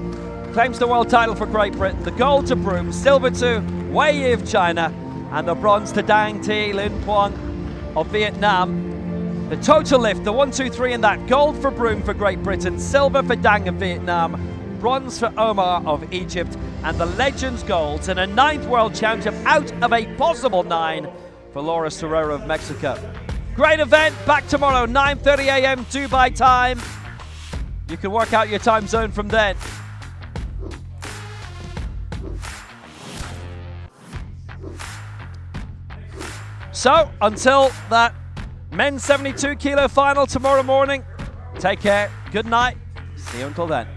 claims the world title for Great Britain, the gold to Broom, silver to Wei Yi of China, and the bronze to Dang Thi Linh Quang of Vietnam. The total lift, the 1, 2, 3 in that, gold for Broom for Great Britain, silver for Dang of Vietnam, bronze for Omar of Egypt, and the Legends golds and a 9th world championship out of a possible 9 for Laura Serrero of Mexico. Great event, back tomorrow, 9:30 a.m. Dubai time. You can work out your time zone from then. So, until that men's 72 kilo final tomorrow morning, take care, good night, see you until then.